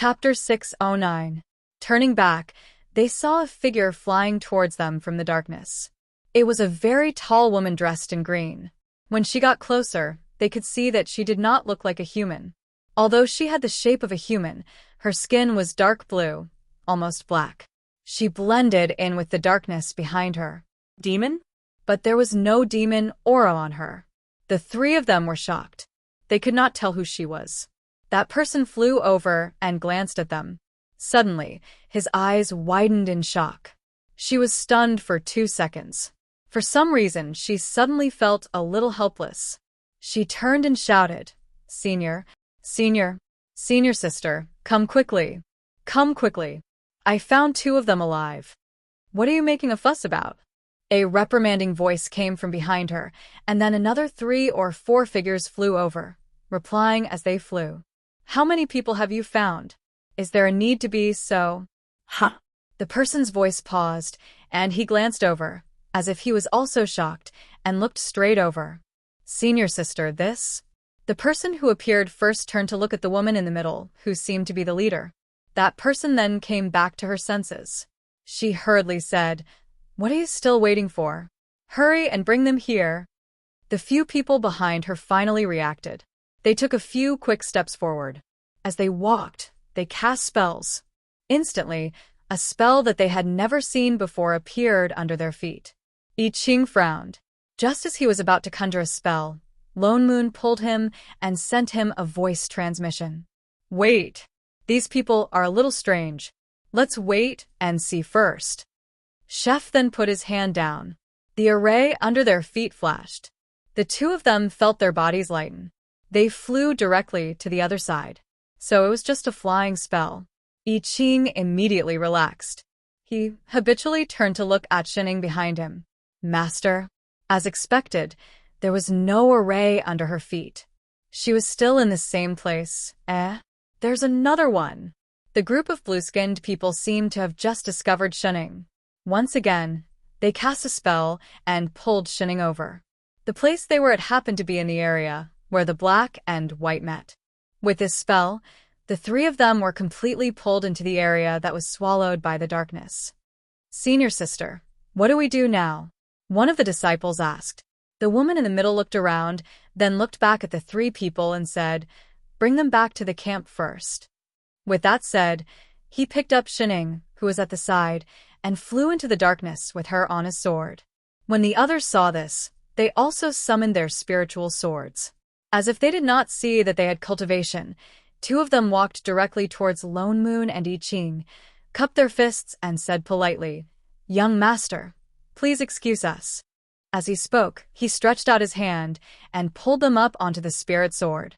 Chapter 609. Turning back, they saw a figure flying towards them from the darkness. It was a very tall woman dressed in green. When she got closer, they could see that she did not look like a human. Although she had the shape of a human, her skin was dark blue, almost black. She blended in with the darkness behind her. Demon? But there was no demon aura on her. The three of them were shocked. They could not tell who she was. That person flew over and glanced at them. Suddenly, his eyes widened in shock. She was stunned for 2 seconds. For some reason, she suddenly felt a little helpless. She turned and shouted, Senior sister, come quickly. Come quickly. I found 2 of them alive. What are you making a fuss about? A reprimanding voice came from behind her, and then another 3 or 4 figures flew over, replying as they flew. How many people have you found? Is there a need to be so? Huh. The person's voice paused, and he glanced over, as if he was also shocked, and looked straight over. Senior sister, this? The person who appeared first turned to look at the woman in the middle, who seemed to be the leader. That person then came back to her senses. She hurriedly said, What are you still waiting for? Hurry and bring them here. The few people behind her finally reacted. They took a few quick steps forward. As they walked, they cast spells. Instantly, a spell that they had never seen before appeared under their feet. I Ching frowned. Just as he was about to conjure a spell, Lone Moon pulled him and sent him a voice transmission. Wait. These people are a little strange. Let's wait and see first. Chef then put his hand down. The array under their feet flashed. The 2 of them felt their bodies lighten. They flew directly to the other side. So it was just a flying spell. I Ching immediately relaxed. He habitually turned to look at Shining behind him. Master. As expected, there was no array under her feet. She was still in the same place. There's another one. The group of blue-skinned people seemed to have just discovered Shining. Once again, they cast a spell and pulled Shining over. The place they were at happened to be in the area where the black and white met. With this spell, the 3 of them were completely pulled into the area that was swallowed by the darkness. Senior sister, what do we do now? One of the disciples asked. The woman in the middle looked around, then looked back at the 3 people and said, Bring them back to the camp first. With that said, he picked up Shining, who was at the side, and flew into the darkness with her on his sword. When the others saw this, they also summoned their spiritual swords. As if they did not see that they had cultivation, 2 of them walked directly towards Lone Moon and I Ching, cupped their fists and said politely, Young master, please excuse us. As he spoke, he stretched out his hand and pulled them up onto the spirit sword.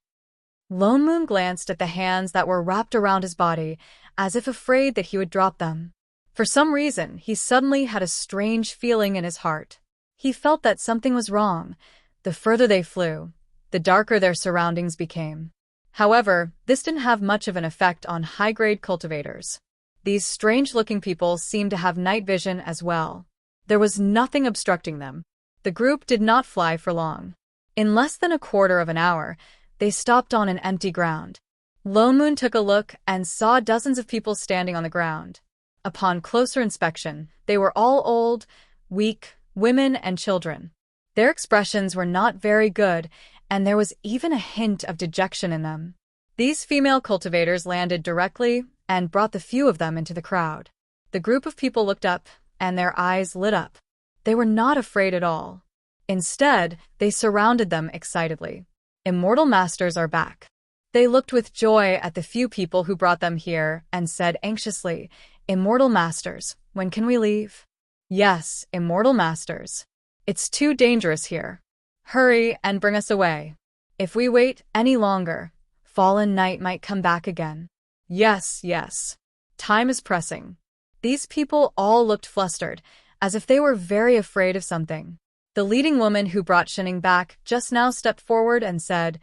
Lone Moon glanced at the hands that were wrapped around his body, as if afraid that he would drop them. For some reason, he suddenly had a strange feeling in his heart. He felt that something was wrong. The further they flew, the darker their surroundings became. However, this didn't have much of an effect on high-grade cultivators. These strange-looking people seemed to have night vision as well. There was nothing obstructing them. The group did not fly for long. In less than a quarter of an hour, they stopped on an empty ground. Lone Moon took a look and saw dozens of people standing on the ground. Upon closer inspection, they were all old, weak, women and children. Their expressions were not very good, and there was even a hint of dejection in them. These female cultivators landed directly and brought the few of them into the crowd. The group of people looked up, and their eyes lit up. They were not afraid at all. Instead, they surrounded them excitedly. Immortal masters are back. They looked with joy at the few people who brought them here and said anxiously, Immortal masters, when can we leave? Yes, immortal masters. It's too dangerous here. Hurry and bring us away. If we wait any longer, fallen night might come back again. Yes. Time is pressing. These people all looked flustered, as if they were very afraid of something. The leading woman who brought Shining back just now stepped forward and said,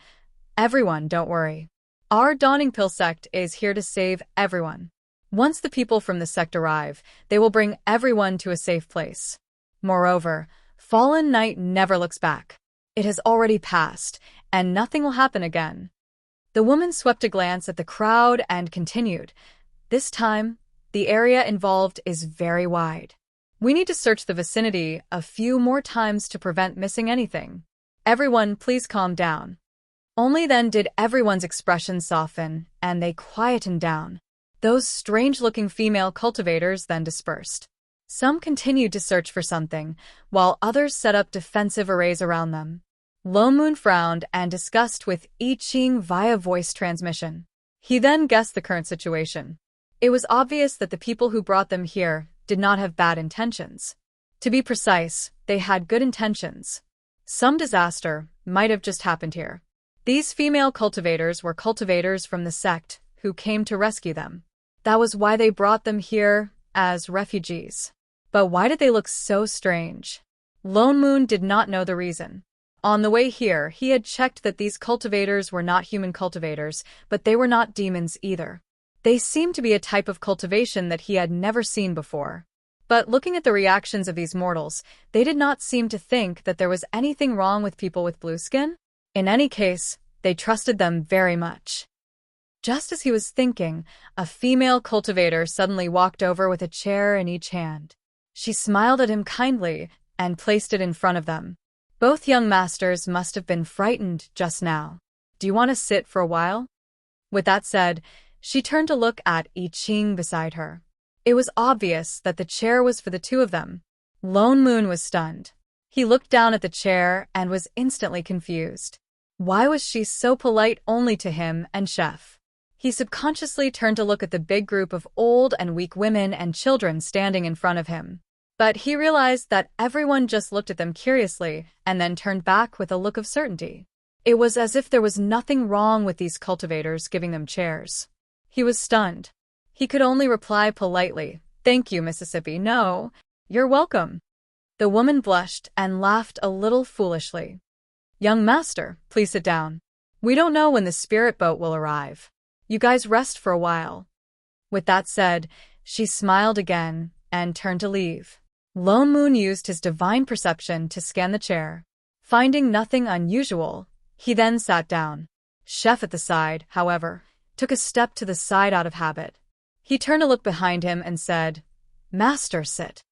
Everyone, don't worry. Our Dawning Pill sect is here to save everyone. Once the people from the sect arrive, they will bring everyone to a safe place. Moreover, fallen night never looks back. It has already passed, and nothing will happen again. The woman swept a glance at the crowd and continued. This time, the area involved is very wide. We need to search the vicinity a few more times to prevent missing anything. Everyone, please calm down. Only then did everyone's expression soften, and they quietened down. Those strange-looking female cultivators then dispersed. Some continued to search for something, while others set up defensive arrays around them. Lone Moon frowned and discussed with I Ching via voice transmission. He then guessed the current situation. It was obvious that the people who brought them here did not have bad intentions. To be precise, they had good intentions. Some disaster might have just happened here. These female cultivators were cultivators from the sect who came to rescue them. That was why they brought them here as refugees. But why did they look so strange? Lone Moon did not know the reason. On the way here, he had checked that these cultivators were not human cultivators, but they were not demons either. They seemed to be a type of cultivation that he had never seen before. But looking at the reactions of these mortals, they did not seem to think that there was anything wrong with people with blue skin. In any case, they trusted them very much. Just as he was thinking, a female cultivator suddenly walked over with a chair in each hand. She smiled at him kindly and placed it in front of them. Both young masters must have been frightened just now. Do you want to sit for a while? With that said, she turned to look at I Ching beside her. It was obvious that the chair was for the two of them. Lone Moon was stunned. He looked down at the chair and was instantly confused. Why was she so polite only to him and Chef? He subconsciously turned to look at the big group of old and weak women and children standing in front of him. But he realized that everyone just looked at them curiously and then turned back with a look of certainty. It was as if there was nothing wrong with these cultivators giving them chairs. He was stunned. He could only reply politely, "Thank you, Mississippi. No, you're welcome." The woman blushed and laughed a little foolishly. "Young master, please sit down. We don't know when the spirit boat will arrive. You guys rest for a while." With that said, she smiled again and turned to leave. Lone Moon used his divine perception to scan the chair. Finding nothing unusual, he then sat down. Chef at the side, however, took a step to the side out of habit. He turned to look behind him and said, "Master, sit."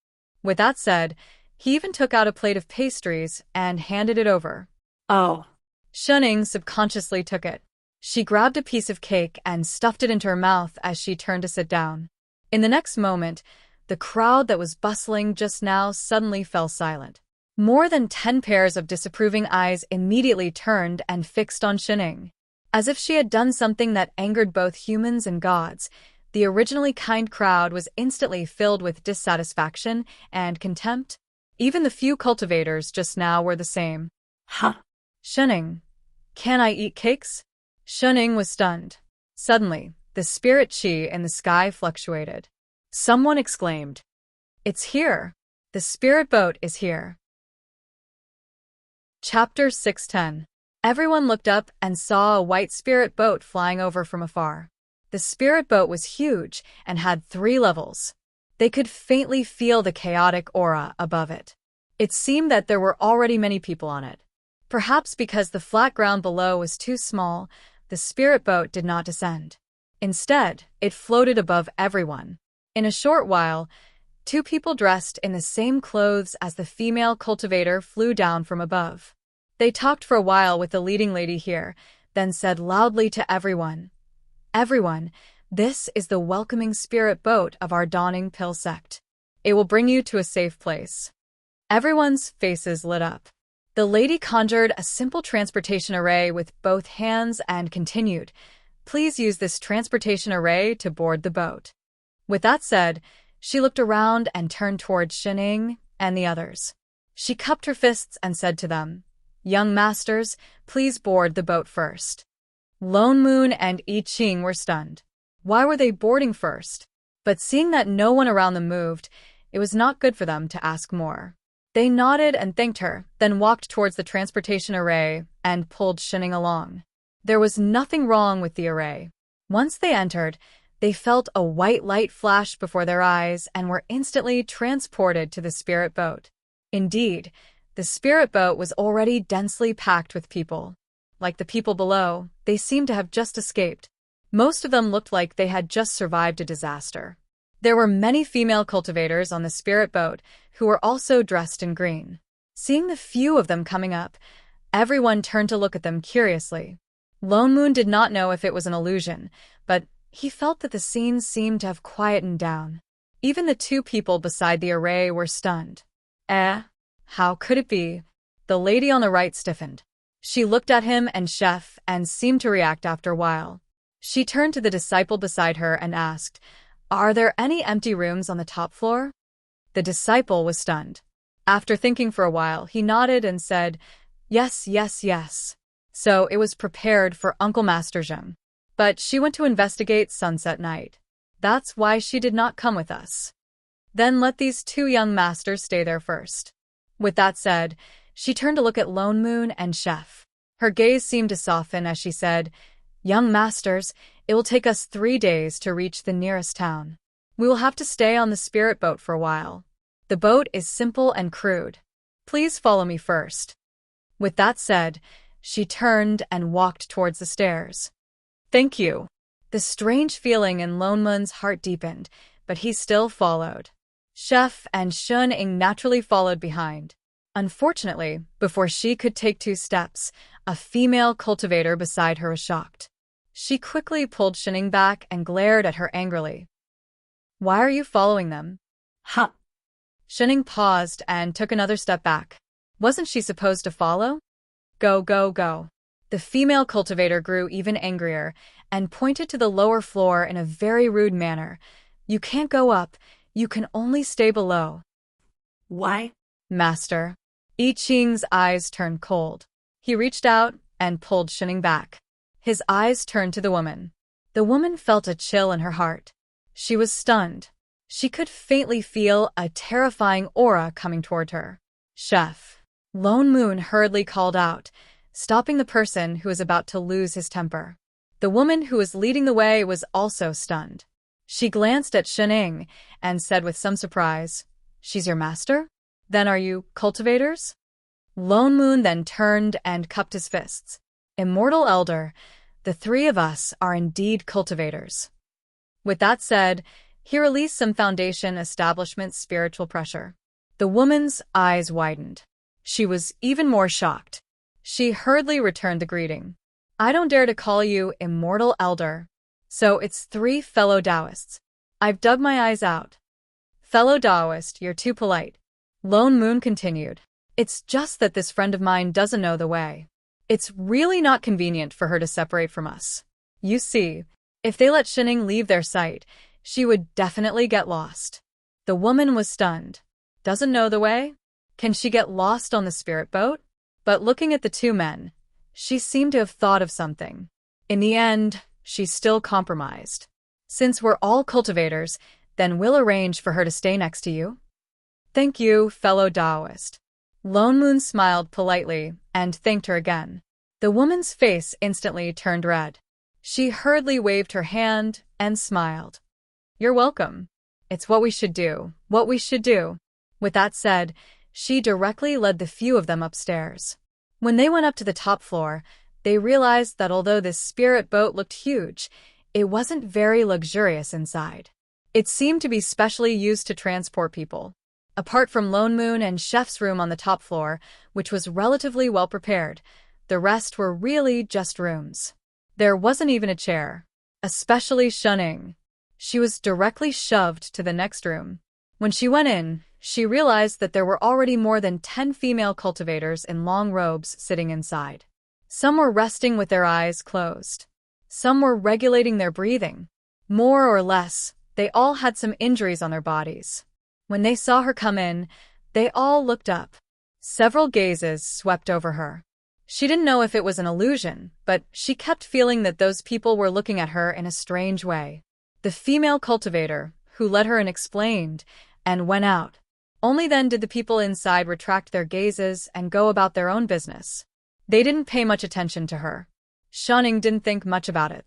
With that said, he even took out a plate of pastries and handed it over. Oh. Shuning subconsciously took it. She grabbed a piece of cake and stuffed it into her mouth as she turned to sit down. In the next moment, the crowd that was bustling just now suddenly fell silent. More than 10 pairs of disapproving eyes immediately turned and fixed on Shuning. As if she had done something that angered both humans and gods, the originally kind crowd was instantly filled with dissatisfaction and contempt. Even the few cultivators just now were the same. Huh. Shuning, can I eat cakes? Shuning was stunned. Suddenly, the spirit chi in the sky fluctuated. Someone exclaimed, "It's here! The spirit boat is here!" Chapter 610. Everyone looked up and saw a white spirit boat flying over from afar. The spirit boat was huge and had 3 levels. They could faintly feel the chaotic aura above it. It seemed that there were already many people on it. Perhaps because the flat ground below was too small, the spirit boat did not descend. Instead, it floated above everyone. In a short while, 2 people dressed in the same clothes as the female cultivator flew down from above. They talked for a while with the leading lady here, then said loudly to everyone, "Everyone, this is the welcoming spirit boat of our dawning pill sect. It will bring you to a safe place." Everyone's faces lit up. The lady conjured a simple transportation array with both hands and continued, "Please use this transportation array to board the boat." With that said, she looked around and turned towards Shuning and the others. She cupped her fists and said to them, "Young masters, please board the boat first." Lone Moon and I Ching were stunned. Why were they boarding first? But seeing that no one around them moved, it was not good for them to ask more. They nodded and thanked her, then walked towards the transportation array and pulled Shuning along. There was nothing wrong with the array. Once they entered, they felt a white light flash before their eyes and were instantly transported to the spirit boat. Indeed, the spirit boat was already densely packed with people. Like the people below, they seemed to have just escaped. Most of them looked like they had just survived a disaster. There were many female cultivators on the spirit boat who were also dressed in green. Seeing the few of them coming up, everyone turned to look at them curiously. Lone Moon did not know if it was an illusion, but he felt that the scene seemed to have quietened down. Even the two people beside the array were stunned. How could it be? The lady on the right stiffened. She looked at him and Chef and seemed to react after a while. She turned to the disciple beside her and asked, "Are there any empty rooms on the top floor?" The disciple was stunned. After thinking for a while, he nodded and said, "Yes, yes, yes." So it was prepared for Uncle Master Zheng. But she went to investigate Sunset Night. That's why she did not come with us. Then let these two young masters stay there first. With that said, she turned to look at Lone Moon and Chef. Her gaze seemed to soften as she said, "Young masters, it will take us 3 days to reach the nearest town. We will have to stay on the spirit boat for a while. The boat is simple and crude. Please follow me first." With that said, she turned and walked towards the stairs. "Thank you." The strange feeling in Lone Moon's heart deepened, but he still followed. Chef and Shun Ing naturally followed behind. Unfortunately, before she could take 2 steps, a female cultivator beside her was shocked. She quickly pulled Shun Ing back and glared at her angrily. "Why are you following them?" Huh. Shun Ing paused and took another step back. Wasn't she supposed to follow? Go, go, go. The female cultivator grew even angrier and pointed to the lower floor in a very rude manner. "You can't go up, you can only stay below." Why? "Master." I Ching's eyes turned cold. He reached out and pulled Shun Ing back. His eyes turned to the woman. The woman felt a chill in her heart. She was stunned. She could faintly feel a terrifying aura coming toward her. "Chef." Lone Moon hurriedly called out, stopping the person who was about to lose his temper. The woman who was leading the way was also stunned. She glanced at Shun Ing and said with some surprise, "She's your master? Then are you cultivators?" Lone Moon then turned and cupped his fists. "Immortal Elder, the 3 of us are indeed cultivators." With that said, he released some Foundation establishment spiritual pressure. The woman's eyes widened. She was even more shocked. She hurriedly returned the greeting. "I don't dare to call you Immortal Elder. So it's 3 fellow Taoists. I've dug my eyes out." "Fellow Taoist, you're too polite." Lone Moon continued. "It's just that this friend of mine doesn't know the way. It's really not convenient for her to separate from us. You see, if they let Shun Ing leave their sight, she would definitely get lost." The woman was stunned. "Doesn't know the way? Can she get lost on the spirit boat?" But looking at the 2 men, she seemed to have thought of something. In the end, she still compromised. "Since we're all cultivators, then we'll arrange for her to stay next to you." "Thank you, fellow Taoist." Lone Moon smiled politely and thanked her again. The woman's face instantly turned red. She hurriedly waved her hand and smiled. "You're welcome. It's what we should do, what we should do." With that said, she directly led the few of them upstairs. When they went up to the top floor, they realized that although this spirit boat looked huge, it wasn't very luxurious inside. It seemed to be specially used to transport people. Apart from Lone Moon and Chef's room on the top floor, which was relatively well prepared, the rest were really just rooms. There wasn't even a chair. Especially Shun Ing. She was directly shoved to the next room. When she went in, she realized that there were already more than 10 female cultivators in long robes sitting inside. Some were resting with their eyes closed. Some were regulating their breathing. More or less, they all had some injuries on their bodies. When they saw her come in, they all looked up. Several gazes swept over her. She didn't know if it was an illusion, but she kept feeling that those people were looking at her in a strange way. The female cultivator, who led her in, explained and went out. Only then did the people inside retract their gazes and go about their own business. They didn't pay much attention to her. Shun Ing didn't think much about it.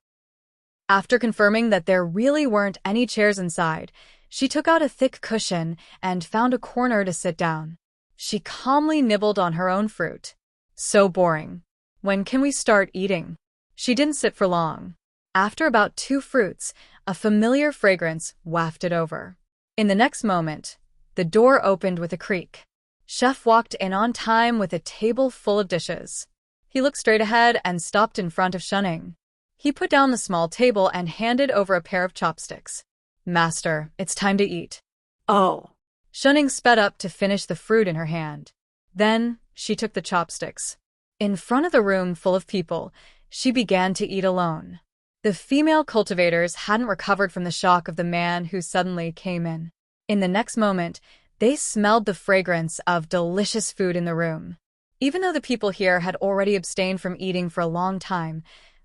After confirming that there really weren't any chairs inside, she took out a thick cushion and found a corner to sit down. She calmly nibbled on her own fruit. So boring. When can we start eating? She didn't sit for long. After about 2 fruits, a familiar fragrance wafted over. In the next moment, the door opened with a creak. Chef walked in on time with a table full of dishes. He looked straight ahead and stopped in front of Shunning. He put down the small table and handed over a pair of chopsticks. Master, it's time to eat. Oh. Shunning sped up to finish the fruit in her hand. Then, she took the chopsticks. In front of the room full of people, she began to eat alone. The female cultivators hadn't recovered from the shock of the man who suddenly came in. In the next moment, they smelled the fragrance of delicious food in the room. Even though the people here had already abstained from eating for a long time,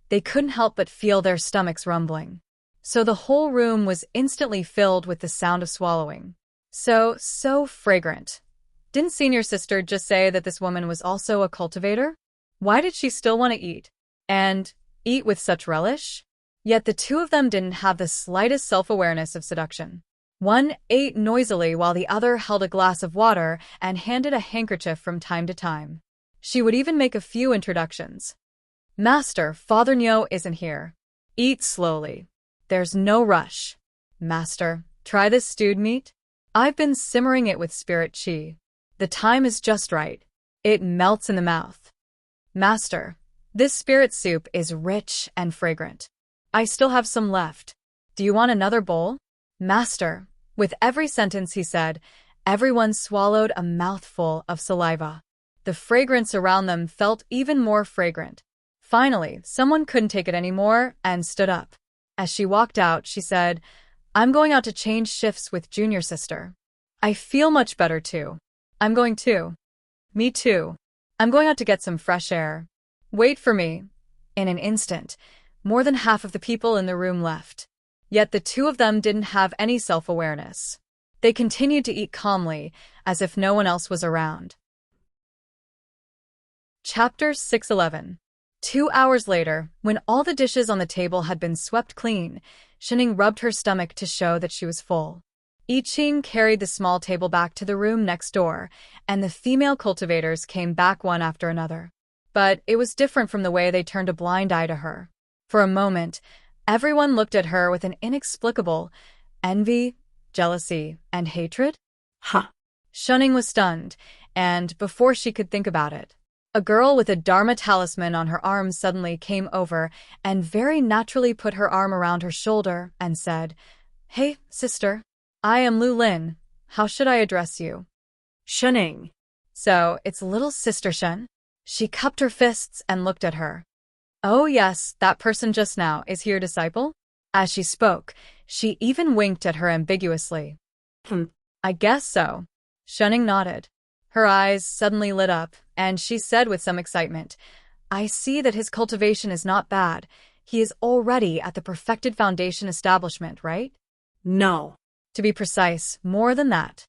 they couldn't help but feel their stomachs rumbling. So the whole room was instantly filled with the sound of swallowing. So fragrant. Didn't senior sister just say that this woman was also a cultivator? Why did she still want to eat? And eat with such relish? Yet the two of them didn't have the slightest self-awareness of seduction. One ate noisily while the other held a glass of water and handed a handkerchief from time to time. She would even make a few introductions. Master, Father Nyo isn't here. Eat slowly. There's no rush. Master, try this stewed meat. I've been simmering it with spirit chi. The time is just right. It melts in the mouth. Master, this spirit soup is rich and fragrant. I still have some left. Do you want another bowl? Master, with every sentence he said, everyone swallowed a mouthful of saliva. The fragrance around them felt even more fragrant. Finally, someone couldn't take it anymore and stood up. As she walked out, she said, I'm going out to change shifts with junior sister. I feel much better too. I'm going too. Me too. I'm going out to get some fresh air. Wait for me. In an instant, more than half of the people in the room left. Yet the two of them didn't have any self-awareness. They continued to eat calmly, as if no one else was around. Chapter 611. 2 hours later, when all the dishes on the table had been swept clean, Shining rubbed her stomach to show that she was full. I Ching carried the small table back to the room next door, and the female cultivators came back one after another. But it was different from the way they turned a blind eye to her. For a moment, everyone looked at her with an inexplicable envy, jealousy, and hatred. Shunning was stunned, and before she could think about it, a girl with a Dharma talisman on her arm suddenly came over and very naturally put her arm around her shoulder and said, Hey, sister. I am Lu Lin. How should I address you? Shunning. So, it's little sister Shun? She cupped her fists and looked at her. Oh yes, that person just now is your disciple? As she spoke, she even winked at her ambiguously. I guess so. Shunning nodded. Her eyes suddenly lit up, and she said with some excitement, I see that his cultivation is not bad. He is already at the perfected foundation establishment, right? No. To be precise, more than that.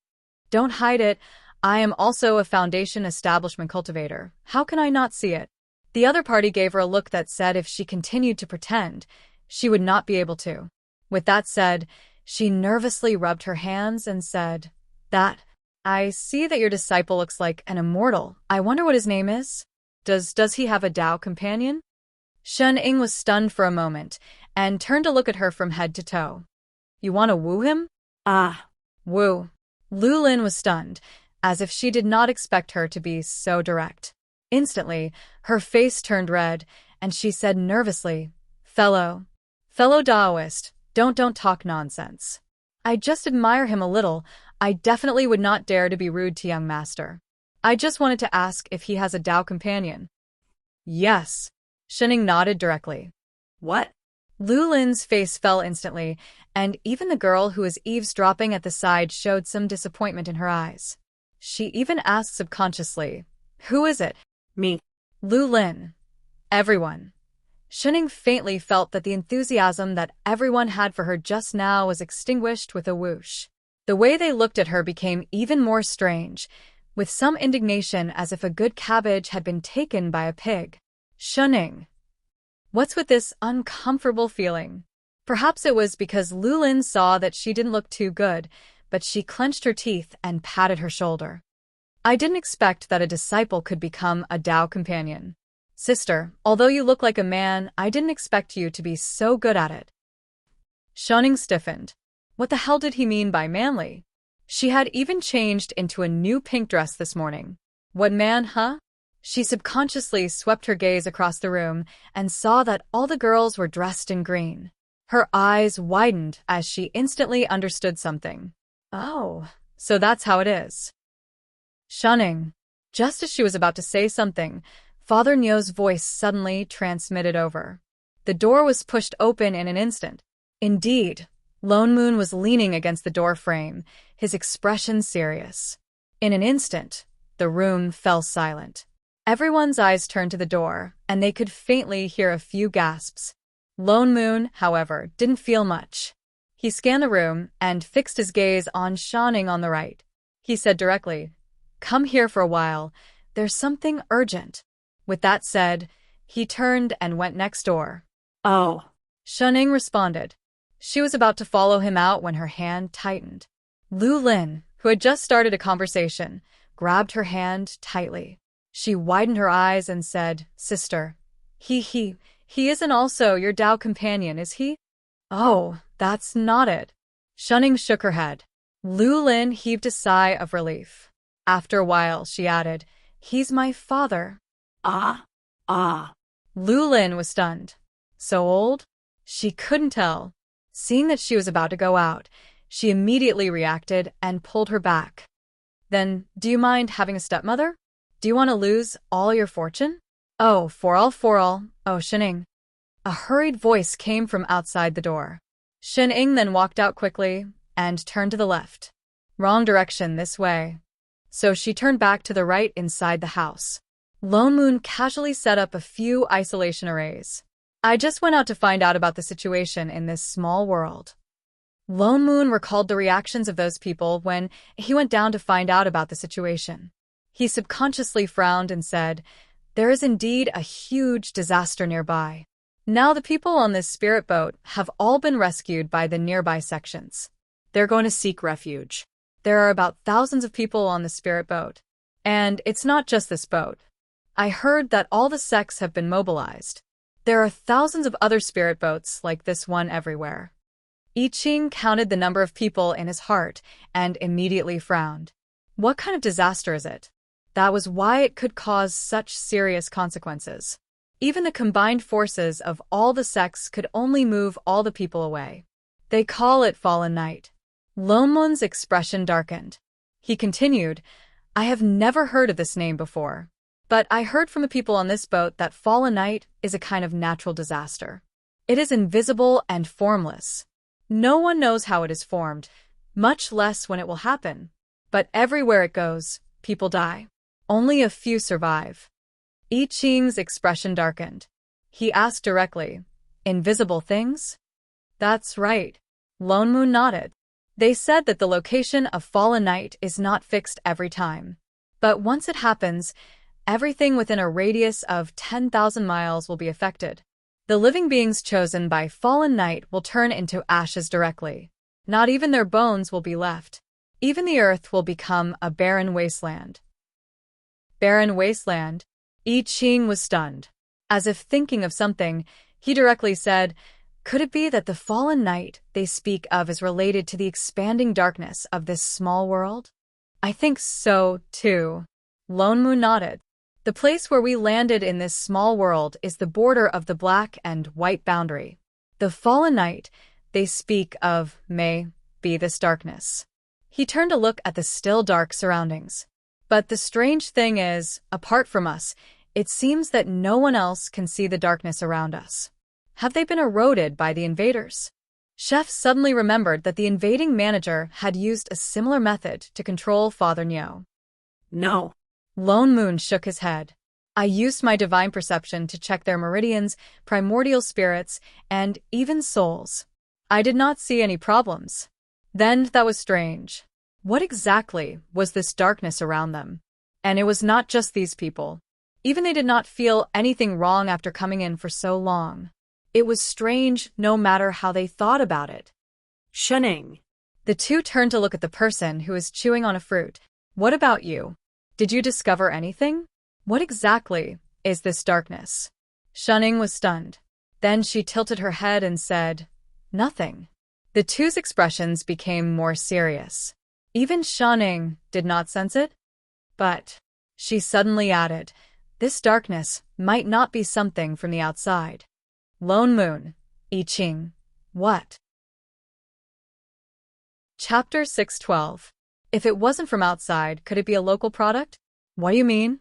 Don't hide it. I am also a foundation establishment cultivator. How can I not see it? The other party gave her a look that said if she continued to pretend, she would not be able to. With that said, she nervously rubbed her hands and said, I see that your disciple looks like an immortal. I wonder what his name is? Does he have a Tao companion? Shun Ying was stunned for a moment and turned to look at her from head to toe. You want to woo him? Woo. Lu Lin was stunned, as if she did not expect her to be so direct. Instantly, her face turned red, and she said nervously, Fellow Taoist, don't talk nonsense. I just admire him a little. I definitely would not dare to be rude to young master. I just wanted to ask if he has a Tao companion. Yes. Shining nodded directly. What? Lu Lin's face fell instantly, and even the girl who was eavesdropping at the side showed some disappointment in her eyes. She even asked subconsciously, Who is it? Me. Lu Lin. Everyone. Shining faintly felt that the enthusiasm that everyone had for her just now was extinguished with a whoosh. The way they looked at her became even more strange, with some indignation as if a good cabbage had been taken by a pig. Shunning. What's with this uncomfortable feeling? Perhaps it was because Lu Lin saw that she didn't look too good, but she clenched her teeth and patted her shoulder. I didn't expect that a disciple could become a Tao companion. Sister, although you look like a man, I didn't expect you to be so good at it. Shunning stiffened. What the hell did he mean by manly? She had even changed into a new pink dress this morning. What man, huh? She subconsciously swept her gaze across the room and saw that all the girls were dressed in green. Her eyes widened as she instantly understood something. Oh, so that's how it is. Shunning. Just as she was about to say something, Father Nyo's voice suddenly transmitted over. The door was pushed open in an instant. Indeed, Lone Moon was leaning against the door frame, his expression serious. In an instant, the room fell silent. Everyone's eyes turned to the door, and they could faintly hear a few gasps. Lone Moon, however, didn't feel much. He scanned the room and fixed his gaze on Shunning on the right. He said directly, "Come here for a while. There's something urgent." With that said, he turned and went next door. Oh. Shunning responded. She was about to follow him out when her hand tightened. Lu Lin, who had just started a conversation, grabbed her hand tightly. She widened her eyes and said, "Sister, he isn't also your Dao companion, is he?" "Oh, that's not it." Shunning shook her head. Lu Lin heaved a sigh of relief. After a while, she added, "He's my father." Ah. Lu Lin was stunned. So old? She couldn't tell. Seeing that she was about to go out, she immediately reacted and pulled her back. "Then, do you mind having a stepmother? Do you want to lose all your fortune?" "Oh, for all. Oh, Shunning." A hurried voice came from outside the door. Shunning then walked out quickly and turned to the left. Wrong direction, this way. So she turned back to the right inside the house. Lone Moon casually set up a few isolation arrays. "I just went out to find out about the situation in this small world." Lone Moon recalled the reactions of those people when he went down to find out about the situation. He subconsciously frowned and said, "There is indeed a huge disaster nearby." Now the people on this spirit boat have all been rescued by the nearby sections. They're going to seek refuge. There are about thousands of people on the spirit boat. And it's not just this boat. I heard that all the sects have been mobilized. There are thousands of other spirit boats like this one everywhere. I Ching counted the number of people in his heart and immediately frowned. What kind of disaster is it? That was why it could cause such serious consequences. Even the combined forces of all the sects could only move all the people away. They call it Fallen Night. Lone Moon's expression darkened. He continued, "I have never heard of this name before. But I heard from the people on this boat that Fallen Night is a kind of natural disaster. It is invisible and formless. No one knows how it is formed, much less when it will happen. But everywhere it goes, people die. Only a few survive." I Ching's expression darkened. He asked directly, "Invisible things?" "That's right." Lone Moon nodded. They said that the location of Fallen Night is not fixed every time. But once it happens, everything within a radius of 10,000 miles will be affected. The living beings chosen by Fallen Night will turn into ashes directly. Not even their bones will be left. Even the earth will become a barren wasteland. Barren wasteland? I Ching was stunned. As if thinking of something, he directly said, "Could it be that the Fallen Night they speak of is related to the expanding darkness of this small world?" "I think so, too." Lone Moon nodded. "The place where we landed in this small world is the border of the black and white boundary. The Fallen Night they speak of may be this darkness." He turned to look at the still dark surroundings. "But the strange thing is, apart from us, it seems that no one else can see the darkness around us. Have they been eroded by the invaders?" Chef suddenly remembered that the invading manager had used a similar method to control Father Nyo. No. Lone Moon shook his head. "I used my divine perception to check their meridians, primordial spirits, and even souls. I did not see any problems. Then that was strange. What exactly was this darkness around them? And it was not just these people. Even they did not feel anything wrong after coming in for so long. It was strange no matter how they thought about it." Shunning. The two turned to look at the person who was chewing on a fruit. "What about you? Did you discover anything? What exactly is this darkness? Shunning was stunned. Then she tilted her head and said, "Nothing." The two's expressions became more serious. Even Shunning did not sense it. But, she suddenly added, this darkness might not be something from the outside. Lone Moon, I Ching. What? Chapter 612. If it wasn't from outside, could it be a local product? What do you mean?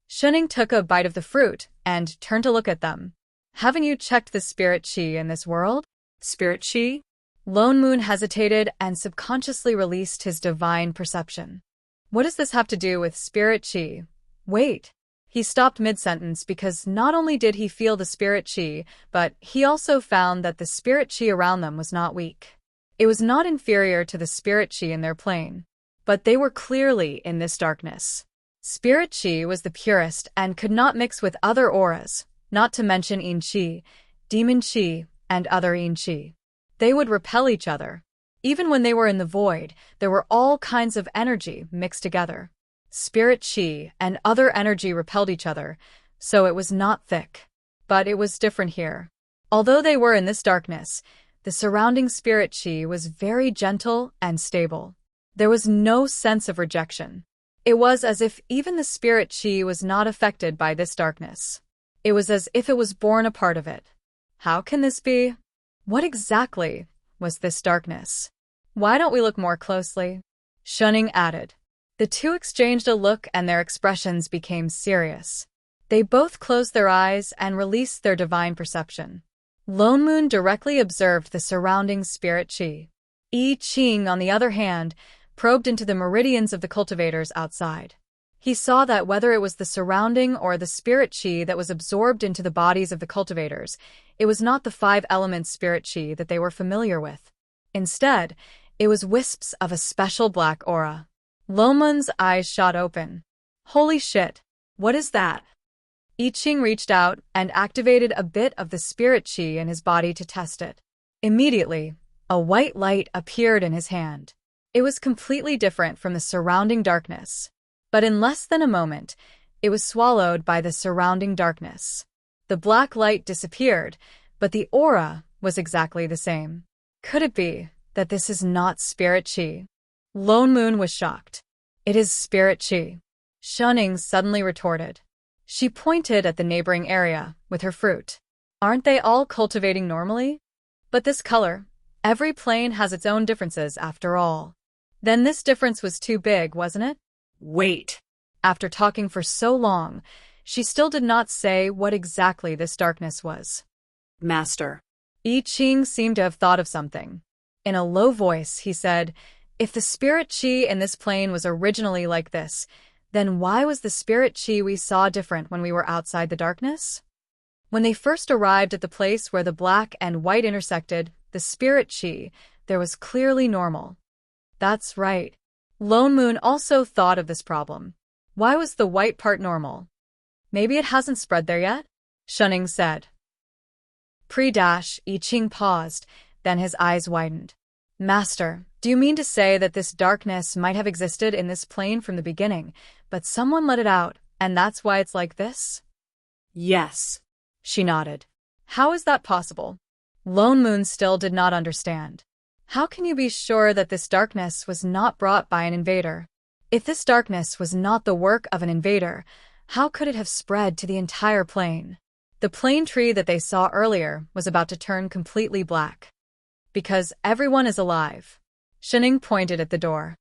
Shunning took a bite of the fruit and turned to look at them. Haven't you checked the spirit chi in this world? Spirit chi? Lone Moon hesitated and subconsciously released his divine perception. What does this have to do with spirit chi? Wait. He stopped mid-sentence because not only did he feel the spirit chi, but he also found that the spirit chi around them was not weak. It was not inferior to the spirit chi in their plane, but they were clearly in this darkness. Spirit chi was the purest and could not mix with other auras, not to mention yin chi, demon chi, and other yin chi. They would repel each other. Even when they were in the void, there were all kinds of energy mixed together. Spirit chi and other energy repelled each other, so it was not thick. But it was different here. Although they were in this darkness, the surrounding spirit chi was very gentle and stable. There was no sense of rejection. It was as if even the spirit chi was not affected by this darkness. It was as if it was born a part of it. How can this be? What exactly was this darkness? Why don't we look more closely? Shunning added. The two exchanged a look and their expressions became serious. They both closed their eyes and released their divine perception. Lone Moon directly observed the surrounding spirit chi. I Ching, on the other hand, probed into the meridians of the cultivators outside. He saw that whether it was the surrounding or the spirit chi that was absorbed into the bodies of the cultivators, it was not the 5 elements spirit chi that they were familiar with. Instead, it was wisps of a special black aura. Lone Moon's eyes shot open. Holy shit! What is that? I Ching reached out and activated a bit of the spirit chi in his body to test it. Immediately, a white light appeared in his hand. It was completely different from the surrounding darkness. But in less than a moment, it was swallowed by the surrounding darkness. The black light disappeared, but the aura was exactly the same. Could it be that this is not spirit chi? Lone Moon was shocked. It is spirit chi. Shunning suddenly retorted. She pointed at the neighboring area with her fruit. Aren't they all cultivating normally? But this color, every plane has its own differences after all. Then this difference was too big, wasn't it? Wait. After talking for so long, she still did not say what exactly this darkness was. Master. I Ching seemed to have thought of something. In a low voice, he said, if the spirit chi in this plane was originally like this, then why was the spirit chi we saw different when we were outside the darkness? When they first arrived at the place where the black and white intersected, the spirit chi, there was clearly normal. That's right. Lone Moon also thought of this problem. Why was the white part normal? Maybe it hasn't spread there yet? Shunning said. I Ching paused, then his eyes widened. Master, do you mean to say that this darkness might have existed in this plane from the beginning, but someone let it out, and that's why it's like this? Yes. She nodded. How is that possible? Lone Moon still did not understand. How can you be sure that this darkness was not brought by an invader? If this darkness was not the work of an invader, how could it have spread to the entire plane? The plane tree that they saw earlier was about to turn completely black. Because everyone is alive. Shunning pointed at the door.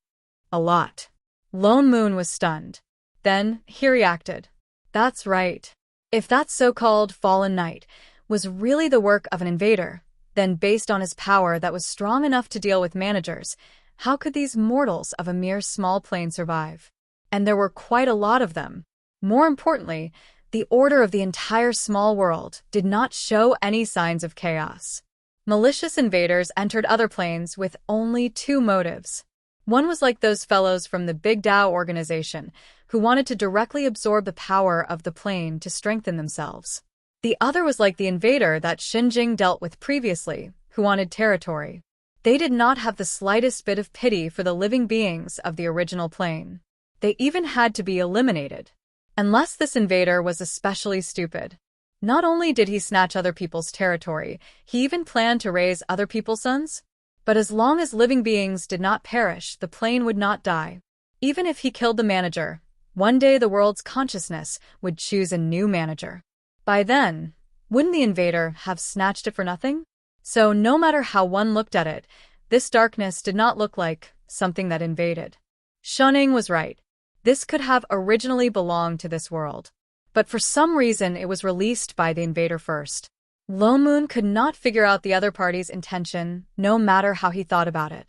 A lot. Lone Moon was stunned. Then he reacted. That's right. If that so-called fallen knight was really the work of an invader, then based on his power that was strong enough to deal with managers, how could these mortals of a mere small plane survive? And there were quite a lot of them. More importantly, the order of the entire small world did not show any signs of chaos. Malicious invaders entered other planes with only 2 motives. One was like those fellows from the Big Tao organization who wanted to directly absorb the power of the plane to strengthen themselves. The other was like the invader that Xinjing dealt with previously, who wanted territory. They did not have the slightest bit of pity for the living beings of the original plane. They even had to be eliminated. Unless this invader was especially stupid. Not only did he snatch other people's territory, he even planned to raise other people's sons. But as long as living beings did not perish, the plane would not die. Even if he killed the manager, one day the world's consciousness would choose a new manager. By then, wouldn't the invader have snatched it for nothing? So no matter how one looked at it, this darkness did not look like something that invaded. Shunning was right. This could have originally belonged to this world. But for some reason it was released by the invader first. Lone Moon could not figure out the other party's intention, no matter how he thought about it.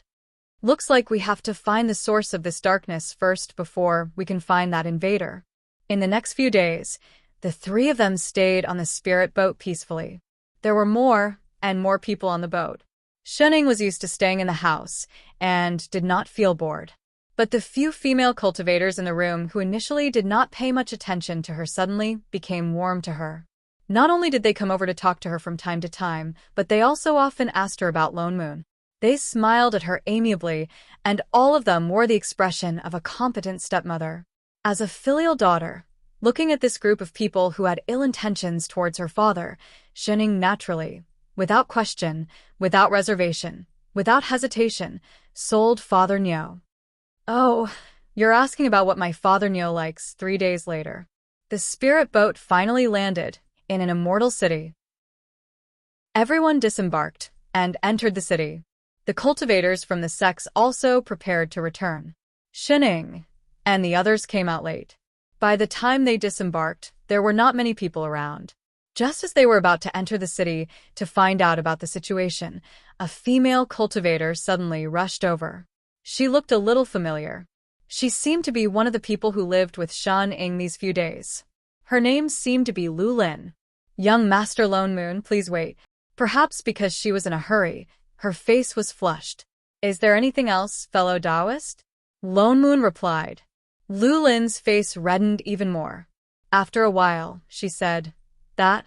Looks like we have to find the source of this darkness first before we can find that invader. In the next few days, the three of them stayed on the spirit boat peacefully. There were more and more people on the boat. Shunning was used to staying in the house and did not feel bored. But the few female cultivators in the room who initially did not pay much attention to her suddenly became warm to her. Not only did they come over to talk to her from time to time, but they also often asked her about Lone Moon. They smiled at her amiably, and all of them wore the expression of a competent stepmother. As a filial daughter, looking at this group of people who had ill intentions towards her father, Shunning naturally, without question, without reservation, without hesitation, sold Father Nyo. Oh, you're asking about what my Father Nyo likes 3 days later. The spirit boat finally landed in an immortal city. Everyone disembarked and entered the city. The cultivators from the sects also prepared to return. Shunning and the others came out late. By the time they disembarked, there were not many people around. Just as they were about to enter the city to find out about the situation, a female cultivator suddenly rushed over. She looked a little familiar. She seemed to be one of the people who lived with Shunning these few days. Her name seemed to be Lu Lin. Young Master Lone Moon, please wait. Perhaps because she was in a hurry, her face was flushed. Is there anything else, fellow Taoist? Lone Moon replied. Lu Lin's face reddened even more. After a while, she said, I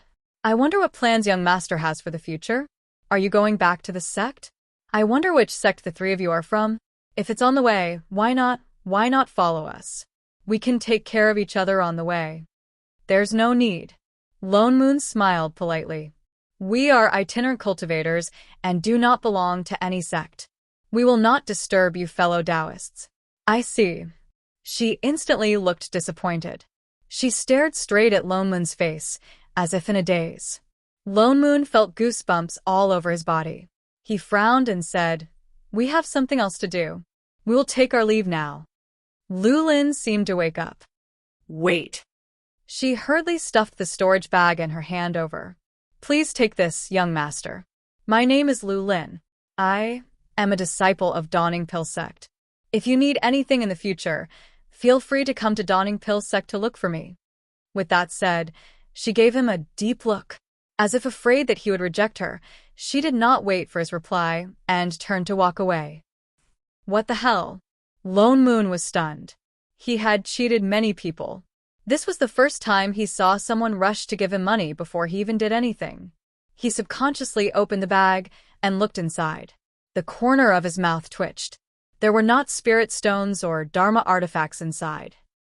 wonder what plans young master has for the future? Are you going back to the sect? I wonder which sect the three of you are from. If it's on the way, why not follow us? We can take care of each other on the way. There's no need. Lone Moon smiled politely. We are itinerant cultivators and do not belong to any sect. We will not disturb you fellow Taoists. I see. She instantly looked disappointed. She stared straight at Lone Moon's face, as if in a daze. Lone Moon felt goosebumps all over his body. He frowned and said, We have something else to do. We will take our leave now. Lu Lin seemed to wake up. Wait. She hurriedly stuffed the storage bag in her hand over. Please take this, young master. My name is Lu Lin. I am a disciple of Dawning Pill Sect. If you need anything in the future, feel free to come to Dawning Pill Sect to look for me. With that said, she gave him a deep look. As if afraid that he would reject her, she did not wait for his reply and turned to walk away. What the hell? Lone Moon was stunned. He had cheated many people. This was the first time he saw someone rush to give him money before he even did anything. He subconsciously opened the bag and looked inside. The corner of his mouth twitched. There were not spirit stones or dharma artifacts inside.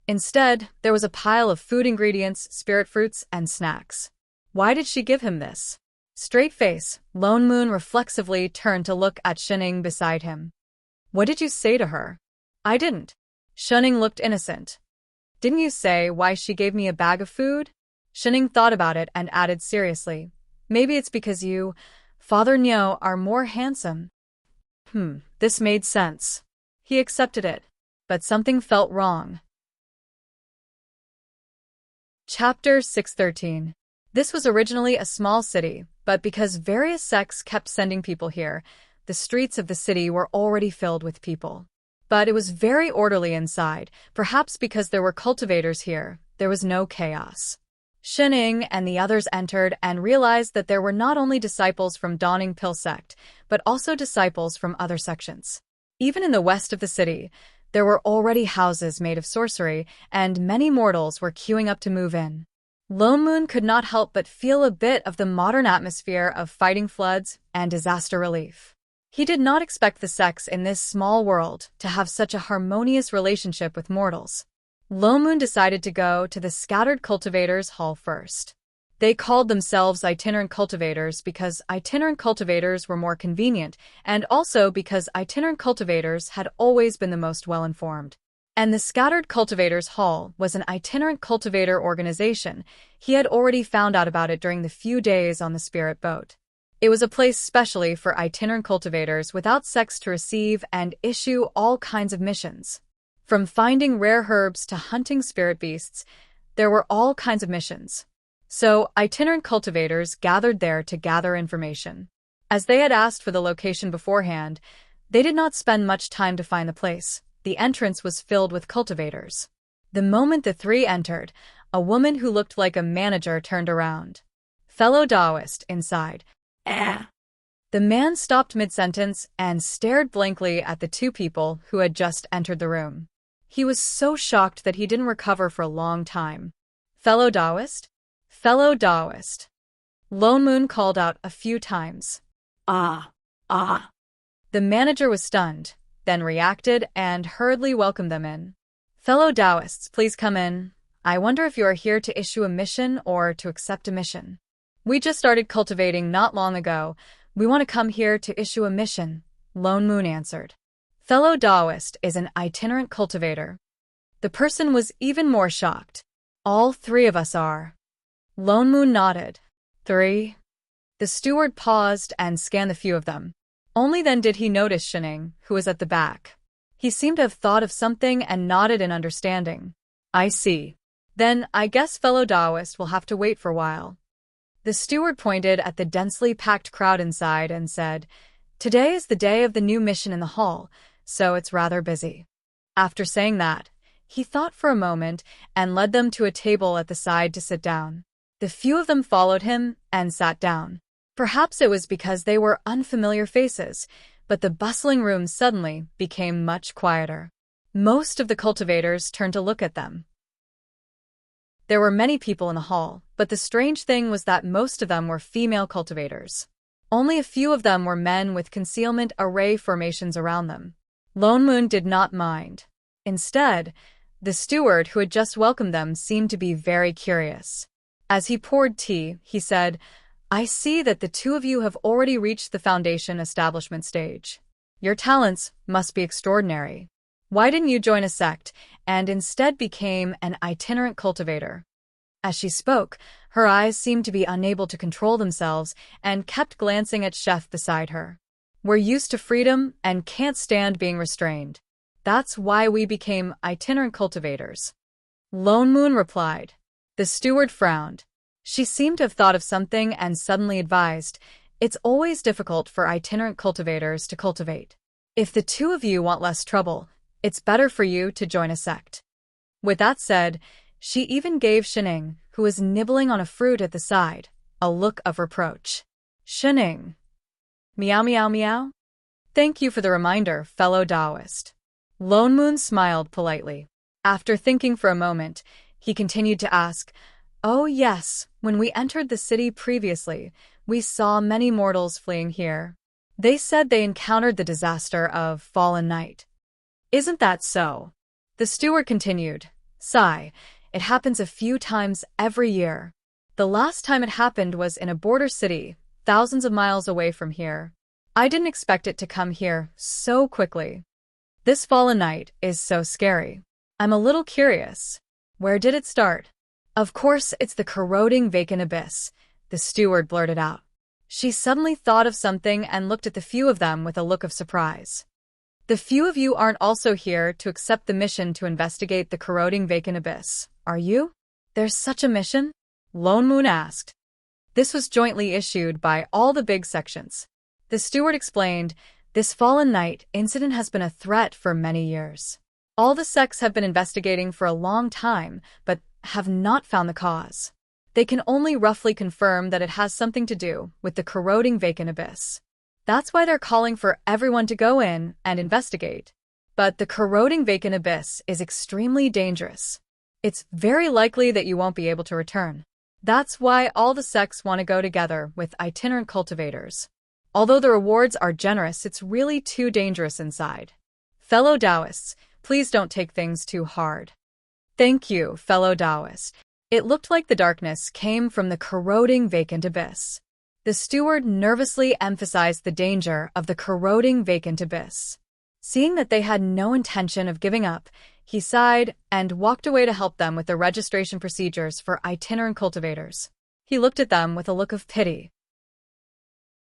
Instead, there was a pile of food ingredients, spirit fruits, and snacks. Why did she give him this? Straight face, Lone Moon reflexively turned to look at Shunning beside him. What did you say to her? I didn't. Shunning looked innocent. Didn't you say why she gave me a bag of food? Shunning thought about it and added seriously. Maybe it's because you, Father Nyo, are more handsome. This made sense. He accepted it, but something felt wrong. Chapter 613. This was originally a small city, but because various sects kept sending people here, the streets of the city were already filled with people. But it was very orderly inside, perhaps because there were cultivators here, there was no chaos. Shunning and the others entered and realized that there were not only disciples from Dawning Pill Sect, but also disciples from other sections. Even in the west of the city, there were already houses made of sorcery, and many mortals were queuing up to move in. Lone Moon could not help but feel a bit of the modern atmosphere of fighting floods and disaster relief. He did not expect the sects in this small world to have such a harmonious relationship with mortals. Lone Moon decided to go to the Scattered Cultivators Hall first. They called themselves itinerant cultivators because itinerant cultivators were more convenient, and also because itinerant cultivators had always been the most well-informed. And the Scattered Cultivators Hall was an itinerant cultivator organization. He had already found out about it during the few days on the spirit boat. It was a place specially for itinerant cultivators without sex to receive and issue all kinds of missions. From finding rare herbs to hunting spirit beasts, there were all kinds of missions. So, itinerant cultivators gathered there to gather information. As they had asked for the location beforehand, they did not spend much time to find the place. The entrance was filled with cultivators. The moment the three entered, a woman who looked like a manager turned around. Fellow Taoist inside. The man stopped mid-sentence and stared blankly at the two people who had just entered the room. He was so shocked that he didn't recover for a long time. Fellow Taoist? Fellow Taoist. Lone Moon called out a few times. Ah. The manager was stunned, then reacted and hurriedly welcomed them in. Fellow Taoists, please come in. I wonder if you are here to issue a mission or to accept a mission. We just started cultivating not long ago. We want to come here to issue a mission, Lone Moon answered. Fellow Taoist is an itinerant cultivator. The person was even more shocked. All three of us are. Lone Moon nodded. 3. The steward paused and scanned the few of them. Only then did he notice Shining, who was at the back. He seemed to have thought of something and nodded in understanding. I see. Then I guess fellow Taoist will have to wait for a while. The steward pointed at the densely packed crowd inside and said, Today is the day of the new mission in the hall, so it's rather busy. After saying that, he thought for a moment and led them to a table at the side to sit down. The few of them followed him and sat down. Perhaps it was because they were unfamiliar faces, but the bustling room suddenly became much quieter. Most of the cultivators turned to look at them. There were many people in the hall, but the strange thing was that most of them were female cultivators. Only a few of them were men with concealment array formations around them. Lone Moon did not mind. Instead, the steward who had just welcomed them seemed to be very curious. As he poured tea, he said, I see that the two of you have already reached the foundation establishment stage. Your talents must be extraordinary. Why didn't you join a sect and instead became an itinerant cultivator? As she spoke, her eyes seemed to be unable to control themselves and kept glancing at Chef beside her. We're used to freedom and can't stand being restrained. That's why we became itinerant cultivators. Lone Moon replied. The steward frowned. She seemed to have thought of something and suddenly advised, It's always difficult for itinerant cultivators to cultivate. If the two of you want less trouble, it's better for you to join a sect. With that said, she even gave Shining, who was nibbling on a fruit at the side, a look of reproach. Shining. Meow meow meow? Thank you for the reminder, fellow Taoist. Lone Moon smiled politely. After thinking for a moment, he continued to ask, Oh yes, when we entered the city previously, we saw many mortals fleeing here. They said they encountered the disaster of Fallen Night. Isn't that so? The steward continued. Sigh, it happens a few times every year. The last time it happened was in a border city, thousands of miles away from here. I didn't expect it to come here so quickly. This Fallen Night is so scary. I'm a little curious. Where did it start? Of course, it's the corroding vacant abyss, the steward blurted out. She suddenly thought of something and looked at the few of them with a look of surprise. The few of you aren't also here to accept the mission to investigate the corroding vacant abyss, are you? There's such a mission? Lone Moon asked. This was jointly issued by all the big sections. The steward explained, This Fallen Night incident has been a threat for many years. All the sects have been investigating for a long time, but have not found the cause. They can only roughly confirm that it has something to do with the corroding vacant abyss. That's why they're calling for everyone to go in and investigate. But the corroding vacant abyss is extremely dangerous. It's very likely that you won't be able to return. That's why all the sects want to go together with itinerant cultivators. Although the rewards are generous, it's really too dangerous inside. Fellow Taoists, please don't take things too hard. Thank you, fellow Taoist. It looked like the darkness came from the corroding vacant abyss. The steward nervously emphasized the danger of the corroding vacant abyss. Seeing that they had no intention of giving up, he sighed and walked away to help them with the registration procedures for itinerant cultivators. He looked at them with a look of pity.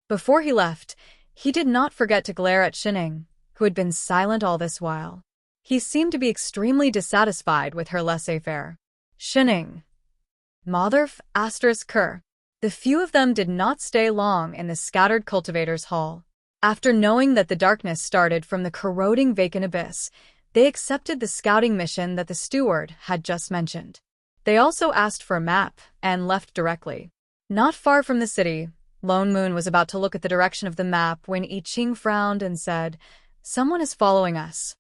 Before he left, he did not forget to glare at Shining, who had been silent all this while. He seemed to be extremely dissatisfied with her laissez-faire. Shining. Motherf ***. The few of them did not stay long in the scattered cultivators' hall. After knowing that the darkness started from the corroding vacant abyss, they accepted the scouting mission that the steward had just mentioned. They also asked for a map and left directly. Not far from the city, Lone Moon was about to look at the direction of the map when I Ching frowned and said, "Someone is following us."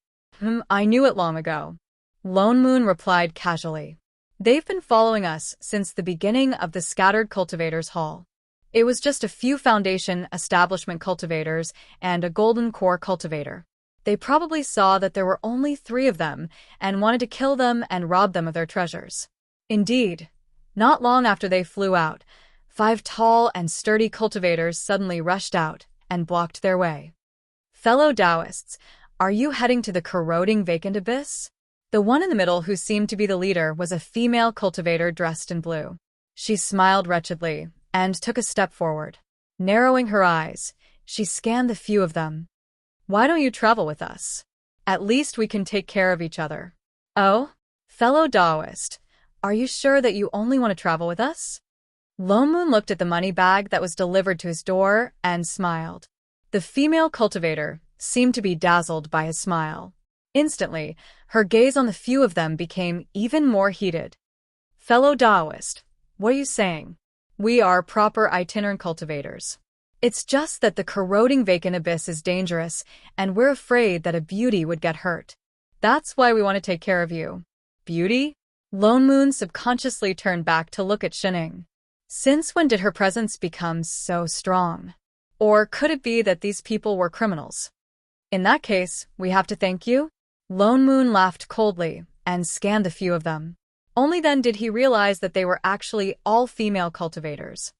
I knew it long ago." Lone Moon replied casually. "They've been following us since the beginning of the scattered cultivators' hall. It was just a few foundation establishment cultivators and a golden core cultivator. They probably saw that there were only 3 of them and wanted to kill them and rob them of their treasures." Indeed, not long after they flew out, 5 tall and sturdy cultivators suddenly rushed out and blocked their way. "Fellow Taoists, are you heading to the corroding vacant abyss?" The one in the middle who seemed to be the leader was a female cultivator dressed in blue. She smiled wretchedly and took a step forward. Narrowing her eyes, she scanned the few of them. "Why don't you travel with us? At least we can take care of each other." "Oh? Fellow Taoist, are you sure that you only want to travel with us?" Lone Moon looked at the money bag that was delivered to his door and smiled. The female cultivator seemed to be dazzled by his smile. Instantly, her gaze on the few of them became even more heated. "Fellow Taoist, what are you saying? We are proper itinerant cultivators. It's just that the corroding vacant abyss is dangerous, and we're afraid that a beauty would get hurt. That's why we want to take care of you." "Beauty?" Lone Moon subconsciously turned back to look at Shining. Since when did her presence become so strong? Or could it be that these people were criminals? "In that case, we have to thank you?" Lone Moon laughed coldly and scanned the few of them. Only then did he realize that they were actually all female cultivators.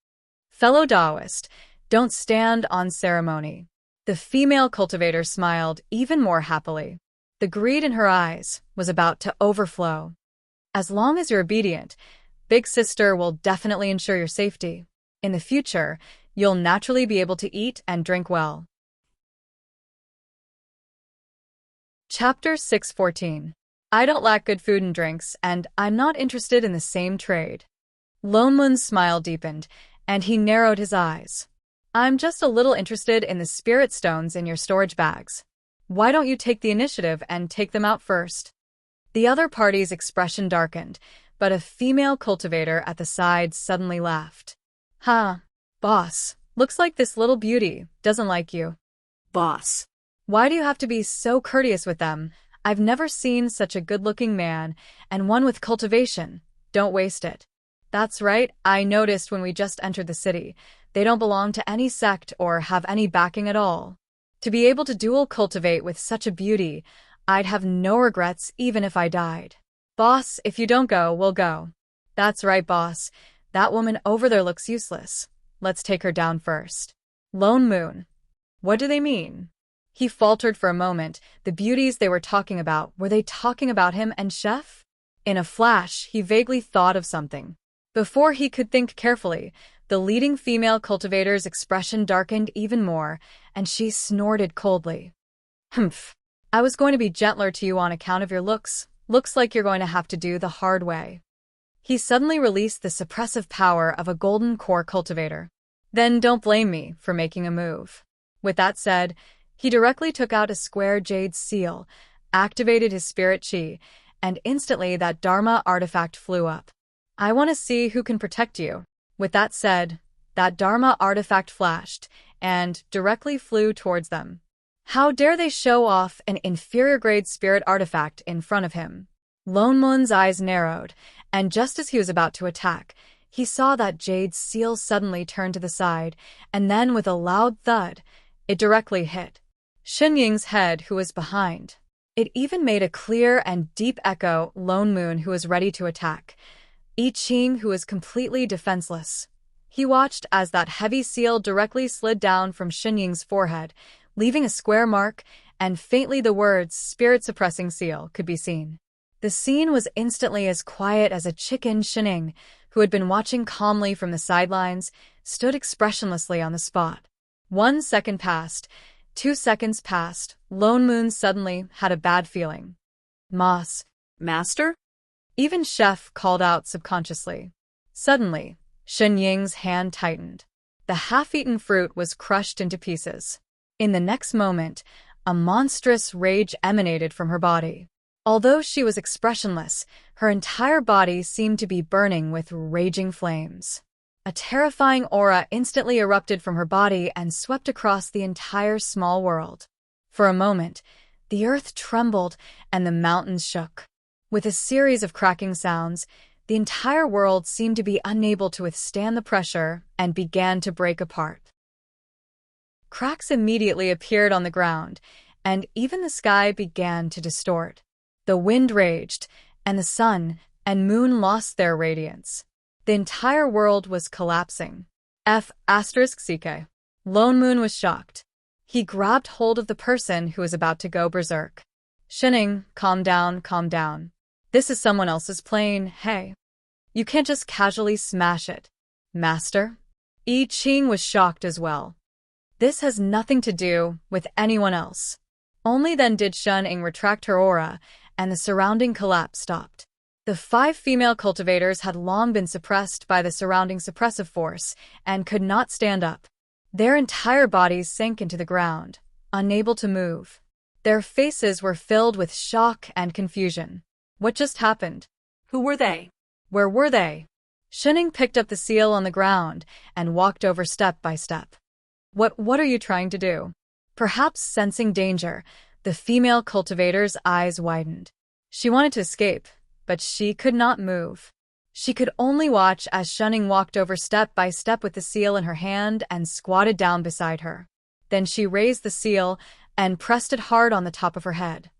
"Fellow Taoist, don't stand on ceremony." The female cultivator smiled even more happily. The greed in her eyes was about to overflow. "As long as you're obedient, Big Sister will definitely ensure your safety. In the future, you'll naturally be able to eat and drink well." Chapter 614. I don't lack good food and drinks, and I'm not interested in the same trade. Lone Moon's smile deepened, and he narrowed his eyes. "I'm just a little interested in the spirit stones in your storage bags. Why don't you take the initiative and take them out first?" The other party's expression darkened, but a female cultivator at the side suddenly laughed. Boss, looks like this little beauty doesn't like you." "Boss. Why do you have to be so courteous with them? I've never seen such a good-looking man, and one with cultivation. Don't waste it." "That's right, I noticed when we just entered the city. They don't belong to any sect or have any backing at all. To be able to dual cultivate with such a beauty, I'd have no regrets even if I died." "Boss, if you don't go, we'll go." "That's right, boss. That woman over there looks useless. Let's take her down first." Lone Moon. What do they mean? He faltered for a moment. The beauties they were talking about, were they talking about him and Chef? In a flash, he vaguely thought of something. Before he could think carefully, the leading female cultivator's expression darkened even more, and she snorted coldly. "Humph. I was going to be gentler to you on account of your looks. Looks like you're going to have to do the hard way." He suddenly released the suppressive power of a golden core cultivator. "Then don't blame me for making a move." With that said, he directly took out a square jade seal, activated his spirit chi, and instantly that Dharma artifact flew up. "I want to see who can protect you." With that said, that Dharma artifact flashed and directly flew towards them. How dare they show off an inferior-grade spirit artifact in front of him? Lone Moon's eyes narrowed, and just as he was about to attack, he saw that jade seal suddenly turn to the side, and then with a loud thud, it directly hit Xinying's head, who was behind. It even made a clear and deep echo. Lone Moon, who was ready to attack. I Ching, who was completely defenseless. He watched as that heavy seal directly slid down from Shenying's forehead, leaving a square mark, and faintly the words "spirit-suppressing seal" could be seen. The scene was instantly as quiet as a chicken. Shenying, who had been watching calmly from the sidelines, stood expressionlessly on the spot. 1 second passed. 2 seconds passed. Lone Moon suddenly had a bad feeling. Moss. Master? Even Chef called out subconsciously. Suddenly, Shenying's hand tightened. The half-eaten fruit was crushed into pieces. In the next moment, a monstrous rage emanated from her body. Although she was expressionless, her entire body seemed to be burning with raging flames. A terrifying aura instantly erupted from her body and swept across the entire small world. For a moment, the earth trembled and the mountains shook. With a series of cracking sounds, the entire world seemed to be unable to withstand the pressure and began to break apart. Cracks immediately appeared on the ground, and even the sky began to distort. The wind raged, and the sun and moon lost their radiance. The entire world was collapsing. *CK. Lone Moon was shocked. He grabbed hold of the person who was about to go berserk. Shenying, calm down, calm down. This is someone else's plane, hey. You can't just casually smash it. Master? I Ching was shocked as well. This has nothing to do with anyone else. Only then did Shenying retract her aura, and the surrounding collapse stopped. The 5 female cultivators had long been suppressed by the surrounding suppressive force and could not stand up. Their entire bodies sank into the ground, unable to move. Their faces were filled with shock and confusion. What just happened? Who were they? Where were they? Shenying picked up the seal on the ground and walked over step by step. What are you trying to do? Perhaps sensing danger, the female cultivator's eyes widened. She wanted to escape, but she could not move. She could only watch as Shenying walked over step by step with the seal in her hand and squatted down beside her. Then she raised the seal and pressed it hard on the top of her head.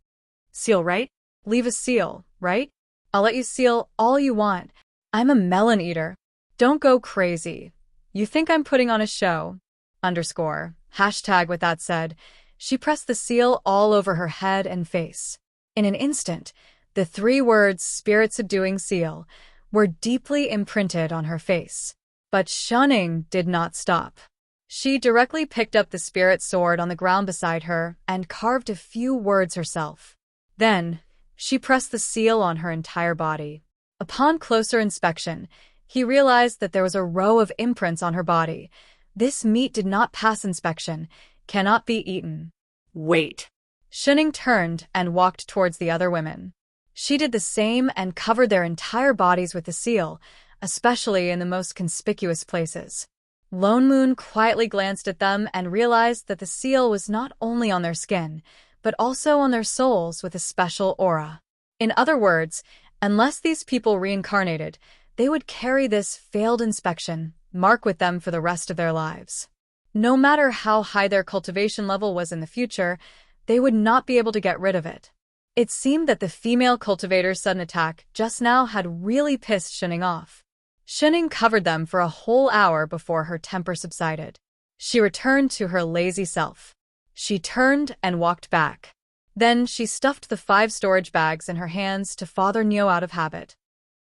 Seal, right? Leave a seal, right? I'll let you seal all you want. I'm a melon eater. Don't go crazy. You think I'm putting on a show? _. With that said, she pressed the seal all over her head and face. In an instant, the 3 words "spirit-subduing seal" were deeply imprinted on her face. But Shenying did not stop. She directly picked up the spirit sword on the ground beside her and carved a few words herself. Then, she pressed the seal on her entire body. Upon closer inspection, he realized that there was a row of imprints on her body. This meat did not pass inspection, cannot be eaten. Wait. Shenying turned and walked towards the other women. She did the same and covered their entire bodies with the seal, especially in the most conspicuous places. Lone Moon quietly glanced at them and realized that the seal was not only on their skin, but also on their souls with a special aura. In other words, unless these people reincarnated, they would carry this failed inspection mark with them for the rest of their lives. No matter how high their cultivation level was in the future, they would not be able to get rid of it. It seemed that the female cultivator's sudden attack just now had really pissed Shenying off. Shenying covered them for a whole hour before her temper subsided. She returned to her lazy self. She turned and walked back. Then she stuffed the 5 storage bags in her hands to Father Nyo out of habit.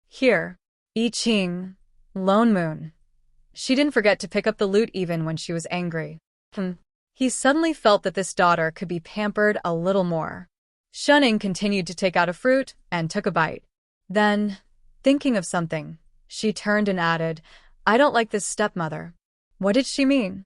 Here, I Ching, Lone Moon. She didn't forget to pick up the loot even when she was angry. He suddenly felt that this daughter could be pampered a little more. Shenying continued to take out a fruit and took a bite. Then, thinking of something, she turned and added, I don't like this stepmother. What did she mean?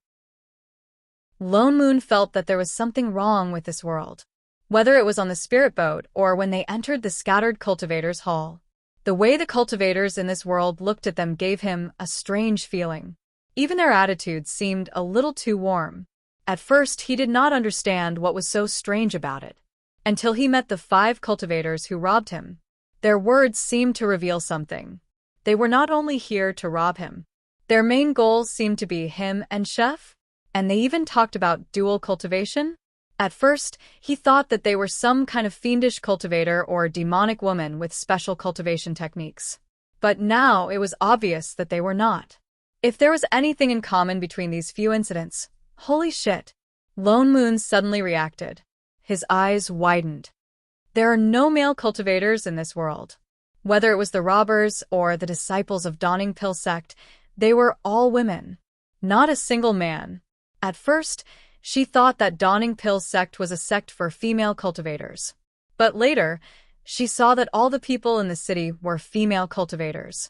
Lone Moon felt that there was something wrong with this world. Whether it was on the spirit boat or when they entered the scattered cultivators' hall. The way the cultivators in this world looked at them gave him a strange feeling. Even their attitudes seemed a little too warm. At first, he did not understand what was so strange about it. Until he met the 5 cultivators who robbed him. Their words seemed to reveal something. They were not only here to rob him. Their main goals seemed to be him and Chef, and they even talked about dual cultivation. At first, he thought that they were some kind of fiendish cultivator or demonic woman with special cultivation techniques. But now it was obvious that they were not. If there was anything in common between these few incidents, holy shit. Lone Moon suddenly reacted. His eyes widened. There are no male cultivators in this world. Whether it was the robbers or the disciples of Dawning Pill sect, they were all women. Not a single man. At first, she thought that Dawning Pill sect was a sect for female cultivators. But later, she saw that all the people in the city were female cultivators.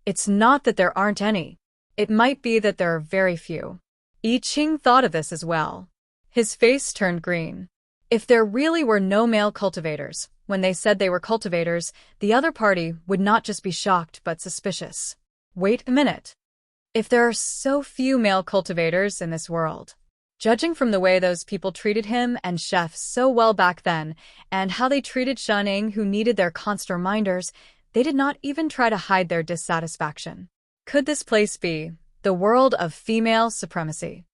It's not that there aren't any. It might be that there are very few. I Ching thought of this as well. His face turned green. If there really were no male cultivators, when they said they were cultivators, the other party would not just be shocked but suspicious. Wait a minute. If there are so few male cultivators in this world, judging from the way those people treated him and Chef so well back then, and how they treated Shunning who needed their constant reminders, they did not even try to hide their dissatisfaction. Could this place be the world of female supremacy?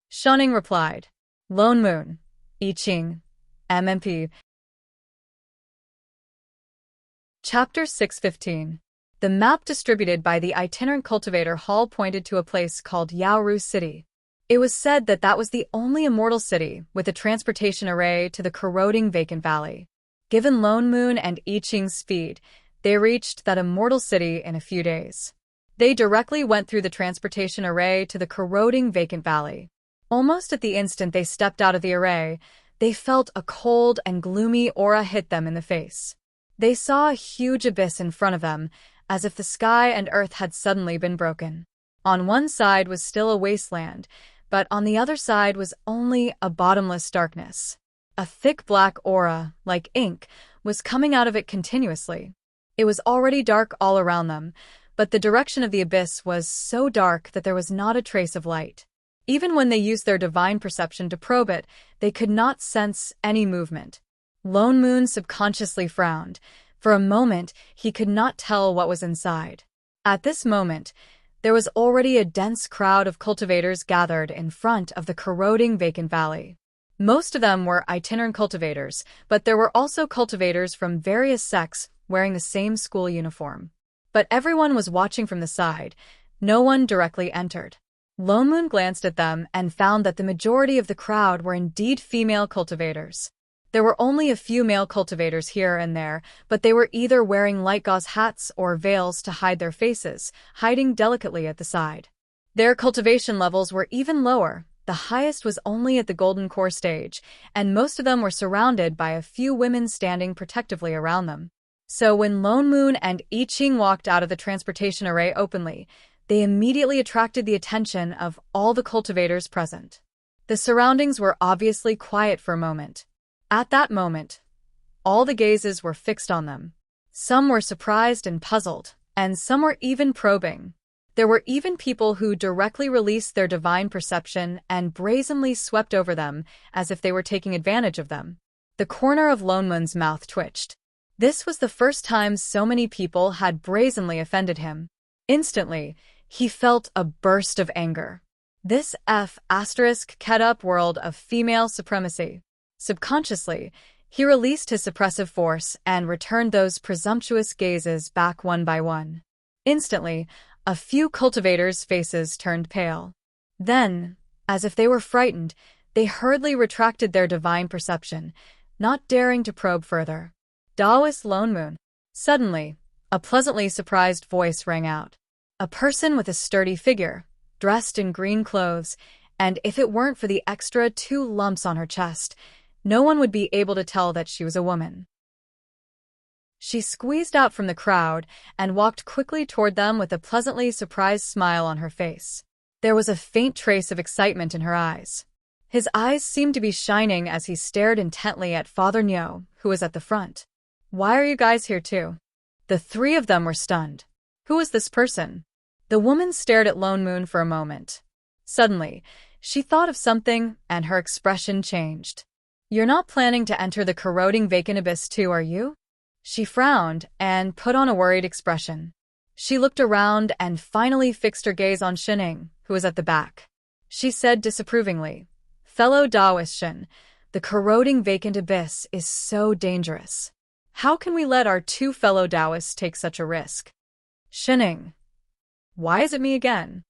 Shunning replied. Lone Moon, I Ching, MMP. Chapter 615. The map distributed by the itinerant cultivator hall pointed to a place called Yaoru City. It was said that that was the only immortal city with a transportation array to the corroding vacant valley. Given Lone Moon and I Ching's speed, they reached that immortal city in a few days. They directly went through the transportation array to the corroding vacant valley. Almost at the instant they stepped out of the array, they felt a cold and gloomy aura hit them in the face. They saw a huge abyss in front of them, as if the sky and earth had suddenly been broken. On one side was still a wasteland, but on the other side was only a bottomless darkness. A thick black aura, like ink, was coming out of it continuously. It was already dark all around them, but the direction of the abyss was so dark that there was not a trace of light. Even when they used their divine perception to probe it, they could not sense any movement. Lone Moon subconsciously frowned. For a moment, he could not tell what was inside. At this moment, there was already a dense crowd of cultivators gathered in front of the corroding vacant valley. Most of them were itinerant cultivators, but there were also cultivators from various sects wearing the same school uniform. But everyone was watching from the side. No one directly entered. Lone Moon glanced at them and found that the majority of the crowd were indeed female cultivators. There were only a few male cultivators here and there, but they were either wearing light gauze hats or veils to hide their faces, hiding delicately at the side. Their cultivation levels were even lower. The highest was only at the golden core stage, and most of them were surrounded by a few women standing protectively around them. So when Lone Moon and I Ching walked out of the transportation array openly, they immediately attracted the attention of all the cultivators present. The surroundings were obviously quiet for a moment. At that moment, all the gazes were fixed on them. Some were surprised and puzzled, and some were even probing. There were even people who directly released their divine perception and brazenly swept over them as if they were taking advantage of them. The corner of Lone Moon's mouth twitched. This was the first time so many people had brazenly offended him. Instantly, he felt a burst of anger. This F***ed-up world of female supremacy. Subconsciously, he released his suppressive force and returned those presumptuous gazes back one by one. Instantly, a few cultivators' faces turned pale. Then, as if they were frightened, they hurriedly retracted their divine perception, not daring to probe further. Taoist Lone Moon. Suddenly, a pleasantly surprised voice rang out. A person with a sturdy figure, dressed in green clothes, and if it weren't for the extra 2 lumps on her chest, no one would be able to tell that she was a woman. She squeezed out from the crowd and walked quickly toward them with a pleasantly surprised smile on her face. There was a faint trace of excitement in her eyes. His eyes seemed to be shining as he stared intently at Father Nyo, who was at the front. "Why are you guys here too?" The 3 of them were stunned. Who was this person? The woman stared at Lone Moon for a moment. Suddenly, she thought of something, and her expression changed. "You're not planning to enter the corroding vacant abyss too, are you?" She frowned and put on a worried expression. She looked around and finally fixed her gaze on Shining, who was at the back. She said disapprovingly, "Fellow Taoist Shin, The corroding vacant abyss is so dangerous. How can we let our two fellow Taoists take such a risk? Shining. Why is it me again?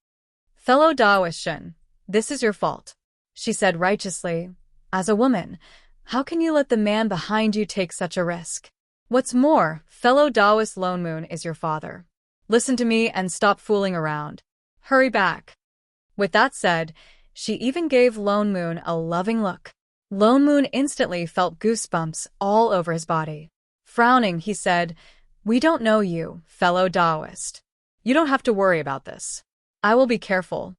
Fellow Taoist Shin, this is your fault, she said righteously. As a woman, how can you let the man behind you take such a risk? What's more, fellow Taoist Lone Moon is your father. Listen to me and stop fooling around. Hurry back. With that said, she even gave Lone Moon a loving look. Lone Moon instantly felt goosebumps all over his body. Frowning, he said, "We don't know you, fellow Taoist. You don't have to worry about this. I will be careful.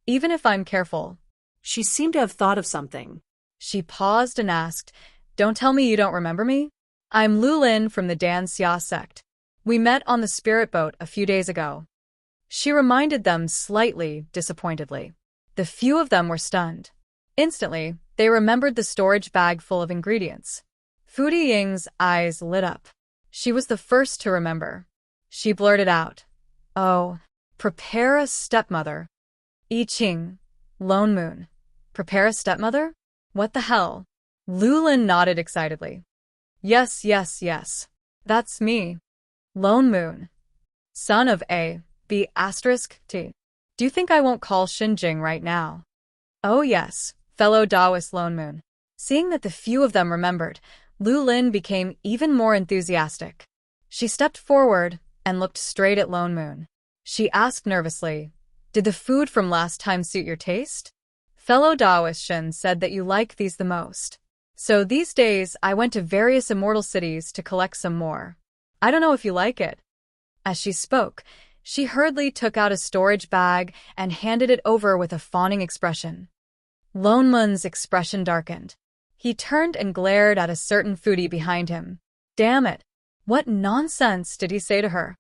Even if I'm careful." She seemed to have thought of something. She paused and asked, "Don't tell me you don't remember me? I'm Lu Lin from the Dan Xia sect. We met on the spirit boat a few days ago." She reminded them slightly disappointedly. The few of them were stunned. Instantly, they remembered the storage bag full of ingredients. Fu Ying's eyes lit up. She was the first to remember. She blurted out, "Oh, prepare a stepmother." I Ching, Lone Moon. Prepare a stepmother? What the hell? Lu Lin nodded excitedly. Yes, yes, yes. That's me. Lone Moon. Son of A, B asterisk T. Do you think I won't call Xinjing right now? Oh yes, fellow Taoist Lone Moon. Seeing that the few of them remembered, Lu Lin became even more enthusiastic. She stepped forward and looked straight at Lone Moon. She asked nervously, "Did the food from last time suit your taste? Fellow Taoist Shin said that you like these the most. So these days I went to various immortal cities to collect some more. I don't know if you like it." As she spoke, she hurriedly took out a storage bag and handed it over with a fawning expression. Lone Moon's expression darkened. He turned and glared at a certain foodie behind him. Damn it! What nonsense did he say to her?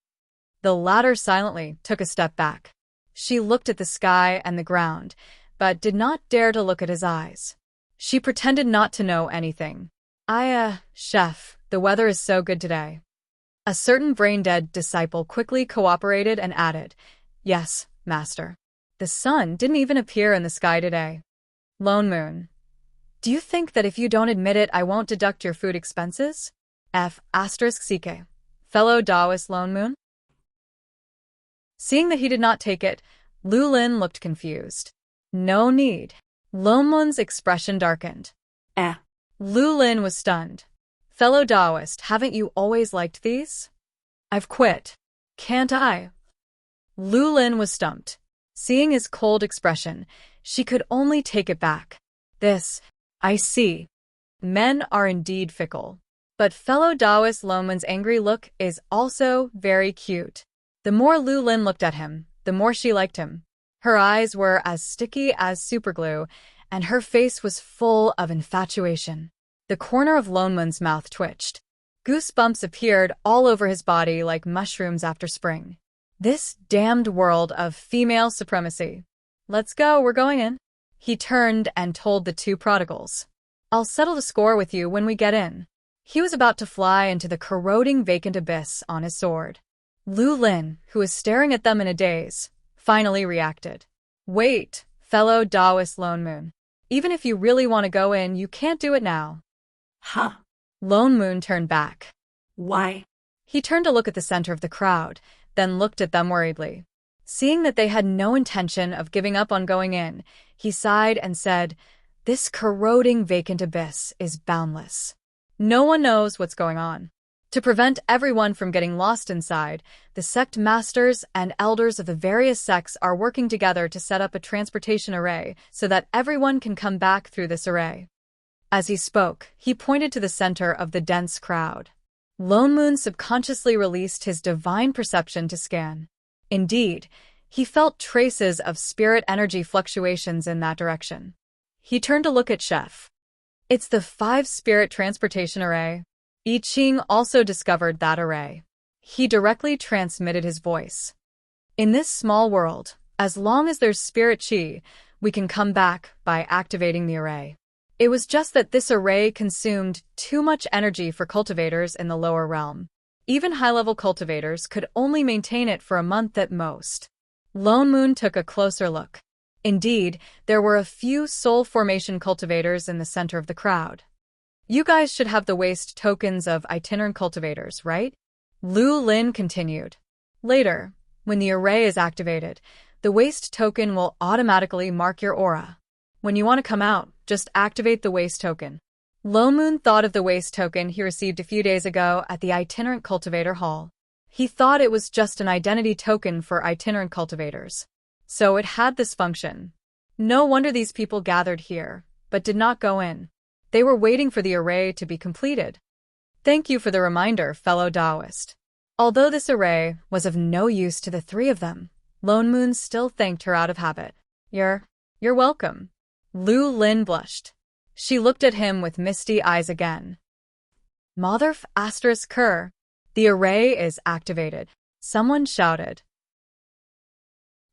The latter silently took a step back. She looked at the sky and the ground, but did not dare to look at his eyes. She pretended not to know anything. Chef, the weather is so good today." A certain brain-dead disciple quickly cooperated and added, "Yes, master. The sun didn't even appear in the sky today." Lone Moon. "Do you think that if you don't admit it, I won't deduct your food expenses? F asterisk CK. Fellow Taoist Lone Moon?" Seeing that he did not take it, Lu Lin looked confused. "No need." Lone Moon's expression darkened. Lu Lin was stunned. "Fellow Taoist, haven't you always liked these?" "I've quit. Can't I?" Lu Lin was stumped. Seeing his cold expression, she could only take it back. I see. Men are indeed fickle. But fellow Taoist Lone Moon's angry look is also very cute. The more Lu Lin looked at him, the more she liked him. Her eyes were as sticky as superglue, and her face was full of infatuation. The corner of Lone Moon's mouth twitched. Goosebumps appeared all over his body like mushrooms after spring. This damned world of female supremacy. "Let's go, we're going in." He turned and told the two prodigals. "I'll settle the score with you when we get in." He was about to fly into the corroding vacant abyss on his sword. Lu Lin, who was staring at them in a daze, finally reacted. "Wait, fellow Taoist Lone Moon. Even if you really want to go in, you can't do it now." Huh? Lone Moon turned back. Why? He turned to look at the center of the crowd, then looked at them worriedly. Seeing that they had no intention of giving up on going in, he sighed and said, "This corroding vacant abyss is boundless. No one knows what's going on. To prevent everyone from getting lost inside, the sect masters and elders of the various sects are working together to set up a transportation array so that everyone can come back through this array." As he spoke, he pointed to the center of the dense crowd. Lone Moon subconsciously released his divine perception to scan. Indeed, he felt traces of spirit energy fluctuations in that direction. He turned to look at Chef. "It's the 5-spirit transportation array." I Ching also discovered that array. He directly transmitted his voice. "In this small world, as long as there's spirit chi, we can come back by activating the array. It was just that this array consumed too much energy for cultivators in the lower realm. Even high-level cultivators could only maintain it for a month at most." Lone Moon took a closer look. Indeed, there were a few soul formation cultivators in the center of the crowd. You guys should have the waste tokens of itinerant cultivators, right? Lu Lin continued. Later, when the array is activated, the waste token will automatically mark your aura. When you want to come out, just activate the waste token. Lone Moon thought of the waste token he received a few days ago at the itinerant cultivator hall. He thought it was just an identity token for itinerant cultivators. So it had this function. No wonder these people gathered here, but did not go in. They were waiting for the array to be completed. Thank you for the reminder, fellow Taoist. Although this array was of no use to the three of them, Lone Moon still thanked her out of habit. You're welcome. Lu Lin blushed. She looked at him with misty eyes again. Motherf asterisk Kerr. The array is activated. Someone shouted.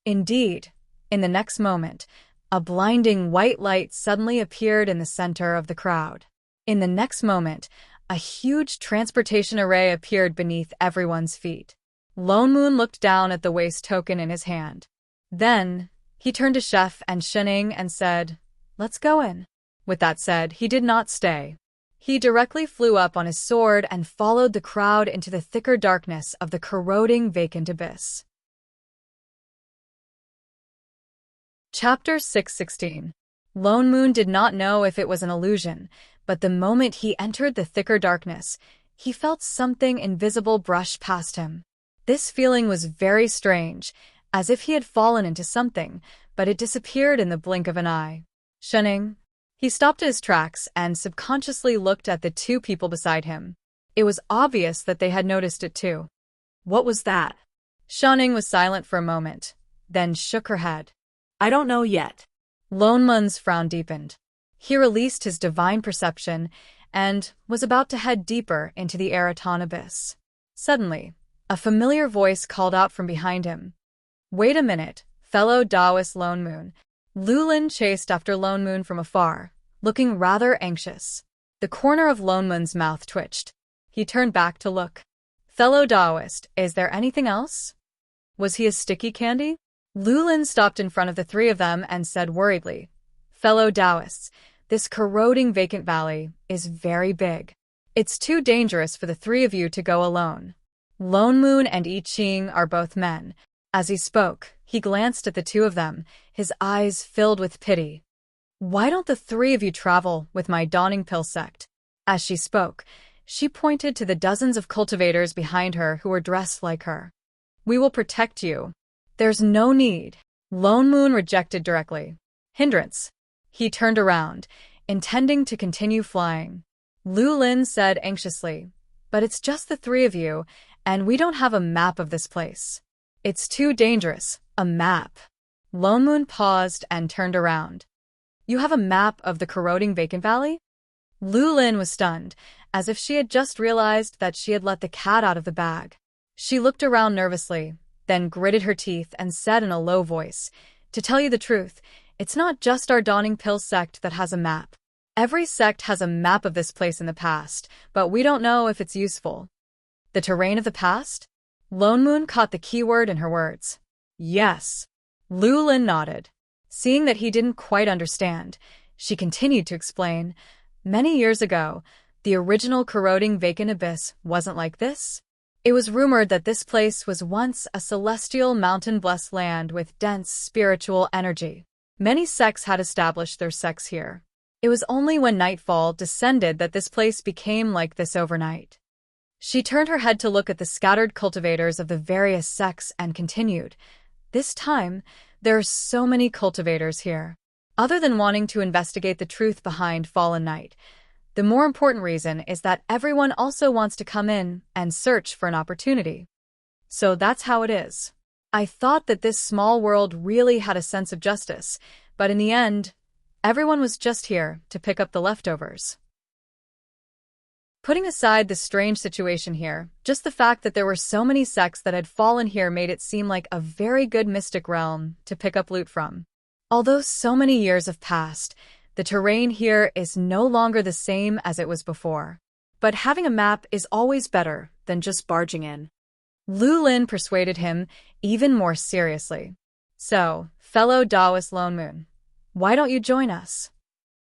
Indeed, in the next moment, a blinding white light suddenly appeared in the center of the crowd. In the next moment, a huge transportation array appeared beneath everyone's feet. Lone Moon looked down at the waste token in his hand. Then, he turned to Chef and Shening and said, "Let's go in." With that said, he did not stay. He directly flew up on his sword and followed the crowd into the thicker darkness of the corroding vacant abyss. Chapter 616. Lone Moon did not know if it was an illusion, but the moment he entered the thicker darkness, he felt something invisible brush past him. This feeling was very strange, as if he had fallen into something, but it disappeared in the blink of an eye. Shunning. He stopped his tracks and subconsciously looked at the two people beside him. It was obvious that they had noticed it too. What was that? Shunning was silent for a moment, then shook her head. I don't know yet. Lone Moon's frown deepened. He released his divine perception and was about to head deeper into the Eraton abyss. Suddenly, a familiar voice called out from behind him. Wait a minute, fellow Taoist Lone Moon. Lu Lin chased after Lone Moon from afar, looking rather anxious. The corner of Lone Moon's mouth twitched. He turned back to look. Fellow Taoist, is there anything else? Was he a sticky candy? Lu Lin stopped in front of the three of them and said worriedly, Fellow Taoists, this corroding vacant valley is very big. It's too dangerous for the three of you to go alone. Lone Moon and I Ching are both men. As he spoke, he glanced at the two of them, his eyes filled with pity. Why don't the three of you travel with my Dawning Pill sect? As she spoke, she pointed to the dozens of cultivators behind her who were dressed like her. We will protect you. There's no need. Lone Moon rejected directly. Hindrance. He turned around, intending to continue flying. Lu Lin said anxiously, but it's just the three of you, and we don't have a map of this place. It's too dangerous. A map. Lone Moon paused and turned around. You have a map of the corroding vacant valley? Lu Lin was stunned, as if she had just realized that she had let the cat out of the bag. She looked around nervously, then gritted her teeth and said in a low voice, To tell you the truth, it's not just our Dawning Pill sect that has a map. Every sect has a map of this place in the past, but we don't know if it's useful. The terrain of the past? Lone Moon caught the keyword in her words. Yes. Lu Lin nodded. Seeing that he didn't quite understand, she continued to explain. Many years ago, the original corroding vacant abyss wasn't like this. It was rumored that this place was once a celestial mountain-blessed land with dense spiritual energy. Many sects had established their sects here. It was only when nightfall descended that this place became like this overnight. She turned her head to look at the scattered cultivators of the various sects and continued, This time, there are so many cultivators here. Other than wanting to investigate the truth behind Fallen Night, the more important reason is that everyone also wants to come in and search for an opportunity. So that's how it is. I thought that this small world really had a sense of justice, but in the end, everyone was just here to pick up the leftovers. Putting aside the strange situation here, just the fact that there were so many sects that had fallen here made it seem like a very good mystic realm to pick up loot from. Although so many years have passed, the terrain here is no longer the same as it was before. But having a map is always better than just barging in. Lu Lin persuaded him even more seriously. So, Fellow Taoist Lone Moon, why don't you join us?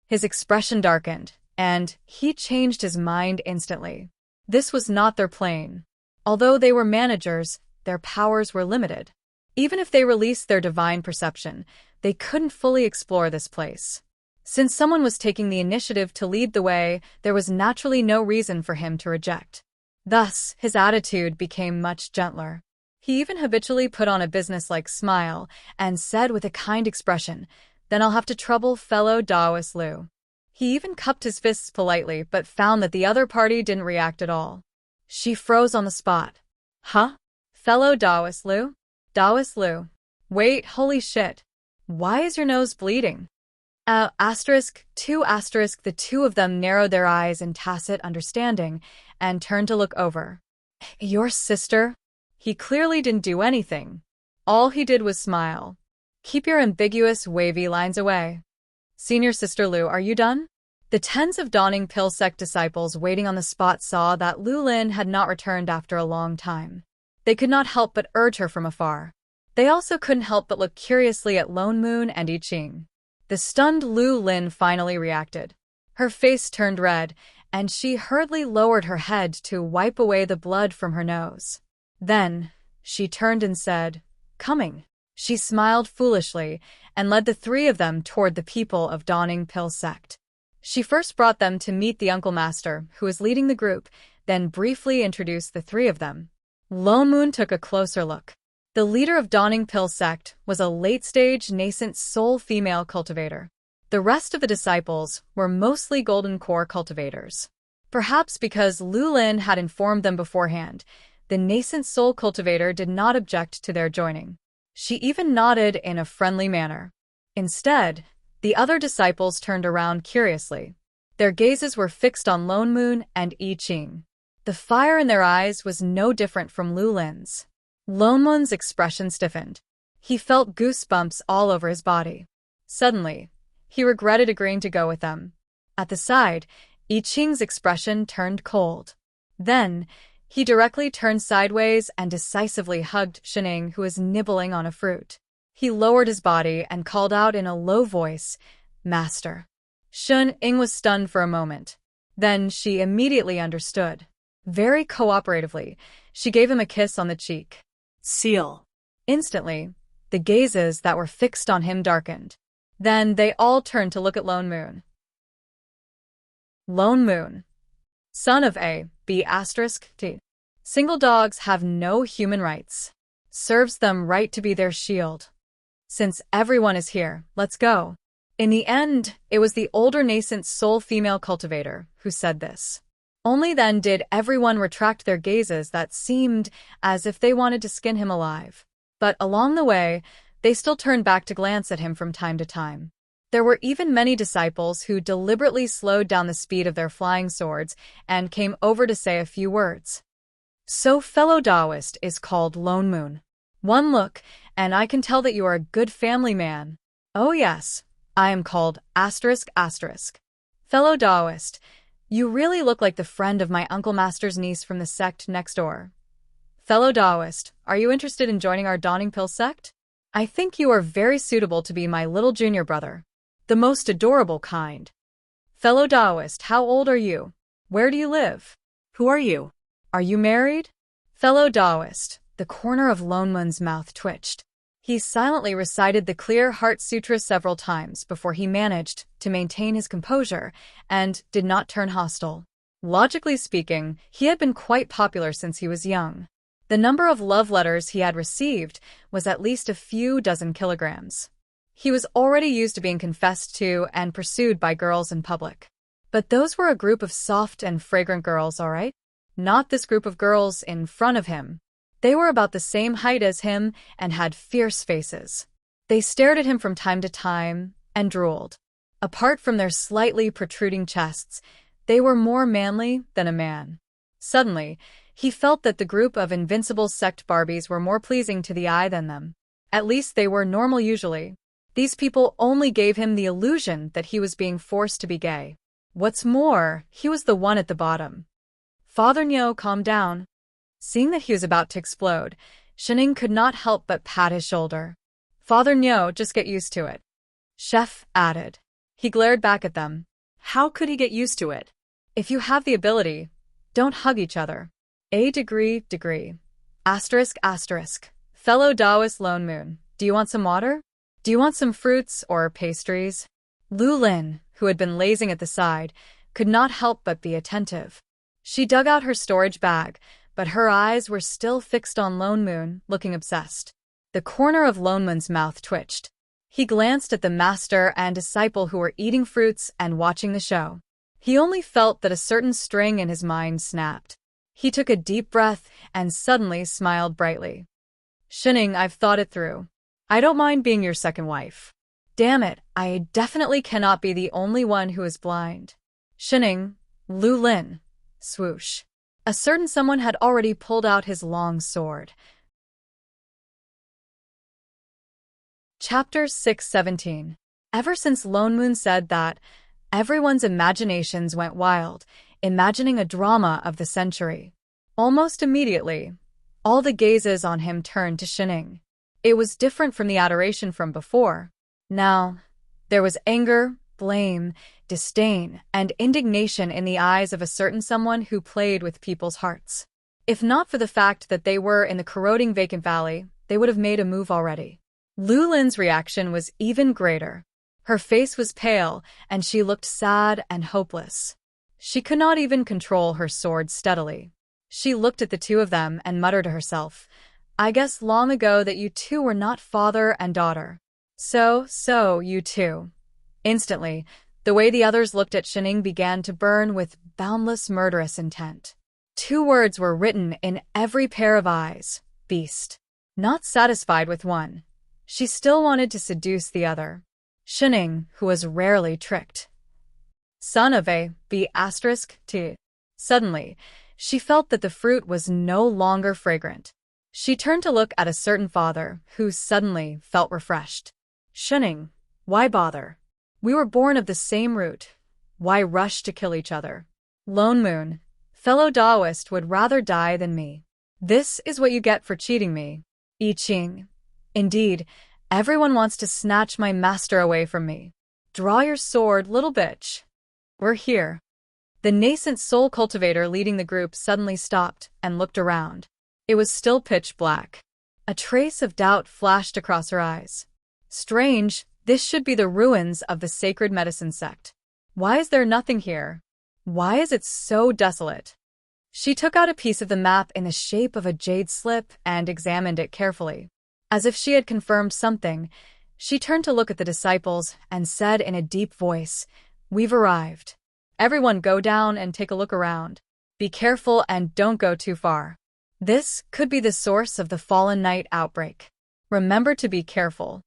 His expression darkened, and he changed his mind instantly. This was not their plane. Although they were managers, their powers were limited. Even if they released their divine perception, they couldn't fully explore this place. Since someone was taking the initiative to lead the way, there was naturally no reason for him to reject. Thus, his attitude became much gentler. He even habitually put on a businesslike smile and said with a kind expression, "Then I'll have to trouble fellow Taoist Lu." He even cupped his fists politely but found that the other party didn't react at all. She froze on the spot. Huh? Fellow Taoist Lu? Taoist Lu. Wait, holy shit. Why is your nose bleeding? The two of them narrowed their eyes in tacit understanding and turned to look over. Your sister? He clearly didn't do anything. All he did was smile. Keep your ambiguous, wavy lines away. Senior Sister Lu, are you done? The tens of Dawning Pill sect disciples waiting on the spot saw that Lu Lin had not returned after a long time. They could not help but urge her from afar. They also couldn't help but look curiously at Lone Moon and I Ching. The stunned Lu Lin finally reacted. Her face turned red, and she hurriedly lowered her head to wipe away the blood from her nose. Then, she turned and said, "Coming." She smiled foolishly and led the three of them toward the people of Dawning Pill sect. She first brought them to meet the Uncle Master, who was leading the group, then briefly introduced the three of them. Lone Moon took a closer look. The leader of Dawning Pill sect was a late-stage, nascent soul female cultivator. The rest of the disciples were mostly golden core cultivators. Perhaps because Lu Lin had informed them beforehand, the nascent soul cultivator did not object to their joining. She even nodded in a friendly manner. Instead, the other disciples turned around curiously. Their gazes were fixed on Lone Moon and I Ching. The fire in their eyes was no different from Lu Lin's. Lone Moon's expression stiffened. He felt goosebumps all over his body. Suddenly, he regretted agreeing to go with them. At the side, I Ching's expression turned cold. Then, he directly turned sideways and decisively hugged Shening, who was nibbling on a fruit. He lowered his body and called out in a low voice, "Master." Shening was stunned for a moment. Then she immediately understood. Very cooperatively, she gave him a kiss on the cheek. Seal. Instantly, the gazes that were fixed on him darkened. Then they all turned to look at Lone Moon. Lone Moon, son of A, B*T. Single dogs have no human rights. Serves them right to be their shield. Since everyone is here, let's go. In the end, it was the older nascent soul female cultivator who said this. Only then did everyone retract their gazes that seemed as if they wanted to skin him alive. But along the way, they still turned back to glance at him from time to time. There were even many disciples who deliberately slowed down the speed of their flying swords and came over to say a few words. So fellow Taoist is called Lone Moon. One look, and I can tell that you are a good family man. Oh yes, I am called ***. Fellow Taoist, you really look like the friend of my Uncle Master's niece from the sect next door. Fellow Taoist, are you interested in joining our Dawning Pill sect? I think you are very suitable to be my little junior brother. The most adorable kind. Fellow Taoist, how old are you? Where do you live? Who are you? Are you married? Fellow Taoist, the corner of Lone Moon's mouth twitched. He silently recited the Clear Heart Sutra several times before he managed to maintain his composure and did not turn hostile. Logically speaking, he had been quite popular since he was young. The number of love letters he had received was at least a few dozen kilograms. He was already used to being confessed to and pursued by girls in public. But those were a group of soft and fragrant girls, all right? Not this group of girls in front of him. They were about the same height as him and had fierce faces. They stared at him from time to time and drooled. Apart from their slightly protruding chests, they were more manly than a man. Suddenly, he felt that the group of invincible sect Barbies were more pleasing to the eye than them. At least they were normal usually. These people only gave him the illusion that he was being forced to be gay. What's more, he was the one at the bottom. Father Nyo calmed down. Seeing that he was about to explode, Shening could not help but pat his shoulder. Father Nyo, just get used to it. Chef added. He glared back at them. How could he get used to it? If you have the ability, don't hug each other. Degree. Asterisk. Fellow Taoist Lone Moon, do you want some water? Do you want some fruits or pastries? Lu Lin, who had been lazing at the side, could not help but be attentive. She dug out her storage bag, but her eyes were still fixed on Lone Moon, looking obsessed. The corner of Lone Moon's mouth twitched. He glanced at the master and disciple who were eating fruits and watching the show. He only felt that a certain string in his mind snapped. He took a deep breath and suddenly smiled brightly. Shining, I've thought it through. I don't mind being your second wife. Damn it, I definitely cannot be the only one who is blind. Shining, Lu Lin. Swoosh. A certain someone had already pulled out his long sword. Chapter 617. Ever since Lone Moon said that, everyone's imaginations went wild, imagining a drama of the century. Almost immediately, all the gazes on him turned to Shining. It was different from the adoration from before. Now, there was anger, blame, disdain, and indignation in the eyes of a certain someone who played with people's hearts. If not for the fact that they were in the corroding vacant valley, they would have made a move already. Lu Lin's reaction was even greater. Her face was pale, and she looked sad and hopeless. She could not even control her sword steadily. She looked at the two of them and muttered to herself, I guess long ago that you two were not father and daughter. So, you two. Instantly, the way the others looked at Shining began to burn with boundless murderous intent. Two words were written in every pair of eyes, beast. Not satisfied with one, she still wanted to seduce the other. Shining, who was rarely tricked. Son of a B*T. Suddenly, she felt that the fruit was no longer fragrant. She turned to look at a certain father, who suddenly felt refreshed. Shining, why bother? We were born of the same root. Why rush to kill each other? Lone Moon, fellow Taoist, would rather die than me. This is what you get for cheating me. I Ching. Indeed, everyone wants to snatch my master away from me. Draw your sword, little bitch. We're here. The nascent soul cultivator leading the group suddenly stopped and looked around. It was still pitch black. A trace of doubt flashed across her eyes. Strange, this should be the ruins of the sacred medicine sect. Why is there nothing here? Why is it so desolate? She took out a piece of the map in the shape of a jade slip and examined it carefully. As if she had confirmed something, she turned to look at the disciples and said in a deep voice, We've arrived. Everyone go down and take a look around. Be careful and don't go too far. This could be the source of the Fallen Night outbreak. Remember to be careful.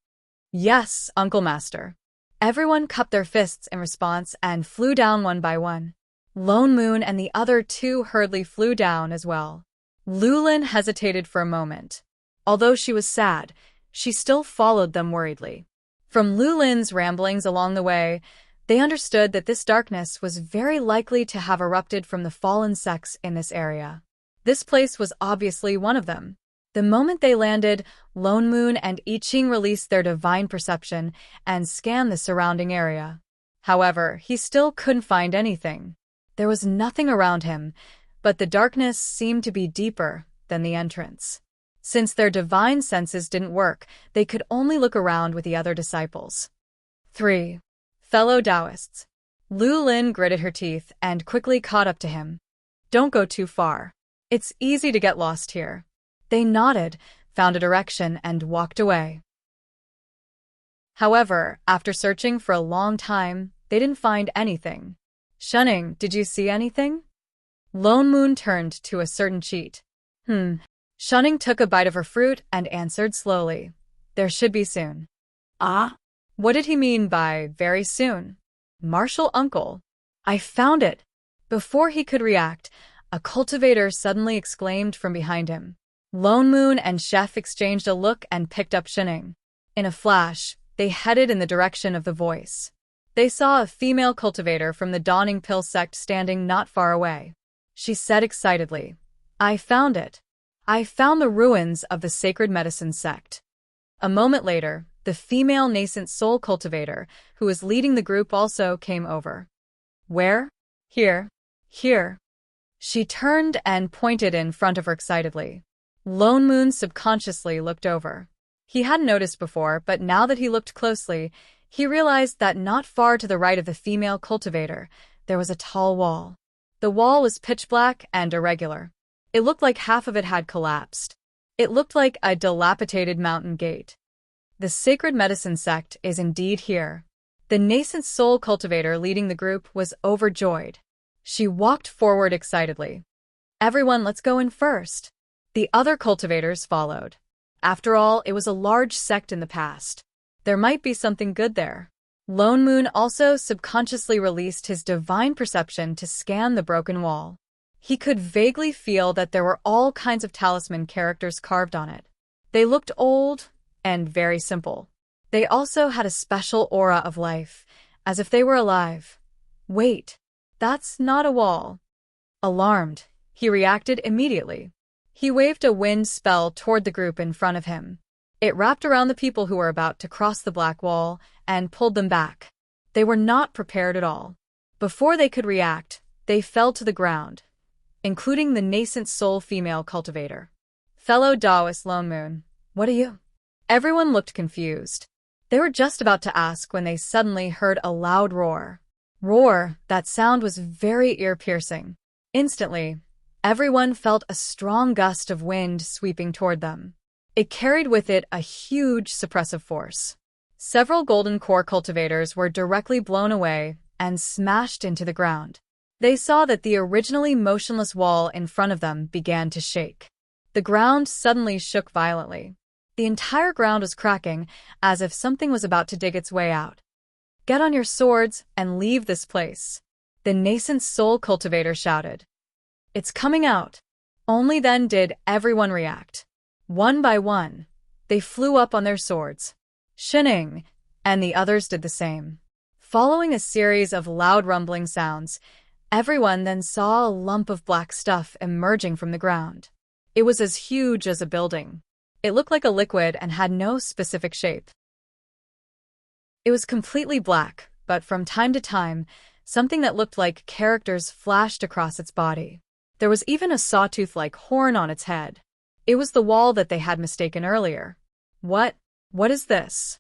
Yes, Uncle Master. Everyone cupped their fists in response and flew down one by one. Lone Moon and the other two hurriedly flew down as well. Lu Lin hesitated for a moment. Although she was sad, she still followed them worriedly. From Lu Lin's ramblings along the way, they understood that this darkness was very likely to have erupted from the fallen sects in this area. This place was obviously one of them. The moment they landed, Lone Moon and I Ching released their divine perception and scanned the surrounding area. However, he still couldn't find anything. There was nothing around him, but the darkness seemed to be deeper than the entrance. Since their divine senses didn't work, they could only look around with the other disciples. 3. Fellow Taoists. Lu Lin gritted her teeth and quickly caught up to him. Don't go too far. It's easy to get lost here. They nodded, found a direction, and walked away. However, after searching for a long time, they didn't find anything. Shining, did you see anything? Lone Moon turned to a certain cheat. Shining took a bite of her fruit and answered slowly. There should be soon. Ah? What did he mean by very soon? Martial uncle. I found it. Before he could react, a cultivator suddenly exclaimed from behind him. Lone Moon and Chef exchanged a look and picked up Shining. In a flash, they headed in the direction of the voice. They saw a female cultivator from the Dawning Pill sect standing not far away. She said excitedly, I found it. I found the ruins of the sacred medicine sect. A moment later, The female nascent soul cultivator, who was leading the group, also came over. Where? Here. Here. She turned and pointed in front of her excitedly. Lone Moon subconsciously looked over. He hadn't noticed before, but now that he looked closely, he realized that not far to the right of the female cultivator, there was a tall wall. The wall was pitch black and irregular. It looked like half of it had collapsed. It looked like a dilapidated mountain gate. The sacred medicine sect is indeed here. The nascent soul cultivator leading the group was overjoyed. She walked forward excitedly. Everyone, let's go in first. The other cultivators followed. After all, it was a large sect in the past. There might be something good there. Lone Moon also subconsciously released his divine perception to scan the broken wall. He could vaguely feel that there were all kinds of talisman characters carved on it. They looked old and very simple. They also had a special aura of life, as if they were alive. Wait, that's not a wall. Alarmed, he reacted immediately. He waved a wind spell toward the group in front of him. It wrapped around the people who were about to cross the black wall and pulled them back. They were not prepared at all. Before they could react, they fell to the ground, including the nascent soul female cultivator. Fellow Taoist Lone Moon, what are you? Everyone looked confused. They were just about to ask when they suddenly heard a loud roar. Roar, that sound was very ear-piercing. Instantly, everyone felt a strong gust of wind sweeping toward them. It carried with it a huge suppressive force. Several golden core cultivators were directly blown away and smashed into the ground. They saw that the originally motionless wall in front of them began to shake. The ground suddenly shook violently. The entire ground was cracking, as if something was about to dig its way out. Get on your swords and leave this place, the nascent soul cultivator shouted. It's coming out. Only then did everyone react. One by one, they flew up on their swords. Shinning, and the others did the same. Following a series of loud rumbling sounds, everyone then saw a lump of black stuff emerging from the ground. It was as huge as a building. It looked like a liquid and had no specific shape. It was completely black, but from time to time, something that looked like characters flashed across its body. There was even a sawtooth-like horn on its head. It was the wall that they had mistaken earlier. What is this?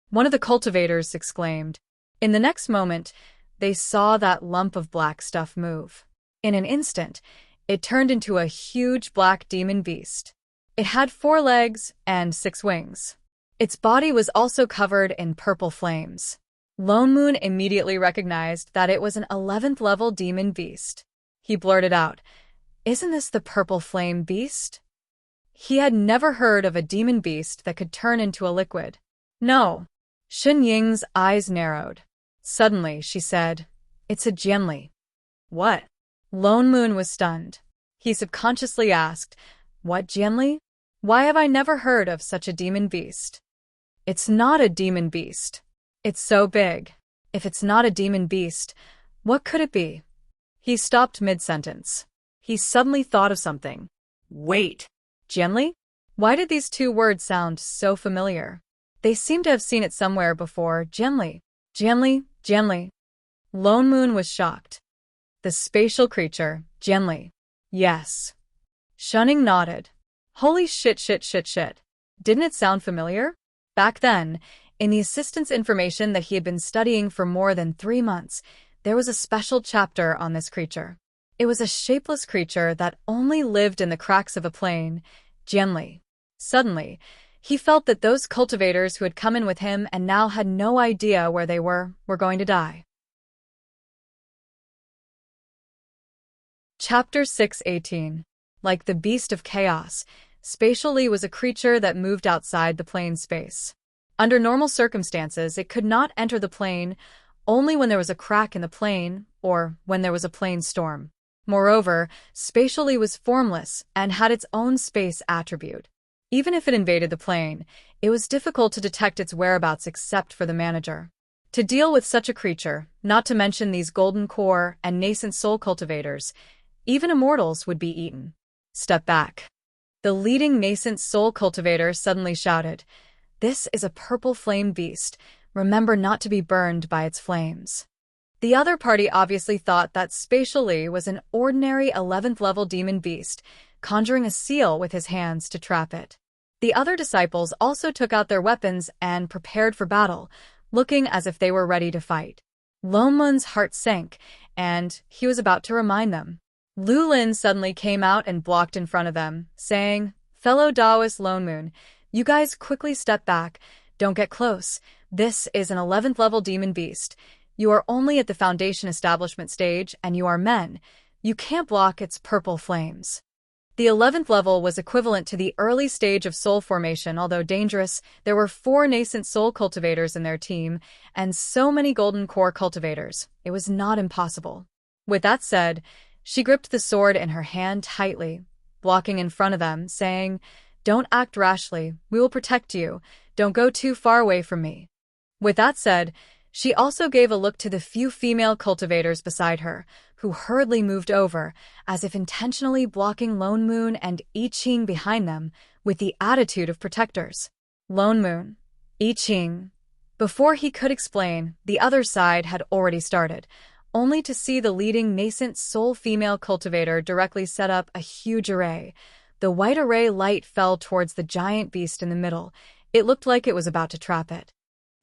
One of the cultivators exclaimed. In the next moment, they saw that lump of black stuff move. In an instant, it turned into a huge black demon beast. It had 4 legs and 6 wings. Its body was also covered in purple flames. Lone Moon immediately recognized that it was an 11th level demon beast. He blurted out, "Isn't this the purple flame beast?" He had never heard of a demon beast that could turn into a liquid. No. Shen Ying's eyes narrowed. Suddenly, she said, "It's a Jianli." What? Lone Moon was stunned. He subconsciously asked, "What Jianli? Why have I never heard of such a demon beast?" It's not a demon beast. It's so big. If it's not a demon beast, what could it be? He stopped mid-sentence. He suddenly thought of something. Wait. Jianli? Why did these 2 words sound so familiar? They seemed to have seen it somewhere before. Jianli. Jianli, Jianli. Lone Moon was shocked. The spatial creature, Jianli. Yes. Shunning nodded. Holy shit. Didn't it sound familiar? Back then, in the assistant's information that he had been studying for more than 3 months, there was a special chapter on this creature. It was a shapeless creature that only lived in the cracks of a plane, Jianli. Suddenly, he felt that those cultivators who had come in with him and now had no idea where they were going to die. Chapter 6:18. Like the Beast of Chaos, Spatially was a creature that moved outside the plane's space. Under normal circumstances, it could not enter the plane only when there was a crack in the plane or when there was a plane storm. Moreover, Spatially was formless and had its own space attribute. Even if it invaded the plane, it was difficult to detect its whereabouts except for the manager. To deal with such a creature, not to mention these golden core and nascent soul cultivators, even immortals would be eaten. Step back. The leading nascent soul cultivator suddenly shouted. This is a purple flame beast. Remember not to be burned by its flames. The other party obviously thought that Spatial Lee was an ordinary 11th level demon beast, conjuring a seal with his hands to trap it. The other disciples also took out their weapons and prepared for battle, looking as if they were ready to fight. Lonemoon's heart sank, and he was about to remind them. Lulin suddenly came out and blocked in front of them, saying, "Fellow Taoist Lonemoon, you guys quickly step back. Don't get close. This is an 11th level demon beast. You are only at the Foundation establishment stage, and you are men. You can't block its purple flames." The 11th level was equivalent to the early stage of soul formation. Although dangerous, there were 4 nascent soul cultivators in their team, and so many golden core cultivators. It was not impossible. With that said, she gripped the sword in her hand tightly, blocking in front of them, saying, "Don't act rashly. We will protect you. Don't go too far away from me." With that said, she also gave a look to the few female cultivators beside her, who hurriedly moved over, as if intentionally blocking Lone Moon and I Ching behind them, with the attitude of protectors. Lone Moon, I Ching. Before he could explain, the other side had already started, only to see the leading nascent soul female cultivator directly set up a huge array. The white array light fell towards the giant beast in the middle. It looked like it was about to trap it.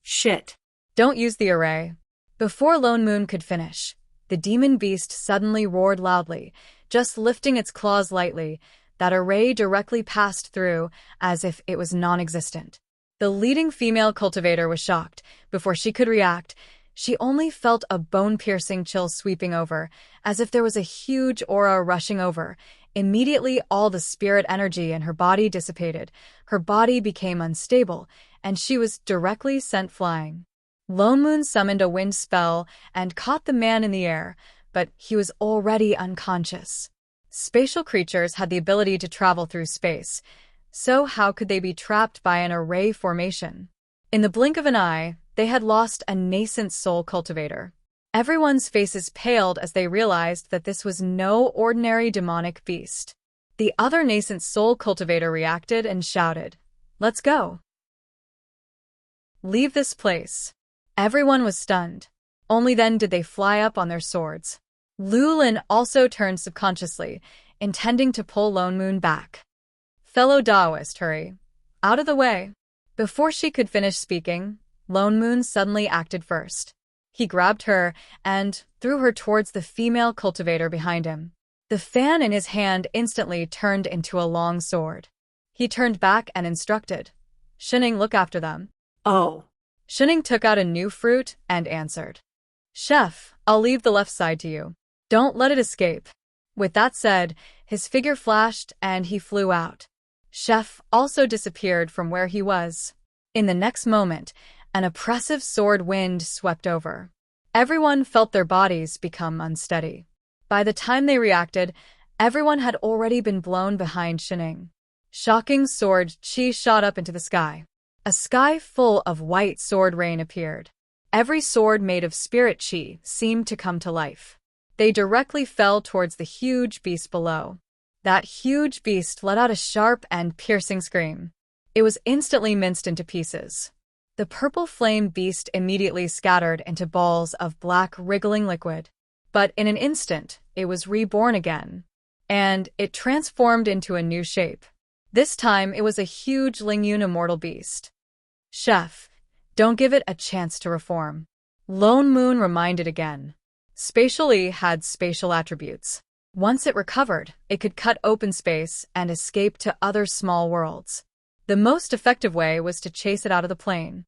Shit. Don't use the array. Before Lone Moon could finish, the demon beast suddenly roared loudly, just lifting its claws lightly. That array directly passed through, as if it was non-existent. The leading female cultivator was shocked. Before she could react, she only felt a bone-piercing chill sweeping over, as if there was a huge aura rushing over. Immediately, all the spirit energy in her body dissipated. Her body became unstable, and she was directly sent flying. Lone Moon summoned a wind spell and caught the man in the air, but he was already unconscious. Spatial creatures had the ability to travel through space, so how could they be trapped by an array formation? In the blink of an eye, they had lost a nascent soul cultivator. Everyone's faces paled as they realized that this was no ordinary demonic beast. The other nascent soul cultivator reacted and shouted, "Let's go. Leave this place." Everyone was stunned. Only then did they fly up on their swords. Lulin also turned subconsciously, intending to pull Lone Moon back. "Fellow Taoist, hurry. Out of the way." Before she could finish speaking, Lone Moon suddenly acted first. He grabbed her and threw her towards the female cultivator behind him. The fan in his hand instantly turned into a long sword. He turned back and instructed, "Shining, look after them." Oh. Shining took out a new fruit and answered, "Chef, I'll leave the left side to you. Don't let it escape." With that said, his figure flashed and he flew out. Chef also disappeared from where he was. In the next moment, an oppressive sword wind swept over. Everyone felt their bodies become unsteady. By the time they reacted, everyone had already been blown behind Shining. Shocking sword chi shot up into the sky. A sky full of white sword rain appeared. Every sword made of spirit chi seemed to come to life. They directly fell towards the huge beast below. That huge beast let out a sharp and piercing scream. It was instantly minced into pieces. The purple flame beast immediately scattered into balls of black wriggling liquid. But in an instant, it was reborn again. And it transformed into a new shape. This time, it was a huge Lingyun immortal beast. "Chef, don't give it a chance to reform." Lone Moon reminded again. Spatial Lee had spatial attributes. Once it recovered, it could cut open space and escape to other small worlds. The most effective way was to chase it out of the plane.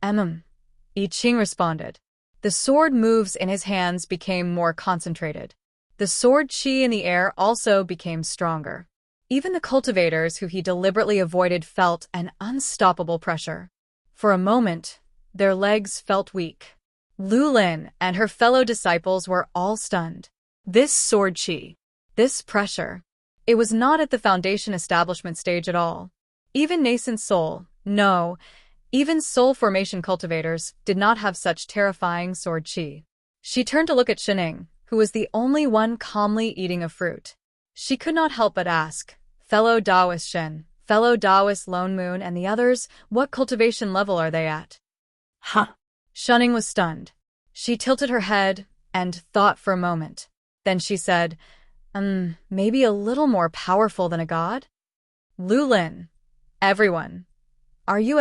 I Ching responded. The sword moves in his hands became more concentrated. The sword chi in the air also became stronger. Even the cultivators who he deliberately avoided felt an unstoppable pressure. For a moment, their legs felt weak. Lulin and her fellow disciples were all stunned. This sword chi, this pressure, it was not at the Foundation establishment stage at all. Even nascent soul, no, even soul formation cultivators did not have such terrifying sword chi. She turned to look at Shining, who was the only one calmly eating a fruit. She could not help but ask, "Fellow Taoist Shen, Fellow Taoist Lone Moon and the others, what cultivation level are they at? Huh. Shunning was stunned. She tilted her head and thought for a moment. Then she said, maybe a little more powerful than a god? Lulin. Everyone. Are you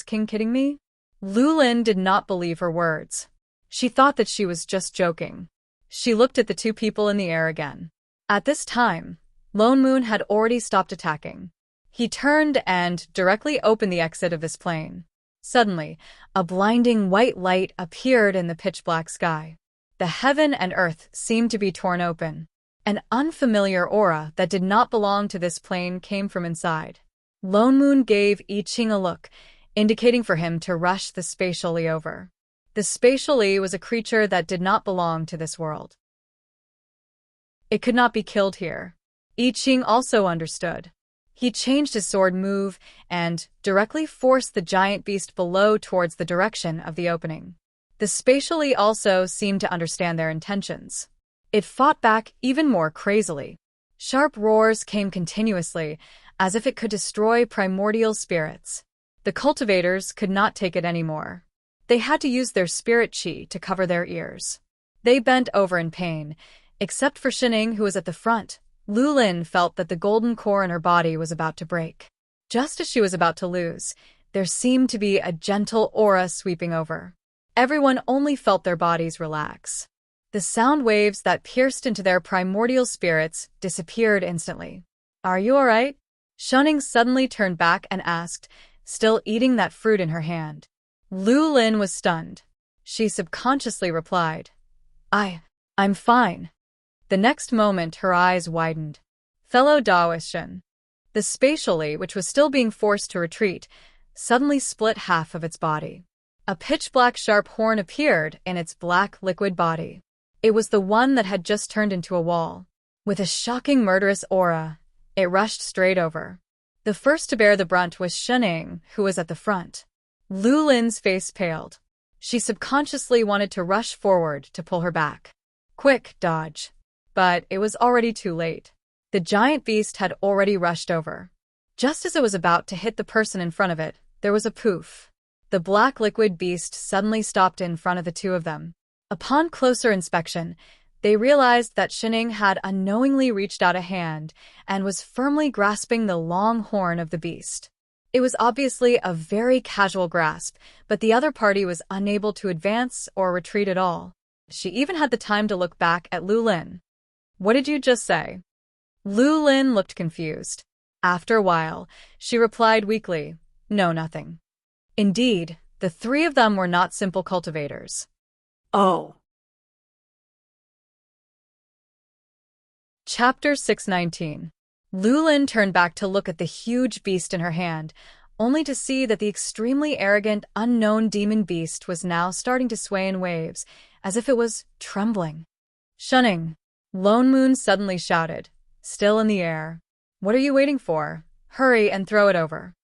King kidding me? Lulin did not believe her words. She thought that she was just joking. She looked at the two people in the air again. At this time, Lone Moon had already stopped attacking. He turned and directly opened the exit of this plane. Suddenly, a blinding white light appeared in the pitch-black sky. The heaven and earth seemed to be torn open. An unfamiliar aura that did not belong to this plane came from inside. Lone Moon gave I Ching a look, indicating for him to rush the spatially over. The spatially was a creature that did not belong to this world. It could not be killed here. I Ching also understood. He changed his sword move and directly forced the giant beast below towards the direction of the opening. The spatially also seemed to understand their intentions. It fought back even more crazily. Sharp roars came continuously, as if it could destroy primordial spirits. The cultivators could not take it anymore. They had to use their spirit chi to cover their ears. They bent over in pain, except for Shining, who was at the front. Lulin felt that the golden core in her body was about to break. Just as she was about to lose, there seemed to be a gentle aura sweeping over. Everyone only felt their bodies relax. The sound waves that pierced into their primordial spirits disappeared instantly. Are you all right? Shining suddenly turned back and asked, still eating that fruit in her hand. Lulin was stunned. She subconsciously replied, I'm fine. The next moment, her eyes widened. Fellow Taoistian. The spatially, which was still being forced to retreat, suddenly split half of its body. A pitch-black sharp horn appeared in its black liquid body. It was the one that had just turned into a wall. With a shocking murderous aura, it rushed straight over. The first to bear the brunt was Shining, who was at the front. Lulin's face paled. She subconsciously wanted to rush forward to pull her back. Quick, dodge. But it was already too late. The giant beast had already rushed over. Just as it was about to hit the person in front of it, there was a poof. The black liquid beast suddenly stopped in front of the two of them. Upon closer inspection, they realized that Shining had unknowingly reached out a hand and was firmly grasping the long horn of the beast. It was obviously a very casual grasp, but the other party was unable to advance or retreat at all. She even had the time to look back at Lulin. What did you just say? Lulin looked confused. After a while, she replied weakly, No, nothing. Indeed, the three of them were not simple cultivators. Oh. Chapter 619. Lulin turned back to look at the huge beast in her hand, only to see that the extremely arrogant, unknown demon beast was now starting to sway in waves, as if it was trembling. Shunning. Lone Moon suddenly shouted, still in the air. What are you waiting for? Hurry and throw it over.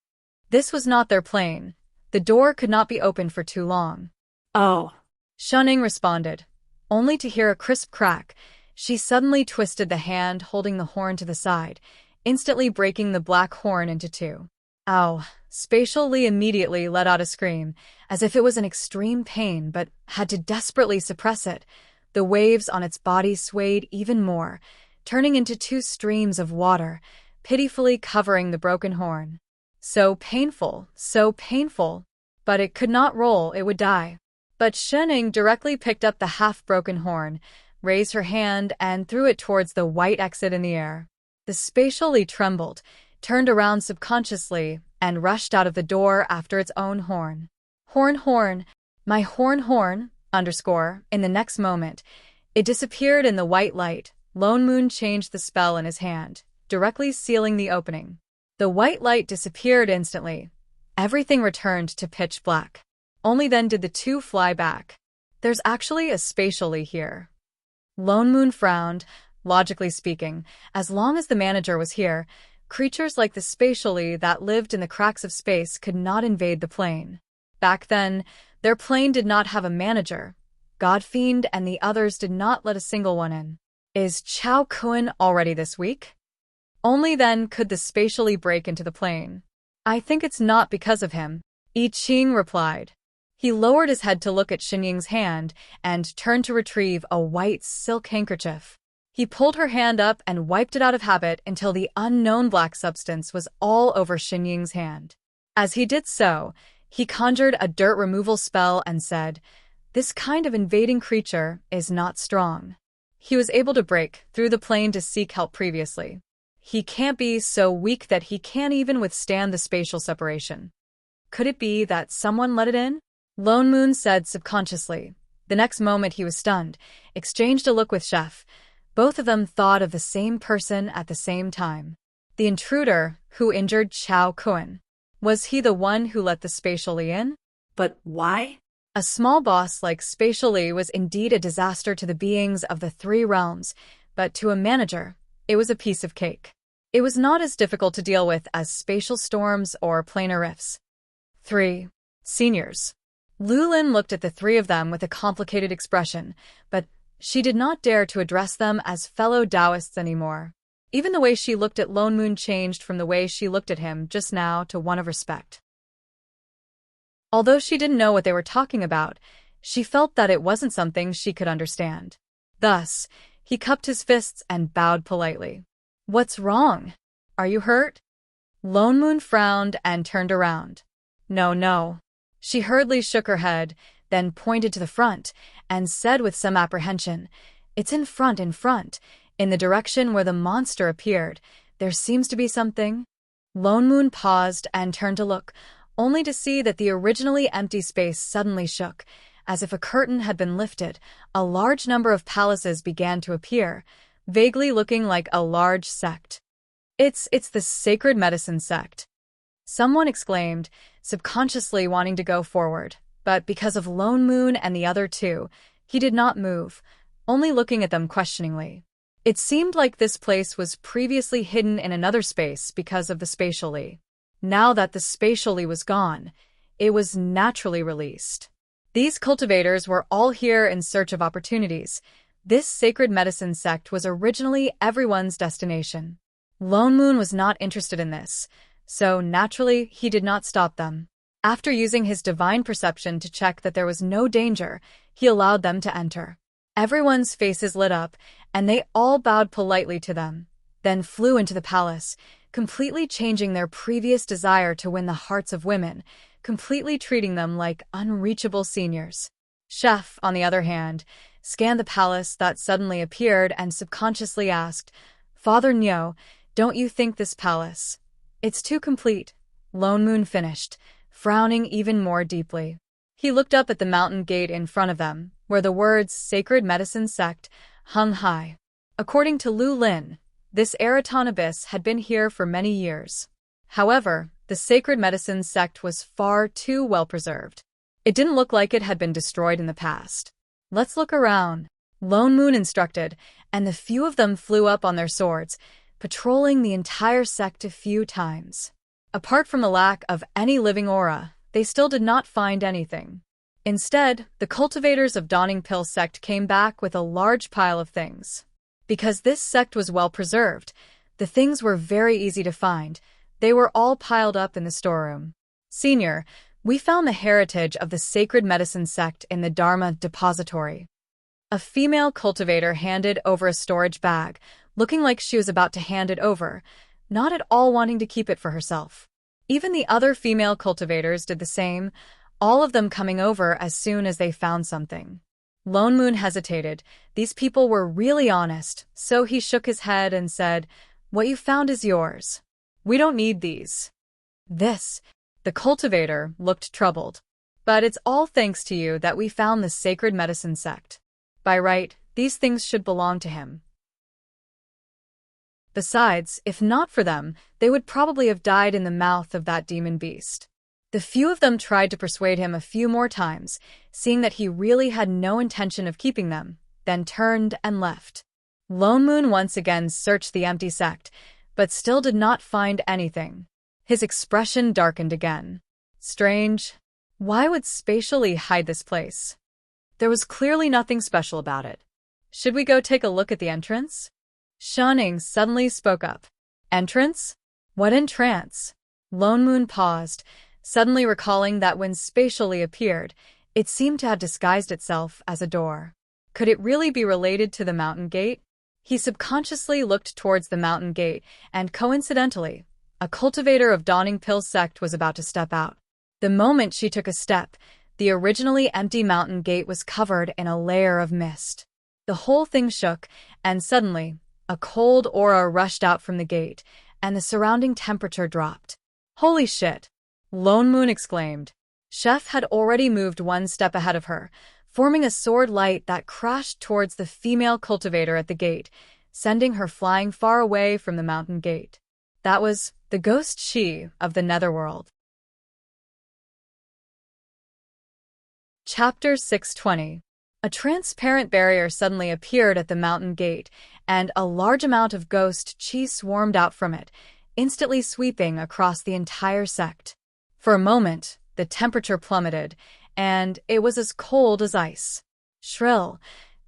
This was not their plane. The door could not be opened for too long. Oh. Shunning responded, only to hear a crisp crack. She suddenly twisted the hand holding the horn to the side, instantly breaking the black horn into two. Ow! Spatial Lee immediately let out a scream, as if it was in extreme pain but had to desperately suppress it. The waves on its body swayed even more, turning into two streams of water, pitifully covering the broken horn. So painful, but it could not roll, it would die. But Shining directly picked up the half-broken horn, raised her hand and threw it towards the white exit in the air. The spatially trembled, turned around subconsciously, and rushed out of the door after its own horn. Horn, my horn, In the next moment, it disappeared in the white light. Lone Moon changed the spell in his hand, directly sealing the opening. The white light disappeared instantly. Everything returned to pitch black. Only then did the two fly back. There's actually a spatially here. Lone Moon frowned. Logically speaking, as long as the manager was here, creatures like the spatially that lived in the cracks of space could not invade the plane. Back then, their plane did not have a manager. Godfiend and the others did not let a single one in. Is Chao Kun already this week? Only then could the spatially break into the plane. I think it's not because of him, I Ching replied. He lowered his head to look at Xinying's hand and turned to retrieve a white silk handkerchief. He pulled her hand up and wiped it out of habit until the unknown black substance was all over Xinying's hand. As he did so, he conjured a dirt removal spell and said, "This kind of invading creature is not strong." He was able to break through the plane to seek help previously. He can't be so weak that he can't even withstand the spatial separation. Could it be that someone let it in? Lone Moon said subconsciously. The next moment he was stunned, exchanged a look with Chef. Both of them thought of the same person at the same time. The intruder who injured Chao Kun. Was he the one who let the spatially in? But why? A small boss like spatially was indeed a disaster to the beings of the three realms, but to a manager, it was a piece of cake. It was not as difficult to deal with as spatial storms or planar rifts. 3. Seniors. Lulin looked at the three of them with a complicated expression, but she did not dare to address them as fellow Taoists anymore. Even the way she looked at Lone Moon changed from the way she looked at him just now to one of respect. Although she didn't know what they were talking about, she felt that it wasn't something she could understand. Thus, he cupped his fists and bowed politely. "What's wrong? Are you hurt?" Lone Moon frowned and turned around. No. She hurriedly shook her head, then pointed to the front, and said with some apprehension, "It's in front, in the direction where the monster appeared. There seems to be something." Lone Moon paused and turned to look, only to see that the originally empty space suddenly shook. As if a curtain had been lifted, a large number of palaces began to appear, vaguely looking like a large sect. It's the Sacred Medicine Sect," someone exclaimed, subconsciously wanting to go forward, but because of Lone Moon and the other two, he did not move, only looking at them questioningly. It seemed like this place was previously hidden in another space because of the spatially. Now that the spatially was gone, it was naturally released. These cultivators were all here in search of opportunities. This sacred medicine sect was originally everyone's destination. Lone Moon was not interested in this, so naturally he did not stop them. After using his divine perception to check that there was no danger, he allowed them to enter. Everyone's faces lit up, and they all bowed politely to them, then flew into the palace, completely changing their previous desire to win the hearts of women, completely treating them like unreachable seniors. Chef, on the other hand, scanned the palace that suddenly appeared and subconsciously asked, "Father Nyo, don't you think this palace? It's too complete." Lone Moon finished, frowning even more deeply. He looked up at the mountain gate in front of them, where the words Sacred Medicine Sect hung high. According to Lu Lin, this Eraton Abyss had been here for many years. However, the Sacred Medicine Sect was far too well preserved. It didn't look like it had been destroyed in the past. "Let's look around," Lone Moon instructed, and the few of them flew up on their swords, patrolling the entire sect a few times. Apart from the lack of any living aura, they still did not find anything. Instead, the cultivators of Dawning Pill sect came back with a large pile of things. Because this sect was well preserved, the things were very easy to find. They were all piled up in the storeroom. "Senior, we found the heritage of the Sacred Medicine Sect in the Dharma Depository." A female cultivator handed over a storage bag, looking like she was about to hand it over, not at all wanting to keep it for herself. Even the other female cultivators did the same, all of them coming over as soon as they found something. Lone Moon hesitated. These people were really honest, so he shook his head and said, "What you found is yours. We don't need these." The cultivator looked troubled. "But it's all thanks to you that we found the Sacred Medicine Sect. By right, these things should belong to him. Besides, if not for them, they would probably have died in the mouth of that demon beast." The few of them tried to persuade him a few more times, seeing that he really had no intention of keeping them, then turned and left. Lone Moon once again searched the empty sect, but still did not find anything. His expression darkened again. Strange. Why would spatially hide this place? There was clearly nothing special about it. Should we go take a look at the entrance? Xinying suddenly spoke up. Entrance? What entrance? Lone Moon paused, suddenly recalling that when spatially appeared, it seemed to have disguised itself as a door. Could it really be related to the mountain gate? He subconsciously looked towards the mountain gate, and coincidentally, a cultivator of Dawning Pill sect was about to step out. The moment she took a step, the originally empty mountain gate was covered in a layer of mist. The whole thing shook, and suddenly, a cold aura rushed out from the gate, and the surrounding temperature dropped. Holy shit! Lone Moon exclaimed. Chef had already moved one step ahead of her, forming a sword light that crashed towards the female cultivator at the gate, sending her flying far away from the mountain gate. That was the ghost she of the Netherworld. Chapter 620. A transparent barrier suddenly appeared at the mountain gate, and a large amount of ghost chi swarmed out from it, instantly sweeping across the entire sect. For a moment, the temperature plummeted, and it was as cold as ice. Shrill,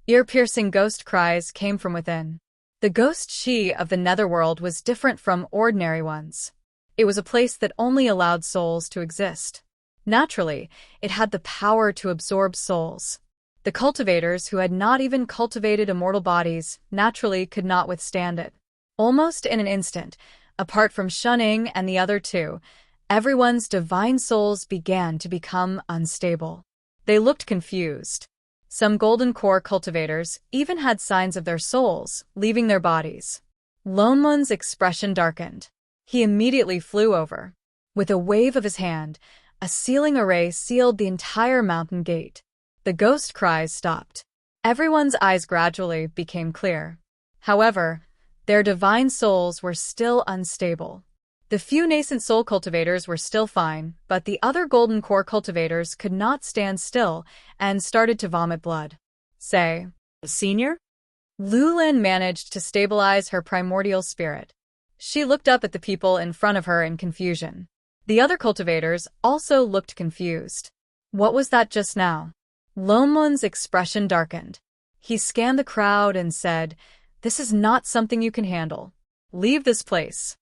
ear-piercing ghost cries came from within. The ghost chi of the Netherworld was different from ordinary ones. It was a place that only allowed souls to exist. Naturally, it had the power to absorb souls. The cultivators who had not even cultivated immortal bodies naturally could not withstand it. Almost in an instant, apart from Shunning and the other two, everyone's divine souls began to become unstable. They looked confused. Some golden core cultivators even had signs of their souls leaving their bodies. Lone Moon's expression darkened. He immediately flew over. With a wave of his hand, a sealing array sealed the entire mountain gate. The ghost cries stopped. Everyone's eyes gradually became clear. However, their divine souls were still unstable. The few nascent soul cultivators were still fine, but the other golden core cultivators could not stand still and started to vomit blood. Say, Senior? Lulin managed to stabilize her primordial spirit. She looked up at the people in front of her in confusion. The other cultivators also looked confused. What was that just now? Lone Moon's expression darkened. He scanned the crowd and said, "This is not something you can handle. Leave this place."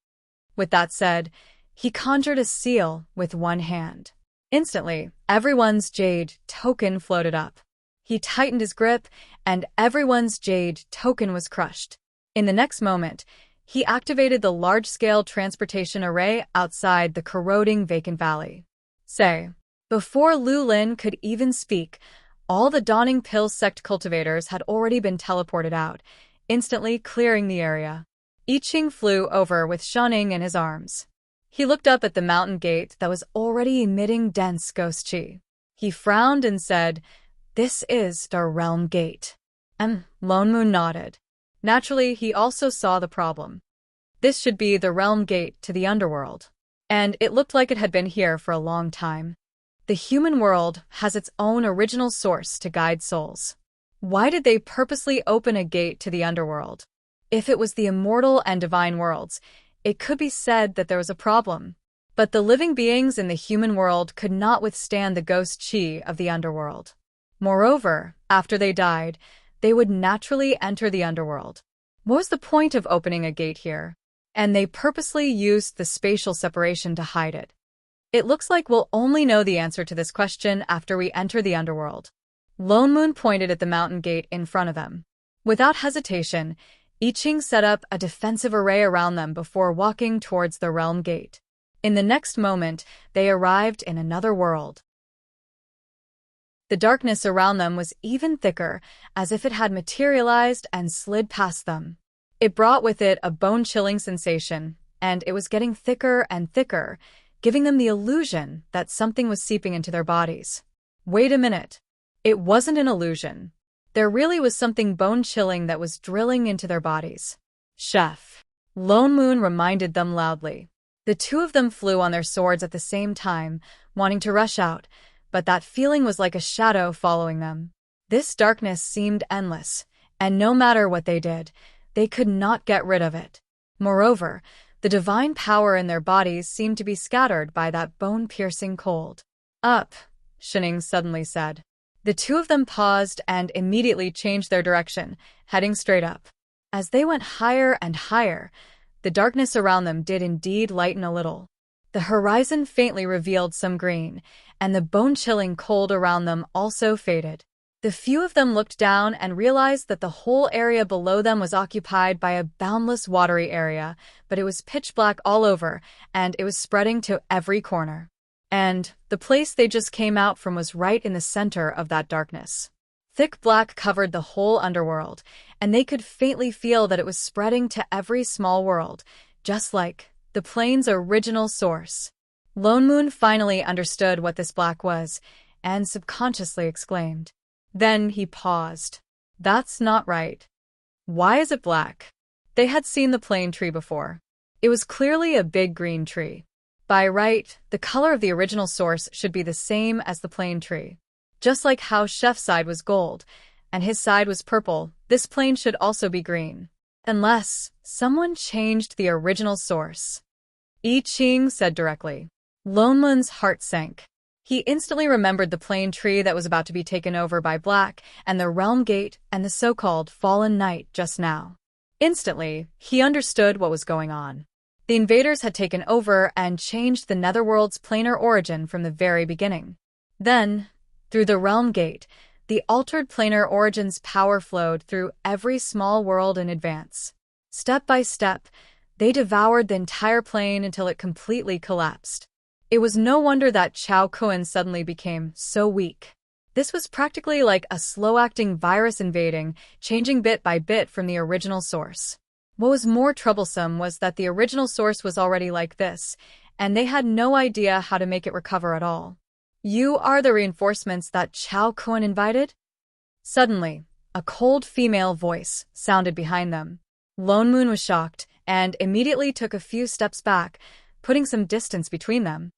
With that said, he conjured a seal with one hand. Instantly, everyone's jade token floated up. He tightened his grip, and everyone's jade token was crushed. In the next moment, he activated the large-scale transportation array outside the corroding vacant valley. Say, before Lulin could even speak, all the Dawning Pill sect cultivators had already been teleported out, instantly clearing the area. I Ching flew over with Shunning in his arms. He looked up at the mountain gate that was already emitting dense ghost chi. He frowned and said, "This is the realm gate." Lone Moon nodded. Naturally, he also saw the problem. This should be the realm gate to the underworld. And it looked like it had been here for a long time. The human world has its own original source to guide souls. Why did they purposely open a gate to the underworld? If it was the immortal and divine worlds, it could be said that there was a problem. But the living beings in the human world could not withstand the ghost chi of the underworld. Moreover, after they died, they would naturally enter the underworld. What was the point of opening a gate here? And they purposely used the spatial separation to hide it. It looks like we'll only know the answer to this question after we enter the underworld. Lone Moon pointed at the mountain gate in front of them. Without hesitation, I Ching set up a defensive array around them before walking towards the realm gate. In the next moment, they arrived in another world. The darkness around them was even thicker, as if it had materialized and slid past them. It brought with it a bone-chilling sensation, and it was getting thicker and thicker, giving them the illusion that something was seeping into their bodies. Wait a minute. It wasn't an illusion. There really was something bone-chilling that was drilling into their bodies. Chef. Lone Moon reminded them loudly. The two of them flew on their swords at the same time, wanting to rush out, but that feeling was like a shadow following them. This darkness seemed endless, and no matter what they did, they could not get rid of it. Moreover, the divine power in their bodies seemed to be scattered by that bone-piercing cold. Up, Shunning suddenly said. The two of them paused and immediately changed their direction, heading straight up. As they went higher and higher, the darkness around them did indeed lighten a little. The horizon faintly revealed some green, and the bone-chilling cold around them also faded. The few of them looked down and realized that the whole area below them was occupied by a boundless watery area, but it was pitch black all over, and it was spreading to every corner. And the place they just came out from was right in the center of that darkness. Thick black covered the whole underworld, and they could faintly feel that it was spreading to every small world, just like the plane's original source. Lone Moon finally understood what this black was, and subconsciously exclaimed. Then he paused. That's not right. Why is it black? They had seen the plane tree before. It was clearly a big green tree. By right, the color of the original source should be the same as the plane tree. Just like how Chef's side was gold, and his side was purple, this plane should also be green. Unless someone changed the original source. I Ching said directly. Lone Moon's heart sank. He instantly remembered the plane tree that was about to be taken over by Black, and the realm gate, and the so-called fallen knight just now. Instantly, he understood what was going on. The invaders had taken over and changed the Netherworld's planar origin from the very beginning. Then, through the realm gate, the altered planar origin's power flowed through every small world in advance. Step by step, they devoured the entire plane until it completely collapsed. It was no wonder that Chao Kun suddenly became so weak. This was practically like a slow-acting virus invading, changing bit by bit from the original source. What was more troublesome was that the original source was already like this, and they had no idea how to make it recover at all. You are the reinforcements that Chao Kun invited? Suddenly, a cold female voice sounded behind them. Lone Moon was shocked and immediately took a few steps back, putting some distance between them.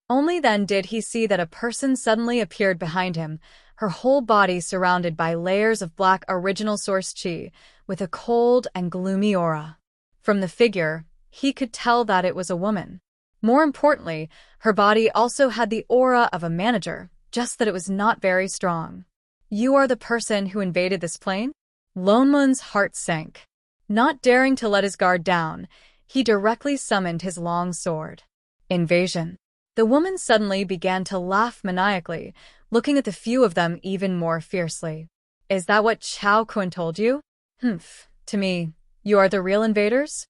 Only then did he see that a person suddenly appeared behind him, her whole body surrounded by layers of black original source chi, with a cold and gloomy aura. From the figure, he could tell that it was a woman. More importantly, her body also had the aura of a manager, just that it was not very strong. You are the person who invaded this plane? Lone Moon's heart sank. Not daring to let his guard down, he directly summoned his long sword. Invasion. The woman suddenly began to laugh maniacally, looking at the few of them even more fiercely. Is that what Chao Kun told you? Humph, to me, you are the real invaders?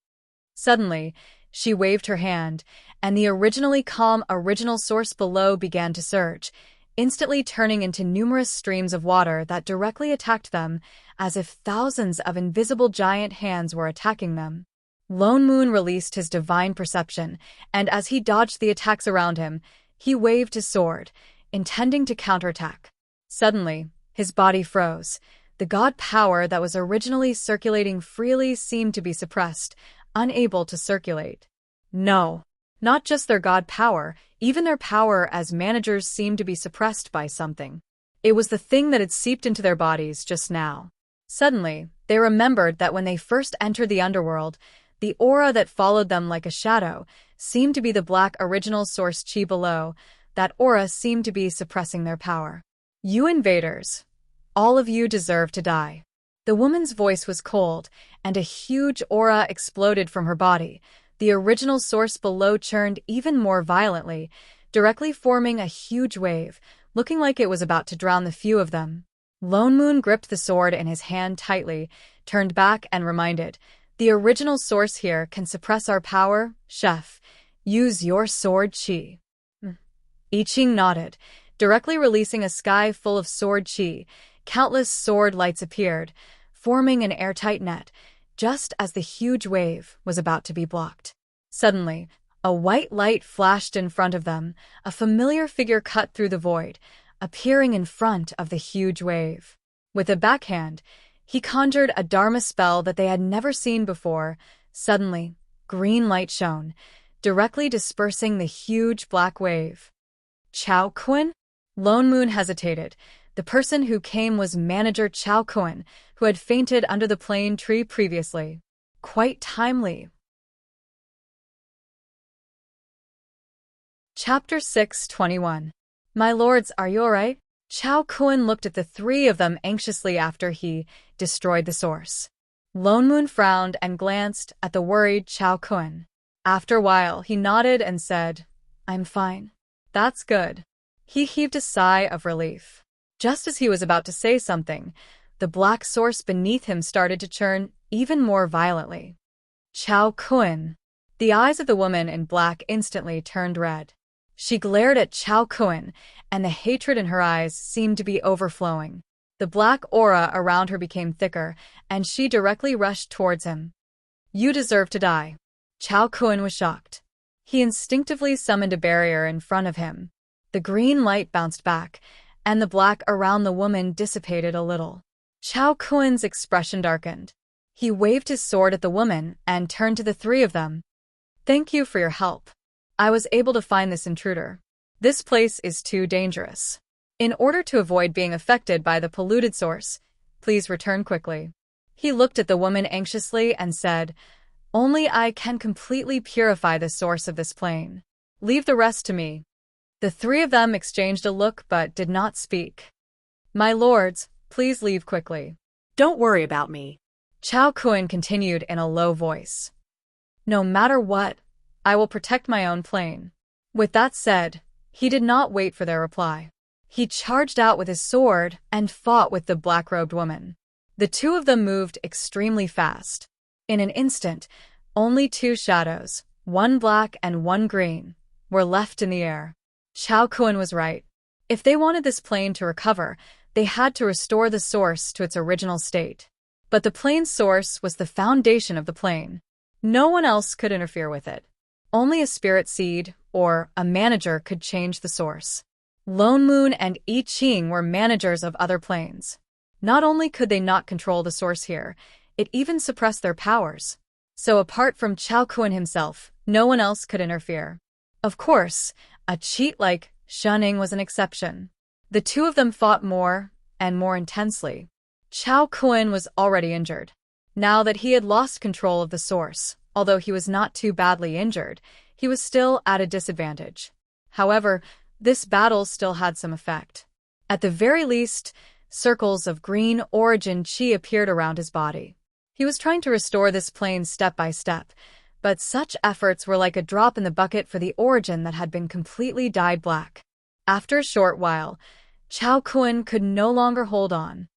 Suddenly, she waved her hand, and the originally calm original source below began to surge, instantly turning into numerous streams of water that directly attacked them, as if thousands of invisible giant hands were attacking them. Lone Moon released his divine perception, and as he dodged the attacks around him, he waved his sword, intending to counterattack. Suddenly, his body froze. The god power that was originally circulating freely seemed to be suppressed, unable to circulate. No, not just their god power, even their power as managers seemed to be suppressed by something. It was the thing that had seeped into their bodies just now. Suddenly, they remembered that when they first entered the underworld, the aura that followed them like a shadow seemed to be the black original source chi below. That aura seemed to be suppressing their power. You invaders, all of you deserve to die. The woman's voice was cold, and a huge aura exploded from her body. The original source below churned even more violently, directly forming a huge wave, looking like it was about to drown the few of them. Lone Moon gripped the sword in his hand tightly, turned back and reminded, the original source here can suppress our power, chef. Use your sword chi. I Ching nodded, directly releasing a sky full of sword chi. Countless sword lights appeared, forming an airtight net, just as the huge wave was about to be blocked. Suddenly, a white light flashed in front of them, a familiar figure cut through the void, appearing in front of the huge wave. With a backhand, he conjured a Dharma spell that they had never seen before. Suddenly, green light shone, directly dispersing the huge black wave. Chao Kun? Lone Moon hesitated. The person who came was manager Chao Kun, who had fainted under the plane tree previously. Quite timely. Chapter 6:21. My lords, are you alright? Chao Kun looked at the three of them anxiously after he destroyed the source. Lone Moon frowned and glanced at the worried Chao Kun. After a while, he nodded and said, "I'm fine." "That's good." He heaved a sigh of relief. Just as he was about to say something, the black source beneath him started to churn even more violently. Chao Kun. The eyes of the woman in black instantly turned red. She glared at Chao Kun, and the hatred in her eyes seemed to be overflowing. The black aura around her became thicker, and she directly rushed towards him. "You deserve to die." Chao Kun was shocked. He instinctively summoned a barrier in front of him. The green light bounced back, and the black around the woman dissipated a little. Chao Kun's expression darkened. He waved his sword at the woman and turned to the three of them. "Thank you for your help. I was able to find this intruder. This place is too dangerous. In order to avoid being affected by the polluted source, please return quickly." He looked at the woman anxiously and said, "Only I can completely purify the source of this plane. Leave the rest to me." The three of them exchanged a look but did not speak. "My lords, please leave quickly." Don't worry about me. Chao Kun continued in a low voice. "No matter what, I will protect my own plane." With that said, he did not wait for their reply. He charged out with his sword and fought with the black-robed woman. The two of them moved extremely fast. In an instant, only two shadows, one black and one green, were left in the air. Chao Kun was right. If they wanted this plane to recover, they had to restore the source to its original state. But the plane's source was the foundation of the plane. No one else could interfere with it. Only a spirit seed or a manager could change the source. Lone Moon and I Ching were managers of other planes. Not only could they not control the source here, it even suppressed their powers. So apart from Chao Kun himself, no one else could interfere. Of course, a cheat like Shunning was an exception. The two of them fought more and more intensely. Chao Kun was already injured. Now that he had lost control of the source, although he was not too badly injured, he was still at a disadvantage. However, this battle still had some effect. At the very least, circles of green origin chi appeared around his body. He was trying to restore this plane step by step, but such efforts were like a drop in the bucket for the origin that had been completely dyed black. After a short while, Chao Kun could no longer hold on.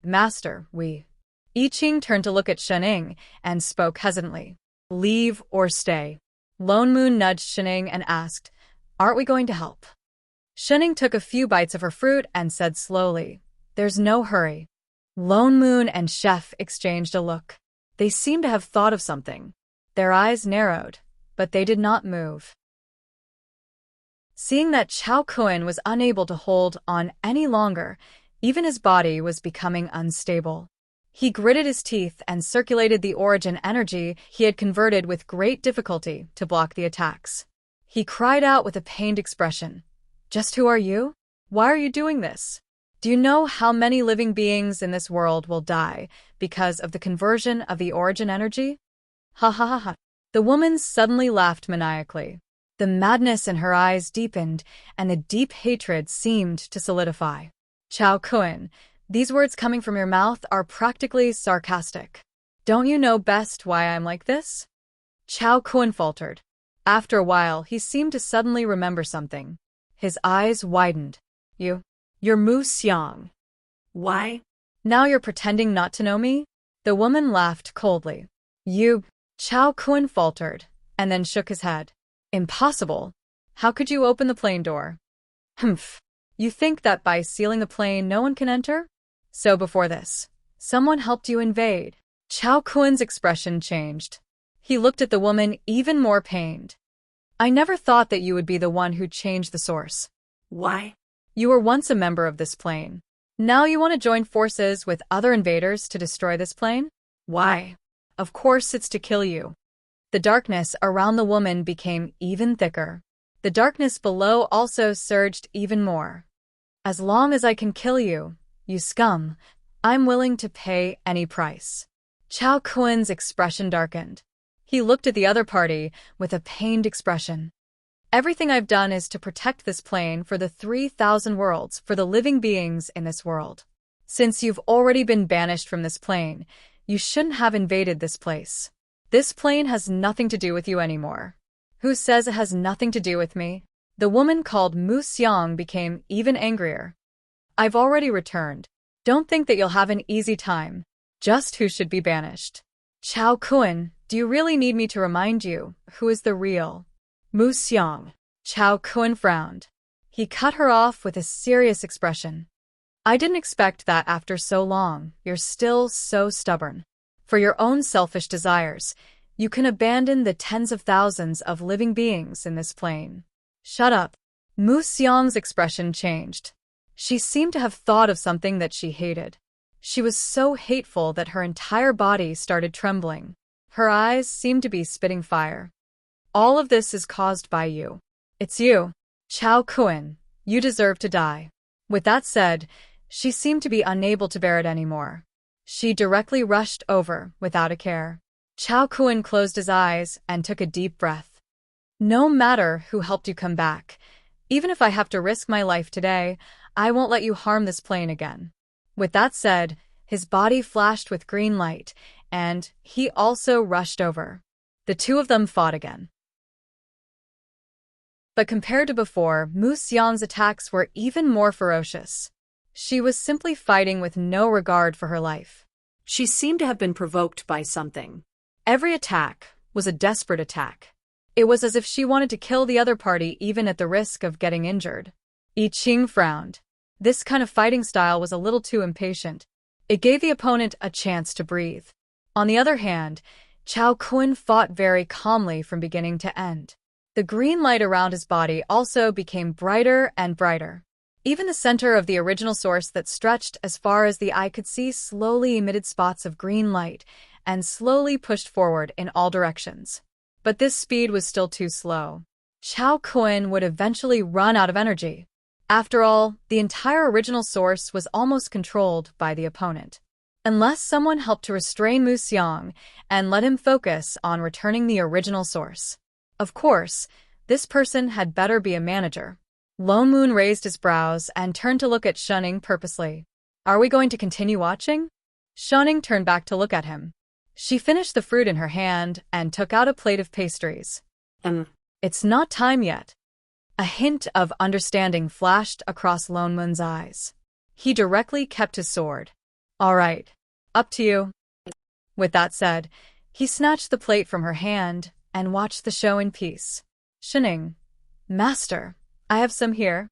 "Master, I Ching turned to look at Shunning and spoke hesitantly. "Leave or stay?" Lone Moon nudged Shunning and asked, "Aren't we going to help?" Shunning took a few bites of her fruit and said slowly, "There's no hurry." Lone Moon and Chef exchanged a look. They seemed to have thought of something. Their eyes narrowed, but they did not move. Seeing that Chao Kun was unable to hold on any longer, even his body was becoming unstable. He gritted his teeth and circulated the origin energy he had converted with great difficulty to block the attacks. He cried out with a pained expression, "Just who are you? Why are you doing this? Do you know how many living beings in this world will die because of the conversion of the origin energy?" Ha ha ha ha. The woman suddenly laughed maniacally. The madness in her eyes deepened, and the deep hatred seemed to solidify. "Chao Kun, these words coming from your mouth are practically sarcastic. Don't you know best why I'm like this?" Chao Kun faltered. After a while, he seemed to suddenly remember something. His eyes widened. You're Mu Xiang." Why? "Now you're pretending not to know me?" The woman laughed coldly. Chao Kun faltered, and then shook his head. "Impossible. How could you open the plane door?" "Humph. You think that by sealing the plane no one can enter? So before this, someone helped you invade." Chao Kun's expression changed. He looked at the woman even more pained. "I never thought that you would be the one who changed the source." Why? "You were once a member of this plane. Now you want to join forces with other invaders to destroy this plane?" Why? "Of course it's to kill you." The darkness around the woman became even thicker. The darkness below also surged even more. "As long as I can kill you, you scum, I'm willing to pay any price." Chao Kun's expression darkened. He looked at the other party with a pained expression. "Everything I've done is to protect this plane for the 3,000 worlds for the living beings in this world. Since you've already been banished from this plane, You shouldn't have invaded this place. This plane has nothing to do with you anymore. Who says it has nothing to do with me? The woman called Mu Xiang became even angrier. I've already returned. Don't think that you'll have an easy time. Just who should be banished. Chao Kun, do you really need me to remind you who is the real Mu Xiang? Chao Kun frowned. He cut her off with a serious expression. I didn't expect that after so long. You're still so stubborn. For your own selfish desires, you can abandon the tens of thousands of living beings in this plane. Shut up. Mu Xiang's expression changed. She seemed to have thought of something that she hated. She was so hateful that her entire body started trembling. Her eyes seemed to be spitting fire. All of this is caused by you. It's you. Chao Kun, you deserve to die. With that said, she seemed to be unable to bear it anymore. She directly rushed over without a care. Chao Kun closed his eyes and took a deep breath. No matter who helped you come back, even if I have to risk my life today, I won't let you harm this plane again. With that said, his body flashed with green light, and he also rushed over. The two of them fought again. But compared to before, Mu Xiang's attacks were even more ferocious. She was simply fighting with no regard for her life. She seemed to have been provoked by something. Every attack was a desperate attack. It was as if she wanted to kill the other party even at the risk of getting injured. I Ching frowned. This kind of fighting style was a little too impatient. It gave the opponent a chance to breathe. On the other hand, Chao Kun fought very calmly from beginning to end. The green light around his body also became brighter and brighter. Even the center of the original source that stretched as far as the eye could see slowly emitted spots of green light and slowly pushed forward in all directions. But this speed was still too slow. Chao Kun would eventually run out of energy. After all, the entire original source was almost controlled by the opponent. Unless someone helped to restrain Mu Xiang and let him focus on returning the original source. Of course, this person had better be a manager. Lone Moon raised his brows and turned to look at Shunning purposely. Are we going to continue watching? Shunning turned back to look at him. She finished the fruit in her hand and took out a plate of pastries. It's not time yet. A hint of understanding flashed across Lone Moon's eyes. He directly kept his sword. All right, up to you. With that said, he snatched the plate from her hand and watched the show in peace. Shunning, Master, I have some here.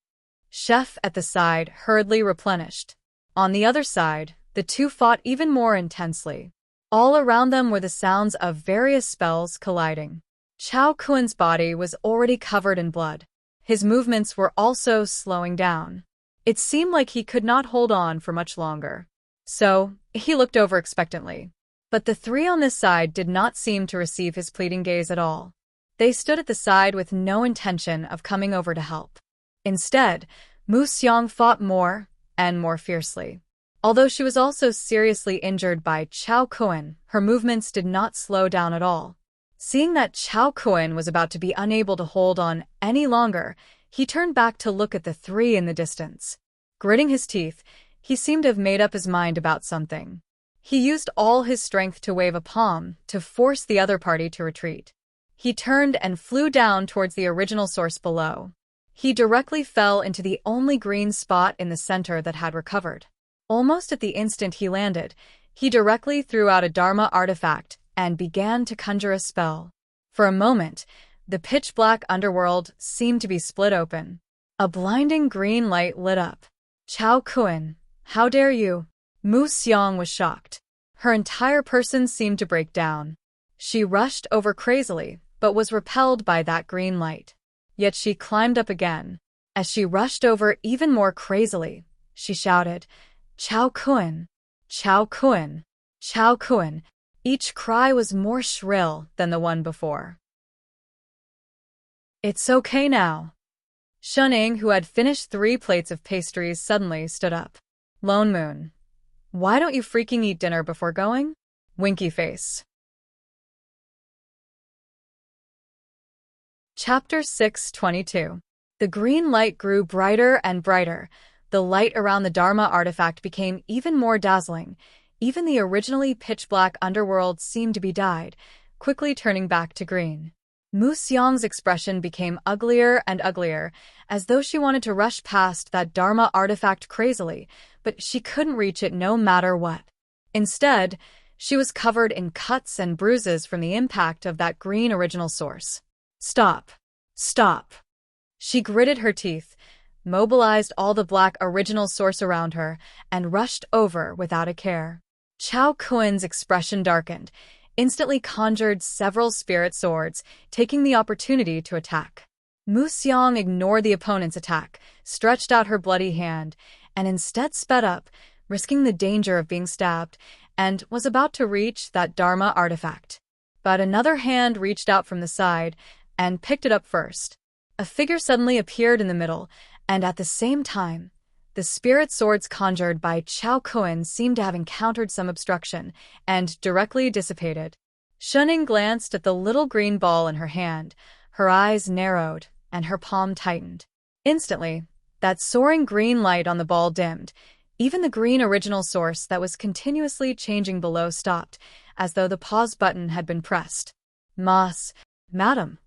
Chef at the side hurriedly replenished. On the other side, the two fought even more intensely. All around them were the sounds of various spells colliding. Chao Kun's body was already covered in blood. His movements were also slowing down. It seemed like he could not hold on for much longer. So, he looked over expectantly. But the three on this side did not seem to receive his pleading gaze at all. They stood at the side with no intention of coming over to help. Instead, Mu Xiang fought more and more fiercely. Although she was also seriously injured by Chao Kun, her movements did not slow down at all. Seeing that Chao Kun was about to be unable to hold on any longer, he turned back to look at the three in the distance. Gritting his teeth, he seemed to have made up his mind about something. He used all his strength to wave a palm to force the other party to retreat. He turned and flew down towards the original source below. He directly fell into the only green spot in the center that had recovered. Almost at the instant he landed, he directly threw out a Dharma artifact and began to conjure a spell. For a moment, the pitch-black underworld seemed to be split open. A blinding green light lit up. Chao Kun, how dare you? Mu Xiang was shocked. Her entire person seemed to break down. She rushed over crazily, but was repelled by that green light. Yet she climbed up again. As she rushed over even more crazily, she shouted, Chao Kun! Chao Kun! Chao Kun! Each cry was more shrill than the one before. It's okay now. Shunning, who had finished 3 plates of pastries, suddenly stood up. Lone Moon, why don't you freaking eat dinner before going? Winky face. Chapter 6:22. The green light grew brighter and brighter. The light around the Dharma artifact became even more dazzling. Even the originally pitch-black underworld seemed to be dyed, quickly turning back to green. Mu Xiang's expression became uglier and uglier, as though she wanted to rush past that Dharma artifact crazily, but she couldn't reach it no matter what. Instead, she was covered in cuts and bruises from the impact of that green original source. Stop. Stop. She gritted her teeth, mobilized all the black original source around her, and rushed over without a care. Chao Kuen's expression darkened, instantly conjured several spirit swords, taking the opportunity to attack. Mu Xiang ignored the opponent's attack, stretched out her bloody hand, and instead sped up, risking the danger of being stabbed, and was about to reach that Dharma artifact. But another hand reached out from the side and picked it up first. A figure suddenly appeared in the middle, and at the same time, the spirit swords conjured by Chao Kuen seemed to have encountered some obstruction and directly dissipated. Shuning glanced at the little green ball in her hand, her eyes narrowed, and her palm tightened. Instantly, that soaring green light on the ball dimmed. Even the green original source that was continuously changing below stopped, as though the pause button had been pressed. Madam.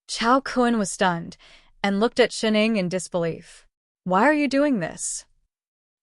Chao Kuen was stunned, and looked at Shuning in disbelief. Why are you doing this?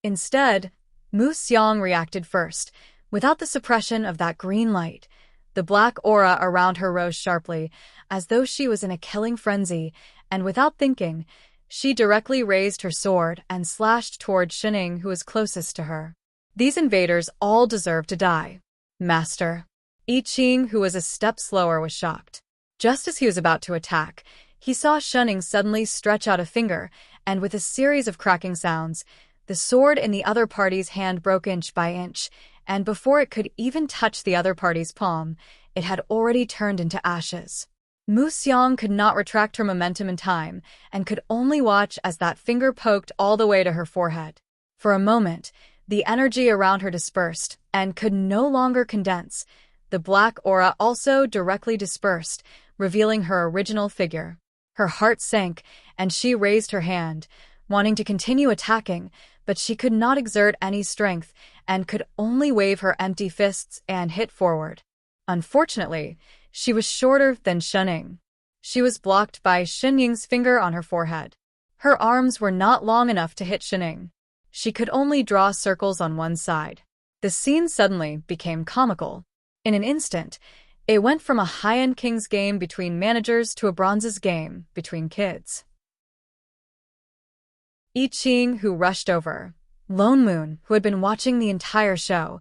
Instead, Mu Xiang reacted first. Without the suppression of that green light, the black aura around her rose sharply, as though she was in a killing frenzy, and without thinking, she directly raised her sword and slashed toward Shuning, who was closest to her. These invaders all deserve to die. Master. I Ching, who was a step slower, was shocked. Just as he was about to attack, he saw Shuning suddenly stretch out a finger, and with a series of cracking sounds, the sword in the other party's hand broke inch by inch, and before it could even touch the other party's palm, it had already turned into ashes. Mu Xiang could not retract her momentum in time, and could only watch as that finger poked all the way to her forehead. For a moment, the energy around her dispersed, and could no longer condense. The black aura also directly dispersed, revealing her original figure. Her heart sank, and she raised her hand, wanting to continue attacking, but she could not exert any strength, and could only wave her empty fists and hit forward. Unfortunately, she was shorter than Shuning. She was blocked by Xunying's finger on her forehead. Her arms were not long enough to hit Shuning. She could only draw circles on one side. The scene suddenly became comical. In an instant, it went from a high-end King's game between managers to a Bronze's game between kids. I Ching, who rushed over. Lone Moon, who had been watching the entire show.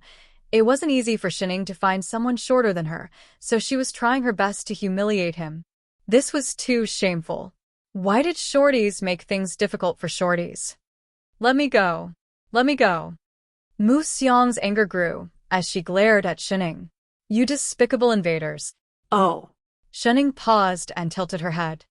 It wasn't easy for Shuning to find someone shorter than her, so she was trying her best to humiliate him. This was too shameful. Why did shorties make things difficult for shorties? Let me go. Let me go. Mu Xiang's anger grew as she glared at Shuning. You despicable invaders. Oh. Shuning paused and tilted her head.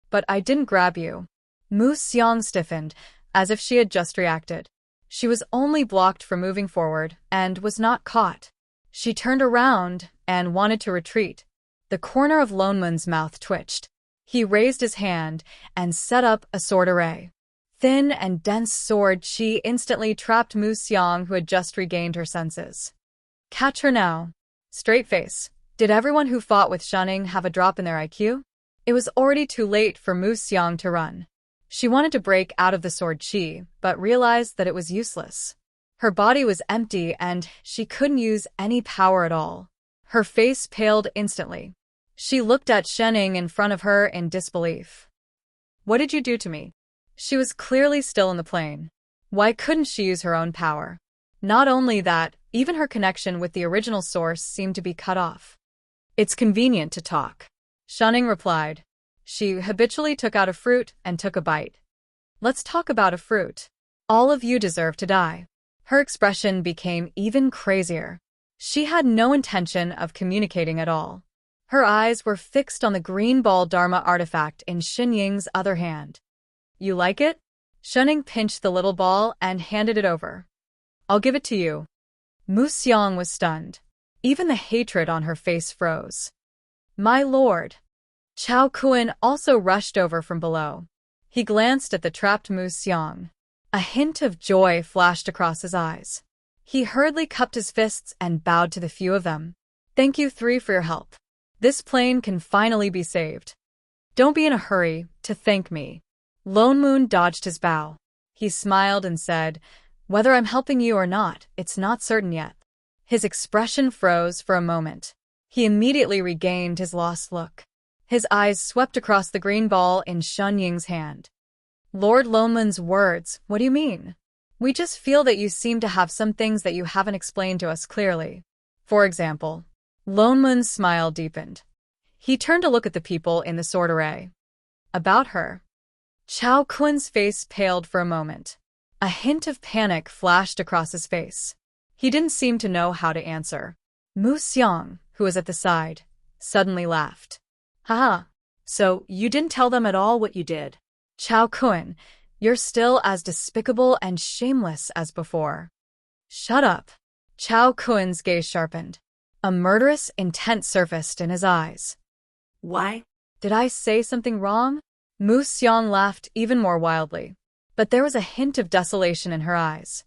But I didn't grab you. Mu Xiang stiffened, as if she had just reacted. She was only blocked from moving forward, and was not caught. She turned around and wanted to retreat. The corner of Lone Moon's mouth twitched. He raised his hand and set up a sword array. Thin and dense sword chi instantly trapped Mu Xiang, who had just regained her senses. Catch her now. Straight face. Did everyone who fought with Shuning have a drop in their IQ? It was already too late for Mu Xiang to run. She wanted to break out of the sword chi, but realized that it was useless. Her body was empty and she couldn't use any power at all. Her face paled instantly. She looked at Shuning in front of her in disbelief. What did you do to me? She was clearly still in the plane. Why couldn't she use her own power? Not only that, even her connection with the original source seemed to be cut off. It's convenient to talk. Shuning replied. She habitually took out a fruit and took a bite. Let's talk about a fruit. All of you deserve to die. Her expression became even crazier. She had no intention of communicating at all. Her eyes were fixed on the green ball Dharma artifact in Xunying's other hand. You like it? Shuning pinched the little ball and handed it over. I'll give it to you. Mu Xiang was stunned. Even the hatred on her face froze. My lord. Chao Kuen also rushed over from below. He glanced at the trapped Mu Xiang. A hint of joy flashed across his eyes. He hurriedly cupped his fists and bowed to the few of them. Thank you three for your help. This plane can finally be saved. Don't be in a hurry to thank me. Lone Moon dodged his bow. He smiled and said, whether I'm helping you or not, it's not certain yet. His expression froze for a moment. He immediately regained his lost look. His eyes swept across the green ball in Shun Ying's hand. Lord Loneman's words, what do you mean? We just feel that you seem to have some things that you haven't explained to us clearly. For example, Loneman's smile deepened. He turned to look at the people in the sword array. About her. Chao Kun's face paled for a moment. A hint of panic flashed across his face. He didn't seem to know how to answer. Mu Xiang, who was at the side, suddenly laughed. Haha, so you didn't tell them at all what you did. Chao Kun, you're still as despicable and shameless as before. Shut up. Chao Kun's gaze sharpened. A murderous intent surfaced in his eyes. Why? Did I say something wrong? Mu Xiang laughed even more wildly, but there was a hint of desolation in her eyes.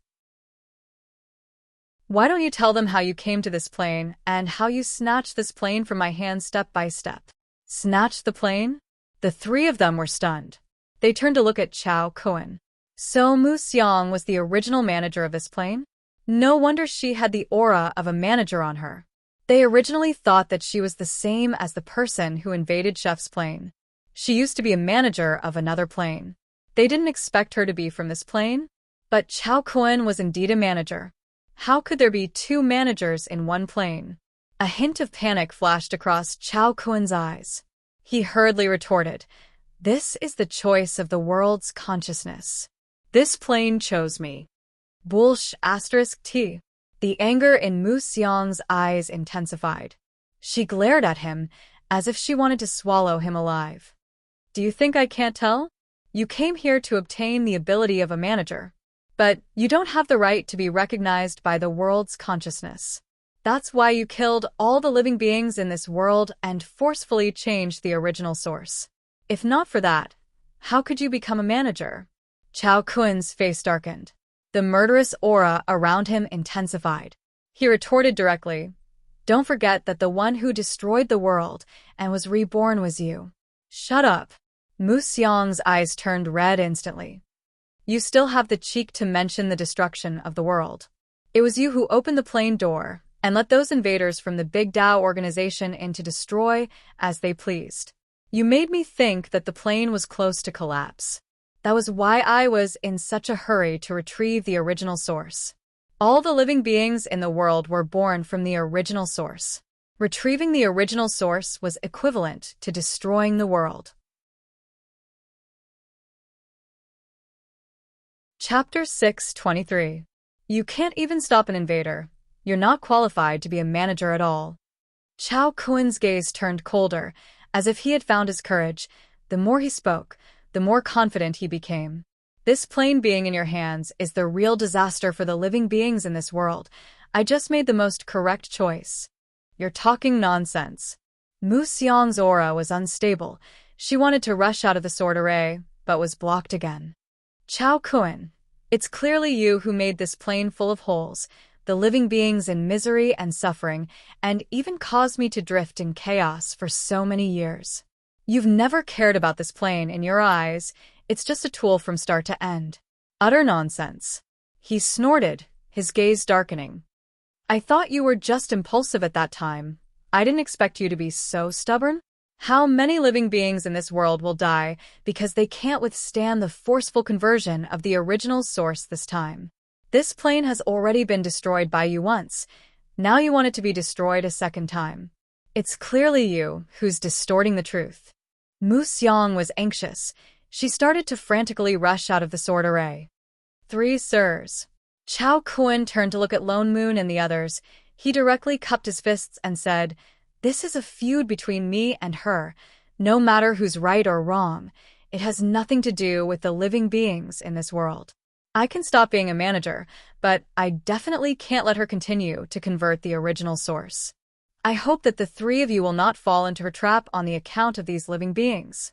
Why don't you tell them how you came to this plane and how you snatched this plane from my hand step by step? Snatched the plane? The three of them were stunned. They turned to look at Chao Kun. So Mu Xiang was the original manager of this plane? No wonder she had the aura of a manager on her. They originally thought that she was the same as the person who invaded Chef's plane. She used to be a manager of another plane. They didn't expect her to be from this plane, but Chao Kun was indeed a manager. How could there be two managers in one plane? A hint of panic flashed across Chao Kun's eyes. He hurriedly retorted, this is the choice of the world's consciousness. This plane chose me. Bullsh *T. The anger in Mu Xiang's eyes intensified. She glared at him as if she wanted to swallow him alive. Do you think I can't tell? You came here to obtain the ability of a manager, but you don't have the right to be recognized by the world's consciousness. That's why you killed all the living beings in this world and forcefully changed the original source. If not for that, how could you become a manager? Chao Kun's face darkened. The murderous aura around him intensified. He retorted directly, don't forget that the one who destroyed the world and was reborn was you. Shut up. Mu Xiang's eyes turned red instantly. You still have the cheek to mention the destruction of the world. It was you who opened the plane door and let those invaders from the Big Tao organization in to destroy as they pleased. You made me think that the plane was close to collapse. That was why I was in such a hurry to retrieve the original source. All the living beings in the world were born from the original source. Retrieving the original source was equivalent to destroying the world. Chapter 623. You can't even stop an invader. You're not qualified to be a manager at all. Chao Kun's gaze turned colder, as if he had found his courage. The more he spoke, the more confident he became. This plane being in your hands is the real disaster for the living beings in this world. I just made the most correct choice. You're talking nonsense. Mu Xiang's aura was unstable. She wanted to rush out of the sword array, but was blocked again. Chao Kun, it's clearly you who made this plane full of holes, the living beings in misery and suffering, and even caused me to drift in chaos for so many years. You've never cared about this plane in your eyes. It's just a tool from start to end. Utter nonsense. He snorted, his gaze darkening. I thought you were just impulsive at that time. I didn't expect you to be so stubborn. How many living beings in this world will die because they can't withstand the forceful conversion of the original source this time? This plane has already been destroyed by you once. Now you want it to be destroyed a second time. It's clearly you who's distorting the truth. Mu Xiang was anxious. She started to frantically rush out of the sword array. 3 sirs. Chao Kun turned to look at Lone Moon and the others. He directly cupped his fists and said, this is a feud between me and her. No matter who's right or wrong, it has nothing to do with the living beings in this world. I can stop being a manager, but I definitely can't let her continue to convert the original source. I hope that the 3 of you will not fall into her trap on the account of these living beings.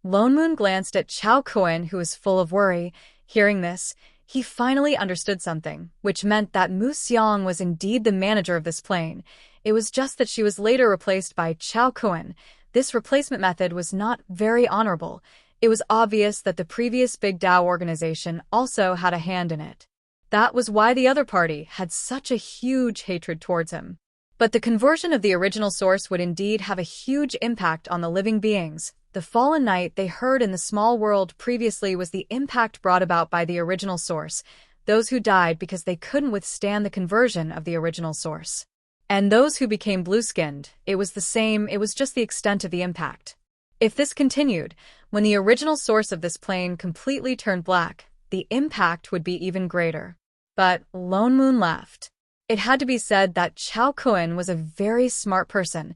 Lone Moon glanced at Chao Kun, who was full of worry. Hearing this, He finally understood something, which meant that Mu Xiang was indeed the manager of this plane. It was just that she was later replaced by Chao Kun. This replacement method was not very honorable. It was obvious that the previous Big Dao organization also had a hand in it. That was why the other party had such a huge hatred towards him. But the conversion of the original source would indeed have a huge impact on the living beings. The fallen night they heard in the small world previously was the impact brought about by the original source, those who died because they couldn't withstand the conversion of the original source. And those who became blue-skinned, it was the same, it was just the extent of the impact. If this continued, when the original source of this plane completely turned black, the impact would be even greater. But Lone Moon laughed. It had to be said that Chao Kun was a very smart person,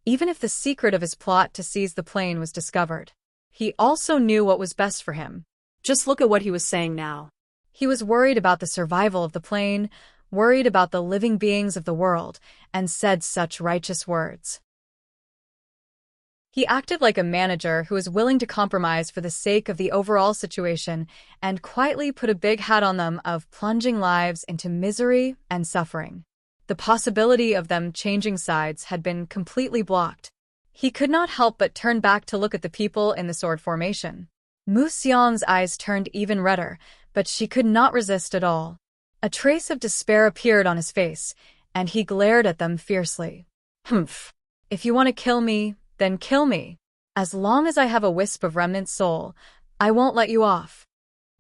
even if the secret of his plot to seize the plane was discovered. He also knew what was best for him. Just look at what he was saying now. He was worried about the survival of the plane, worried about the living beings of the world, and said such righteous words. He acted like a manager who was willing to compromise for the sake of the overall situation and quietly put a big hat on them of plunging lives into misery and suffering. The possibility of them changing sides had been completely blocked. He could not help but turn back to look at the people in the sword formation. Mu Xiang's eyes turned even redder, but she could not resist at all. A trace of despair appeared on his face, and he glared at them fiercely. Humph. If you want to kill me, then kill me. As long as I have a wisp of remnant soul, I won't let you off.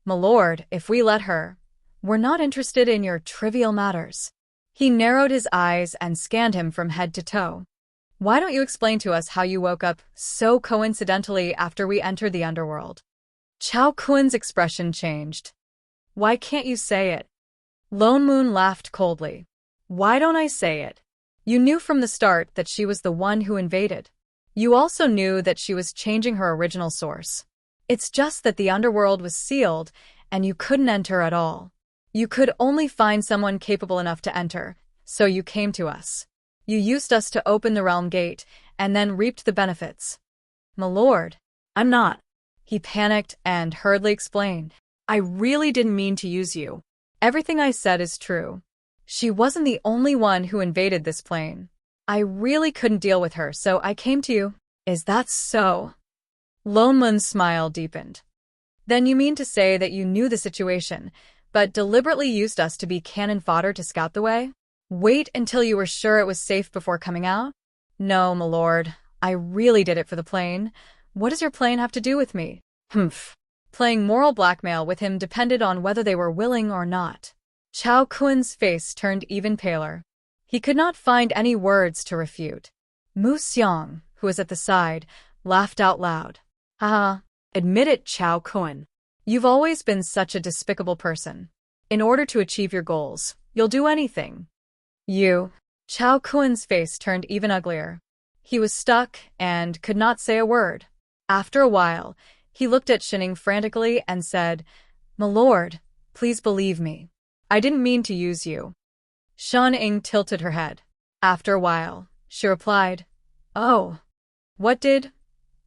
My lord, if we let her, we're not interested in your trivial matters. He narrowed his eyes and scanned him from head to toe. Why don't you explain to us how you woke up so coincidentally after we entered the underworld? Chao Kun's expression changed. Why can't you say it? Lone Moon laughed coldly. Why don't I say it? You knew from the start that she was the one who invaded. You also knew that she was changing her original source. It's just that the underworld was sealed, and you couldn't enter at all. You could only find someone capable enough to enter, so you came to us. You used us to open the realm gate, and then reaped the benefits. My lord, I'm not. He panicked and hurriedly explained. I really didn't mean to use you. Everything I said is true. She wasn't the only one who invaded this plane. I really couldn't deal with her, so I came to you. Is that so? Lone Moon's smile deepened. Then you mean to say that you knew the situation, but deliberately used us to be cannon fodder to scout the way? Wait until you were sure it was safe before coming out? No, my lord, I really did it for the plane. What does your plane have to do with me? Humph. Playing moral blackmail with him depended on whether they were willing or not. Chao Kun's face turned even paler. He could not find any words to refute. Mu Xiang, who was at the side, laughed out loud. Haha, admit it, Chao Kun. You've always been such a despicable person. In order to achieve your goals, you'll do anything. You. Chao Kun's face turned even uglier. He was stuck and could not say a word. After a while, he looked at Shining frantically and said, My lord, please believe me. I didn't mean to use you. Shining tilted her head. After a while, she replied, Oh. What did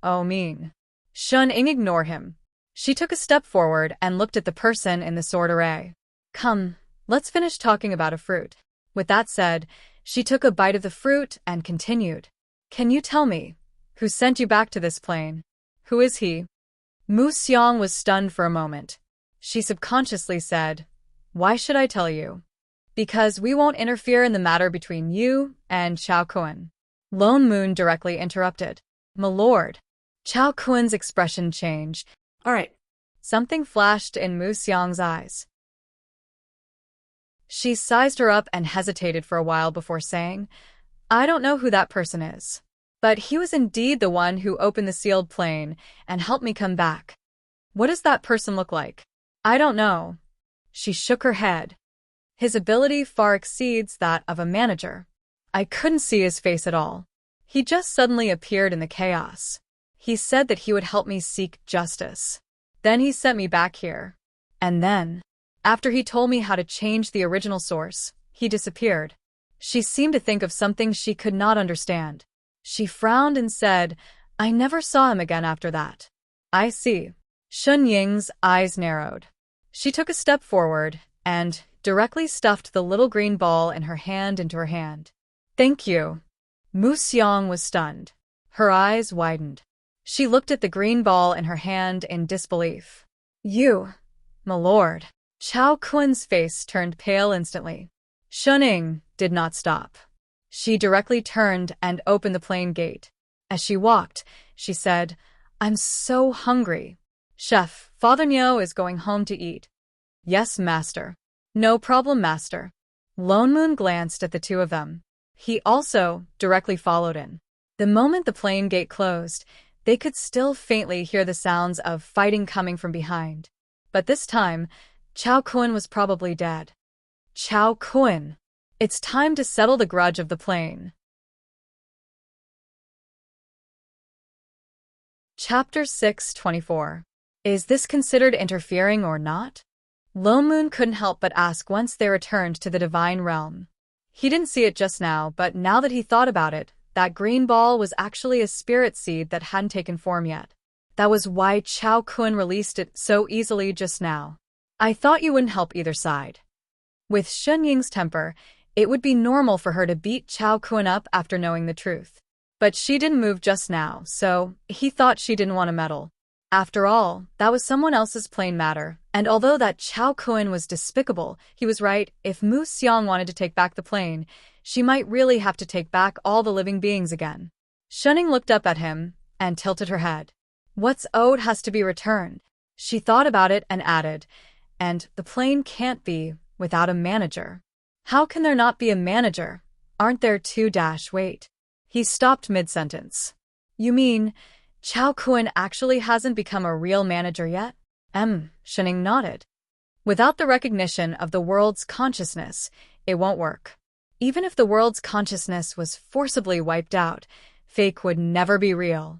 oh mean? Shining ignored him. She took a step forward and looked at the person in the sword array. Come, let's finish talking about a fruit. With that said, she took a bite of the fruit and continued. Can you tell me, who sent you back to this plane? Who is he? Mu Xiang was stunned for a moment. She subconsciously said, Why should I tell you? Because we won't interfere in the matter between you and Chao Kun. Lone Moon directly interrupted. My lord. Chao Kun's expression changed. All right. Something flashed in Mu Xiang's eyes. She sized her up and hesitated for a while before saying, I don't know who that person is. But he was indeed the one who opened the sealed plane and helped me come back. What does that person look like? I don't know. She shook her head. His ability far exceeds that of a manager. I couldn't see his face at all. He just suddenly appeared in the chaos. He said that he would help me seek justice. Then he sent me back here. And then, after he told me how to change the original source, he disappeared. She seemed to think of something she could not understand. She frowned and said, I never saw him again after that. I see. Shun Ying's eyes narrowed. She took a step forward and directly stuffed the little green ball in her hand into her hand. Thank you. Mu Xiang was stunned. Her eyes widened. She looked at the green ball in her hand in disbelief. You, my lord. Chao Kun's face turned pale instantly. Shuning did not stop. She directly turned and opened the plane gate. As she walked, she said, I'm so hungry. Chef, Father Nyo is going home to eat. Yes, master. No problem, master. Lone Moon glanced at the two of them. He also directly followed in. The moment the plane gate closed, they could still faintly hear the sounds of fighting coming from behind. But this time, Chao Kun was probably dead. Chao Kun. It's time to settle the grudge of the plane. Chapter 6:24. Is this considered interfering or not? Lone Moon couldn't help but ask once they returned to the divine realm. He didn't see it just now, but now that he thought about it, that green ball was actually a spirit seed that hadn't taken form yet. That was why Chao Kun released it so easily just now. I thought you wouldn't help either side. With Shun Ying's temper, it would be normal for her to beat Chao Kun up after knowing the truth. But she didn't move just now, so he thought she didn't want to meddle. After all, that was someone else's plain matter, and although that Chao Kun was despicable, he was right. If Mu Xiang wanted to take back the plane, she might really have to take back all the living beings again. Shunning looked up at him and tilted her head. What's owed has to be returned. She thought about it and added, and the plane can't be without a manager. How can there not be a manager? Aren't there two? Wait. He stopped mid-sentence. You mean, Chao Kun actually hasn't become a real manager yet? Shunning nodded. Without the recognition of the world's consciousness, it won't work. Even if the world's consciousness was forcibly wiped out, fake would never be real.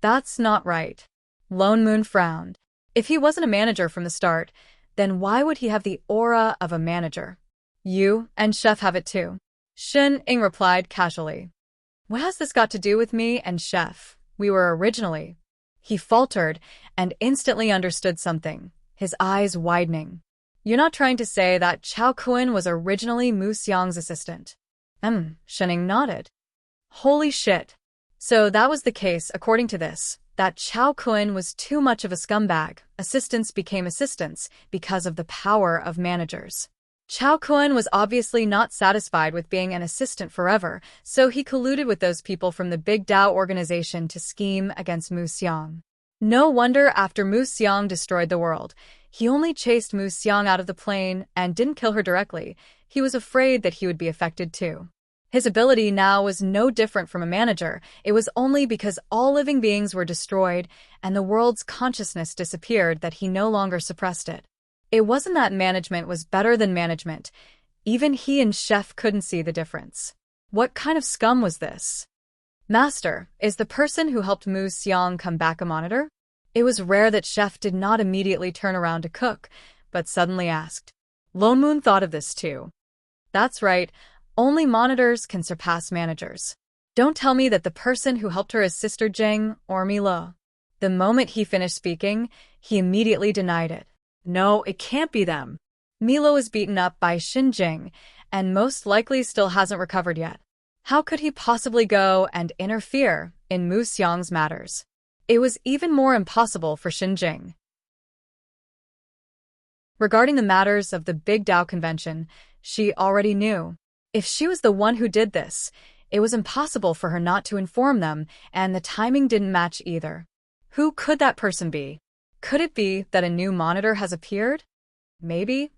That's not right. Lone Moon frowned. If he wasn't a manager from the start, then why would he have the aura of a manager? You and Chef have it too. Shun Ying replied casually. What has this got to do with me and Chef? We were originally. He faltered and instantly understood something, his eyes widening. You're not trying to say that Chao Kun was originally Mu Xiang's assistant? Shunning nodded. Holy shit. So that was the case according to this, that Chao Kun was too much of a scumbag. Assistants became assistants because of the power of managers. Chao Kun was obviously not satisfied with being an assistant forever, so he colluded with those people from the Big Dao organization to scheme against Mu Xiang. No wonder after Mu Xiang destroyed the world, he only chased Mu Xiang out of the plane and didn't kill her directly. He was afraid that he would be affected too. His ability now was no different from a manager. It was only because all living beings were destroyed and the world's consciousness disappeared that he no longer suppressed it. It wasn't that management was better than management. Even he and Chef couldn't see the difference. What kind of scum was this? Master, is the person who helped Mu Xiang come back a monitor? It was rare that Chef did not immediately turn around to cook, but suddenly asked. Lone Moon thought of this too. That's right, only monitors can surpass managers. Don't tell me that the person who helped her is Sister Jing or Milo. The moment he finished speaking, he immediately denied it. No, it can't be them. Milo was beaten up by Xinjing and most likely still hasn't recovered yet. How could he possibly go and interfere in Mu Xiang's matters? It was even more impossible for Xinjing. Regarding the matters of the Big Dao Convention, she already knew. If she was the one who did this, it was impossible for her not to inform them, and the timing didn't match either. Who could that person be? Could it be that a new monitor has appeared? Maybe.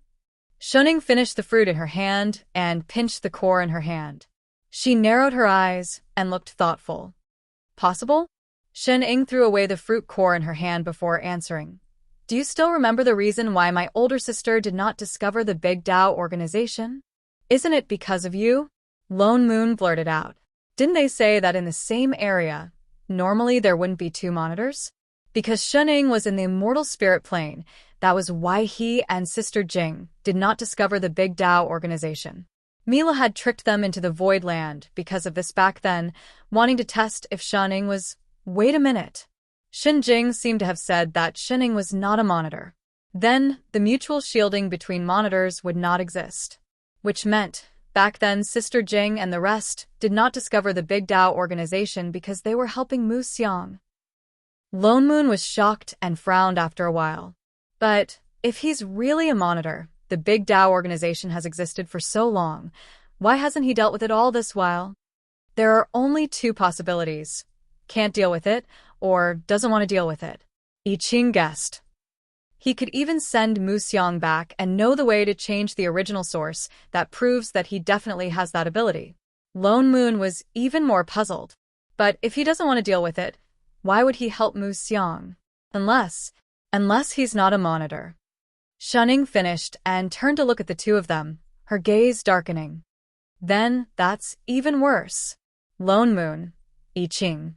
Shunning finished the fruit in her hand and pinched the core in her hand. She narrowed her eyes and looked thoughtful. Possible? Shen Ying threw away the fruit core in her hand before answering. Do you still remember the reason why my older sister did not discover the Big Dao organization? Isn't it because of you? Lone Moon blurted out. Didn't they say that in the same area, normally there wouldn't be two monitors? Because Shen Ying was in the immortal spirit plane, that was why he and Sister Jing did not discover the Big Dao organization. Mila had tricked them into the Void Land because of this back then, wanting to test if Shen Ying was... Wait a minute. Xin Jing seemed to have said that Shen Ying was not a monitor. Then, the mutual shielding between monitors would not exist. Which meant, back then Sister Jing and the rest did not discover the Big Tao organization because they were helping Mu Xiang. Lone Moon was shocked and frowned after a while. But, if he's really a monitor, the Big Tao organization has existed for so long, why hasn't he dealt with it all this while? There are only two possibilities. Can't deal with it, or doesn't want to deal with it. I Ching guessed. He could even send Mu Xiang back and know the way to change the original source that proves that he definitely has that ability. Lone Moon was even more puzzled. But if he doesn't want to deal with it, why would he help Mu Xiang? Unless he's not a monitor. Shunning finished and turned to look at the two of them, her gaze darkening. Then, that's even worse. Lone Moon, I Ching.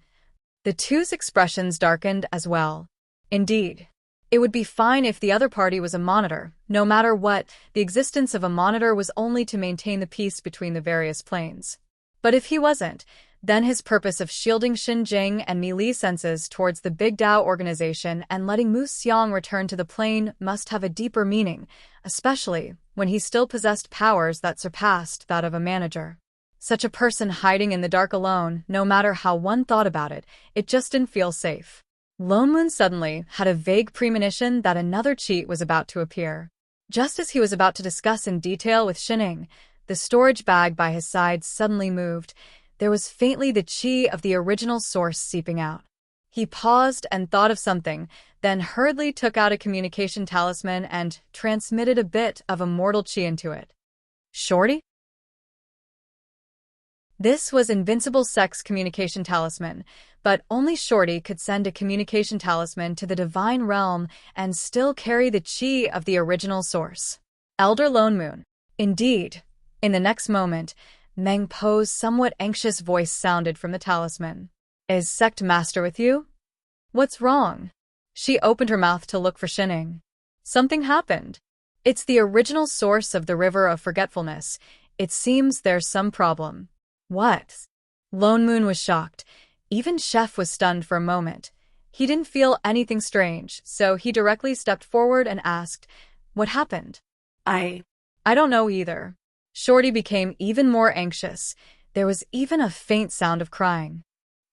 The two's expressions darkened as well. Indeed. It would be fine if the other party was a monitor. No matter what, the existence of a monitor was only to maintain the peace between the various planes. But if he wasn't, then his purpose of shielding Xin Jing and Mi Li's senses towards the Big Tao organization and letting Mu Xiang return to the plane must have a deeper meaning, especially when he still possessed powers that surpassed that of a manager. Such a person hiding in the dark alone, no matter how one thought about it, it just didn't feel safe. Lone Moon suddenly had a vague premonition that another cheat was about to appear. Just as he was about to discuss in detail with Shining, the storage bag by his side suddenly moved. There was faintly the chi of the original source seeping out. He paused and thought of something, then hurriedly took out a communication talisman and transmitted a bit of immortal chi into it. Shorty? This was Invincible Sect's communication talisman, but only Shorty could send a communication talisman to the divine realm and still carry the chi of the original source. Elder Lone Moon. Indeed. In the next moment, Meng Po's somewhat anxious voice sounded from the talisman. Is Sect Master with you? What's wrong? She opened her mouth to look for Shining. Something happened. It's the original source of the River of Forgetfulness. It seems there's some problem. What? Lone Moon was shocked. Even Chef was stunned for a moment. He didn't feel anything strange, so he directly stepped forward and asked, what happened? I don't know either. Shorty became even more anxious. There was even a faint sound of crying.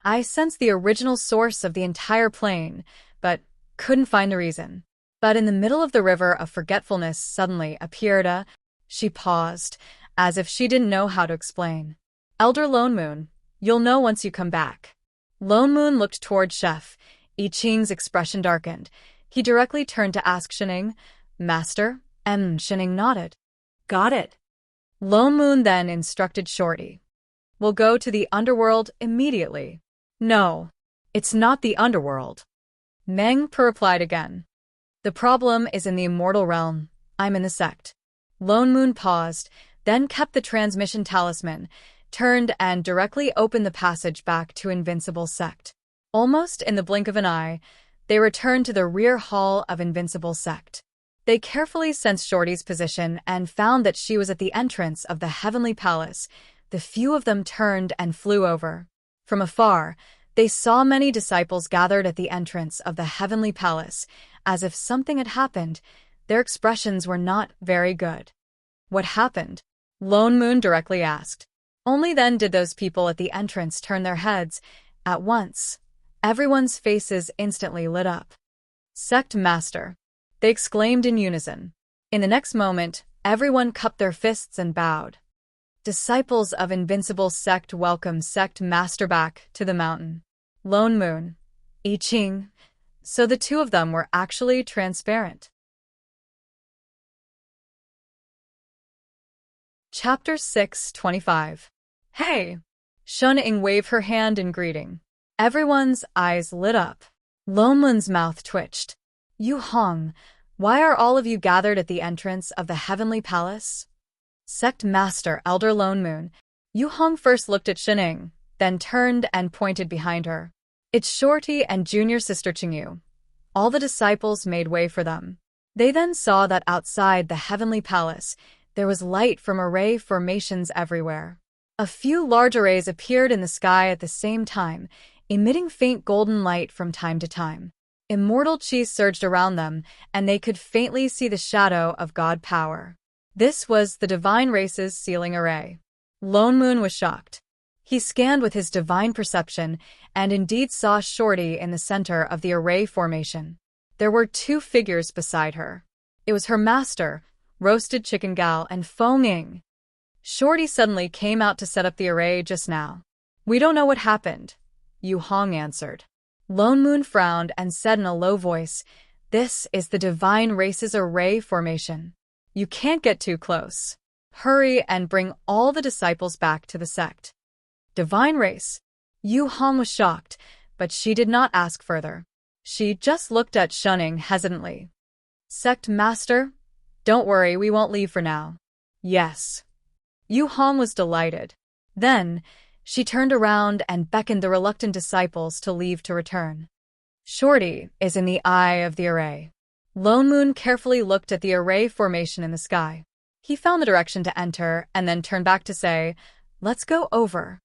I sensed the original source of the entire plane, but couldn't find the reason. But in the middle of the River of Forgetfulness suddenly appeared a... She paused, as if she didn't know how to explain. Elder Lone Moon, you'll know once you come back. Lone Moon looked toward Chef. I Ching's expression darkened. He directly turned to ask Shining, Master? Shining nodded. got it. Lone Moon then instructed Shorty. We'll go to the underworld immediately. No, it's not the underworld. Meng Per replied again. The problem is in the immortal realm. I'm in the sect. Lone Moon paused, then kept the transmission talisman, turned and directly opened the passage back to Invincible Sect. Almost in the blink of an eye, they returned to the rear hall of Invincible Sect. They carefully sensed Shorty's position and found that she was at the entrance of the Heavenly Palace. The few of them turned and flew over. From afar, they saw many disciples gathered at the entrance of the Heavenly Palace. As if something had happened, their expressions were not very good. What happened? Lone Moon directly asked. Only then did those people at the entrance turn their heads. At once, everyone's faces instantly lit up. Sect Master, they exclaimed in unison. In the next moment, everyone cupped their fists and bowed. Disciples of Invincible Sect welcome Sect Master back to the mountain. Lone Moon, I Ching. So the two of them were actually transparent. Chapter 6:25. Hey! Shun-Ing waved her hand in greeting. Everyone's eyes lit up. Lone Moon's mouth twitched. Yu Hong, why are all of you gathered at the entrance of the Heavenly Palace? Sect Master Elder Lone Moon. Yu Hong first looked at Shun-Ing, then turned and pointed behind her. It's Shorty and junior sister Qingyu. All the disciples made way for them. They then saw that outside the Heavenly Palace, there was light from array formations everywhere. A few large arrays appeared in the sky at the same time, emitting faint golden light from time to time. Immortal chi surged around them, and they could faintly see the shadow of god power. This was the divine race's sealing array. Lone Moon was shocked. He scanned with his divine perception and indeed saw Shorty in the center of the array formation. There were two figures beside her. It was her master, Roasted Chicken Gal, and Feng Ying. Shorty suddenly came out to set up the array just now. "We don't know what happened," Yu Hong answered. Lone Moon frowned and said in a low voice, "This is the divine race's array formation. You can't get too close. Hurry and bring all the disciples back to the sect." Divine race? Yu Hong was shocked, but she did not ask further. She just looked at Shunning hesitantly. "Sect Master? Don't worry, we won't leave for now." "Yes." Yu Hong was delighted. Then, she turned around and beckoned the reluctant disciples to leave to return. Shorty is in the eye of the array. Lone Moon carefully looked at the array formation in the sky. He found the direction to enter and then turned back to say, "Let's go over."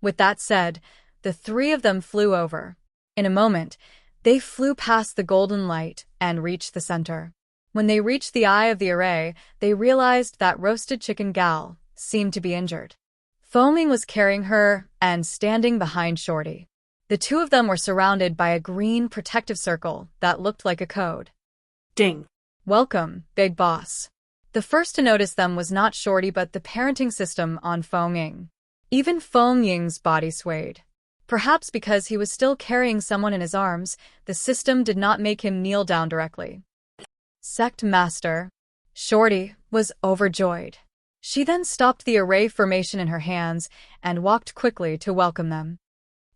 With that said, the three of them flew over. In a moment, they flew past the golden light and reached the center. When they reached the eye of the array, they realized that Roasted Chicken Gal seemed to be injured. Foaming was carrying her and standing behind Shorty. The two of them were surrounded by a green protective circle that looked like a code. Ding. "Welcome, Big Boss." The first to notice them was not Shorty but the parenting system on Feng Ying. Even Feng Ying's body swayed. Perhaps because he was still carrying someone in his arms, the system did not make him kneel down directly. "Sect Master." Shorty was overjoyed. She then stopped the array formation in her hands and walked quickly to welcome them.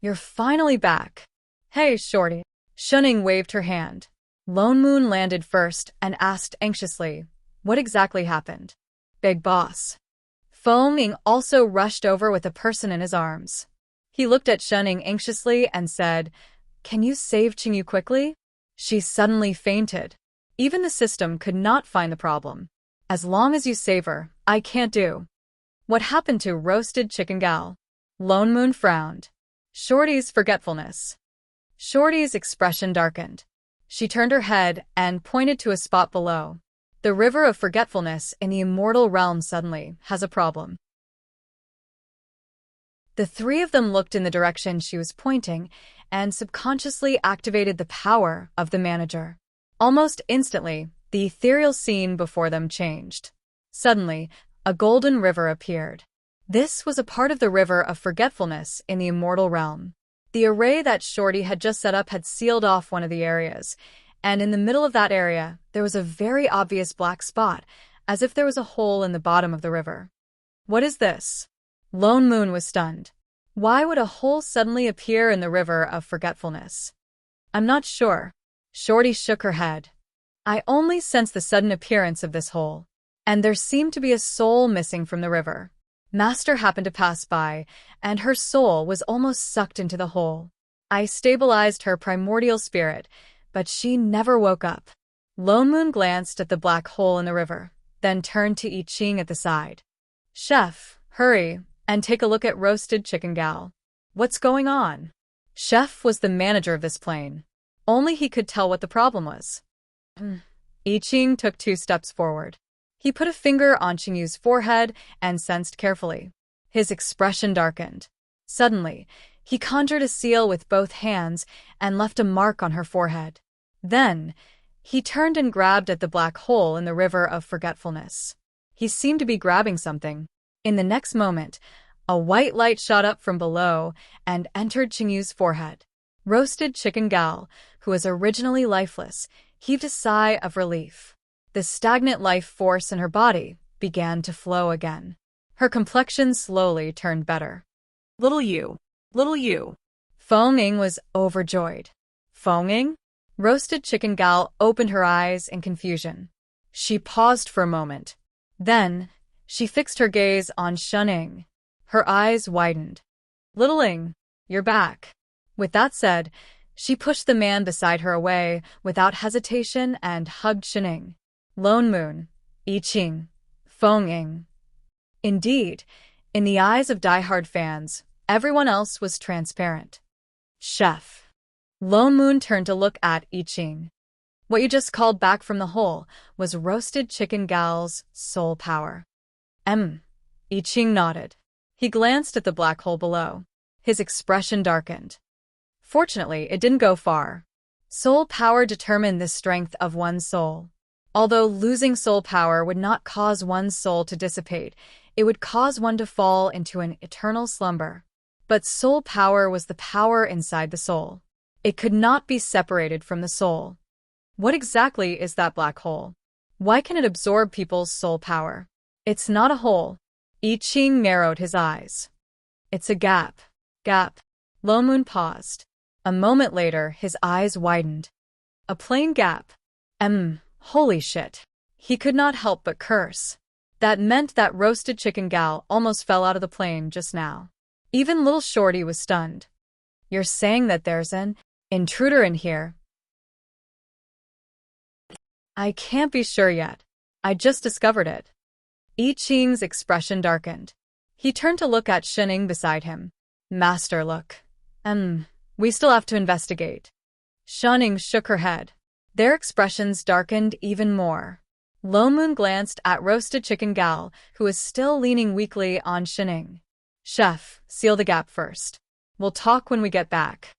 "You're finally back." "Hey, Shorty." Shunning waved her hand. Lone Moon landed first and asked anxiously, "What exactly happened?" "Big Boss." Feng Ying also rushed over with a person in his arms. He looked at Shunning anxiously and said, "Can you save Qingyu quickly?" She suddenly fainted. Even the system could not find the problem. "As long as you save her, I can't do." "What happened to Roasted Chicken Gal?" Lone Moon frowned. "Shorty's forgetfulness." Shorty's expression darkened. She turned her head and pointed to a spot below. "The river of forgetfulness in the immortal realm suddenly has a problem." The three of them looked in the direction she was pointing and subconsciously activated the power of the manager. Almost instantly, the ethereal scene before them changed. Suddenly, a golden river appeared. This was a part of the river of forgetfulness in the immortal realm. The array that Shorty had just set up had sealed off one of the areas, and in the middle of that area, there was a very obvious black spot, as if there was a hole in the bottom of the river. "What is this?" Lone Moon was stunned. Why would a hole suddenly appear in the river of forgetfulness? "I'm not sure." Shorty shook her head. "I only sense the sudden appearance of this hole. And there seemed to be a soul missing from the river. Master happened to pass by, and her soul was almost sucked into the hole. I stabilized her primordial spirit, but she never woke up." Lone Moon glanced at the black hole in the river, then turned to I Ching at the side. "Chef, hurry, and take a look at Roasted Chicken Gal. What's going on?" Chef was the manager of this plane. Only he could tell what the problem was. I Ching took 2 steps forward. He put a finger on Qingyu's forehead and sensed carefully. His expression darkened. Suddenly, he conjured a seal with both hands and left a mark on her forehead. Then, he turned and grabbed at the black hole in the river of forgetfulness. He seemed to be grabbing something. In the next moment, a white light shot up from below and entered Qingyu's forehead. Roasted Chicken Gal, who was originally lifeless, heaved a sigh of relief. The stagnant life force in her body began to flow again. Her complexion slowly turned better. Little you. Little you. Feng Ying was overjoyed. "Feng Ying?" Roasted Chicken Gal opened her eyes in confusion. She paused for a moment. Then, she fixed her gaze on Shunning. Her eyes widened. "Little Ying, you're back." With that said, she pushed the man beside her away without hesitation and hugged Shunning. Lone Moon, I Ching, Feng Ying. Indeed, in the eyes of die-hard fans, everyone else was transparent. "Chef." Lone Moon turned to look at I Ching. What you just called back from the hole was roasted chicken gal's soul power. I Ching nodded. He glanced at the black hole below. His expression darkened. Fortunately, it didn't go far. Soul power determined the strength of one's soul. Although losing soul power would not cause one's soul to dissipate, it would cause one to fall into an eternal slumber. But soul power was the power inside the soul. It could not be separated from the soul. What exactly is that black hole? Why can it absorb people's soul power? It's not a hole. I Ching narrowed his eyes. It's a gap. Gap. Lone Moon paused. A moment later, his eyes widened. A plain gap. Holy shit. He could not help but curse. That meant that roasted chicken gal almost fell out of the plane just now. Even little Shorty was stunned. You're saying that there's an intruder in here? I can't be sure yet. I just discovered it. I Ching's expression darkened. He turned to look at Shining beside him. Master, look. We still have to investigate. Shining shook her head. Their expressions darkened even more. Lone Moon glanced at roasted chicken gal, who was still leaning weakly on Shining. Chef, seal the gap first. We'll talk when we get back.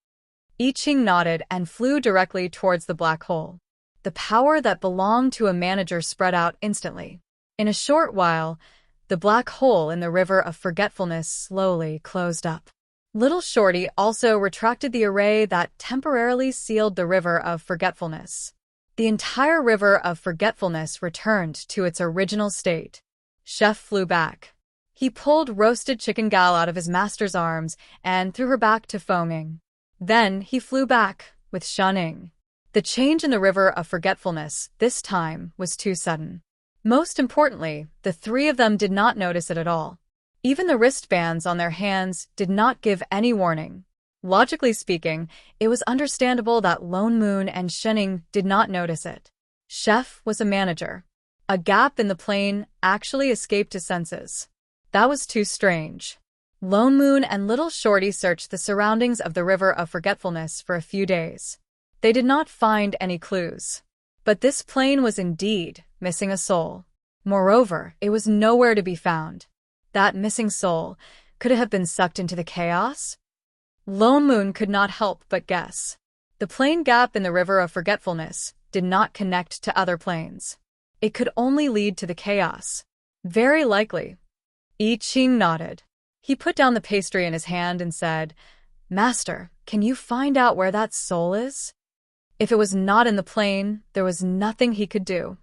I Ching nodded and flew directly towards the black hole. The power that belonged to a manager spread out instantly. In a short while, the black hole in the river of forgetfulness slowly closed up. Little Shorty also retracted the array that temporarily sealed the river of forgetfulness. The entire river of forgetfulness returned to its original state. Chef flew back. He pulled roasted chicken gal out of his master's arms and threw her back to foaming. Then he flew back with Shining. The change in the river of forgetfulness this time was too sudden. Most importantly, the three of them did not notice it at all. Even the wristbands on their hands did not give any warning. Logically speaking, it was understandable that Lone Moon and Shining did not notice it. Chef was a manager. A gap in the plane actually escaped his senses. That was too strange. Lone Moon and Little Shorty searched the surroundings of the river of forgetfulness for a few days. They did not find any clues. But this plane was indeed missing a soul. Moreover, it was nowhere to be found. That missing soul, could it have been sucked into the chaos? Lone Moon could not help but guess. The plane gap in the river of forgetfulness did not connect to other planes. It could only lead to the chaos. Very likely. I Ching nodded. He put down the pastry in his hand and said, Master, can you find out where that soul is? If it was not in the plane, there was nothing he could do.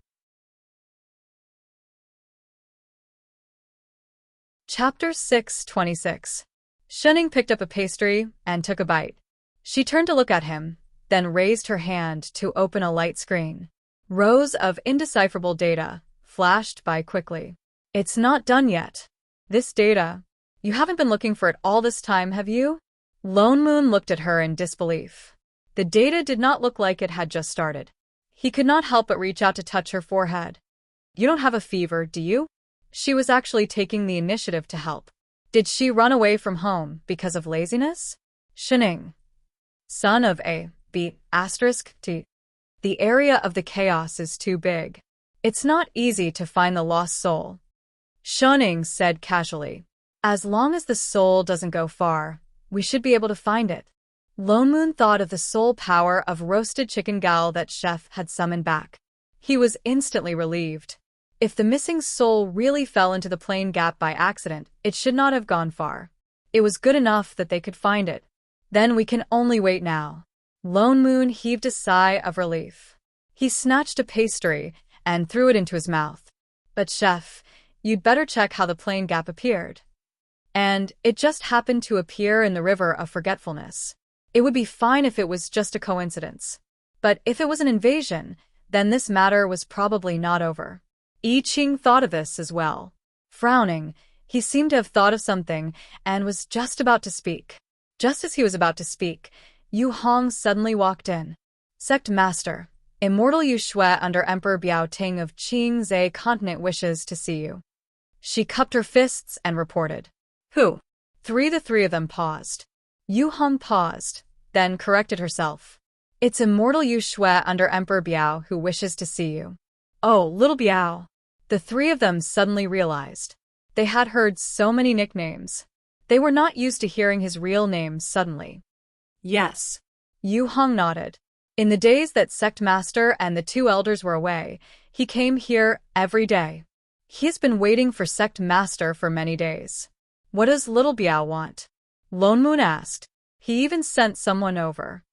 Chapter 6:26. Shining picked up a pastry and took a bite. She turned to look at him, then raised her hand to open a light screen. Rows of indecipherable data flashed by quickly. It's not done yet. This data. You haven't been looking for it all this time, have you? Lone Moon looked at her in disbelief. The data did not look like it had just started. He could not help but reach out to touch her forehead. You don't have a fever, do you? She was actually taking the initiative to help. Did she run away from home because of laziness? Shining. Son of a B****T. The area of the chaos is too big. It's not easy to find the lost soul. Shining said casually. As long as the soul doesn't go far, we should be able to find it. Lone Moon thought of the soul power of roasted chicken gal that Chef had summoned back. He was instantly relieved. If the missing soul really fell into the plane gap by accident, it should not have gone far. It was good enough that they could find it. Then we can only wait now. Lone Moon heaved a sigh of relief. He snatched a pastry and threw it into his mouth. But Chef, you'd better check how the plane gap appeared. And it just happened to appear in the river of forgetfulness. It would be fine if it was just a coincidence. But if it was an invasion, then this matter was probably not over. I Ching thought of this as well. Frowning, he seemed to have thought of something and was just about to speak. Just as he was about to speak, Yu Hong suddenly walked in. Sect Master, Immortal Yu Shui under Emperor Biao Ting of Qing Zhe Continent wishes to see you. She cupped her fists and reported. Who? The three of them paused. Yu Hong paused, then corrected herself. It's Immortal Yu Shui under Emperor Biao who wishes to see you. Oh, little Biao. The three of them suddenly realized. They had heard so many nicknames. They were not used to hearing his real name suddenly. Yes. Yu Hong nodded. In the days that Sect Master and the two elders were away, he came here every day. He has been waiting for Sect Master for many days. What does little Biao want? Lone Moon asked. He even sent someone over.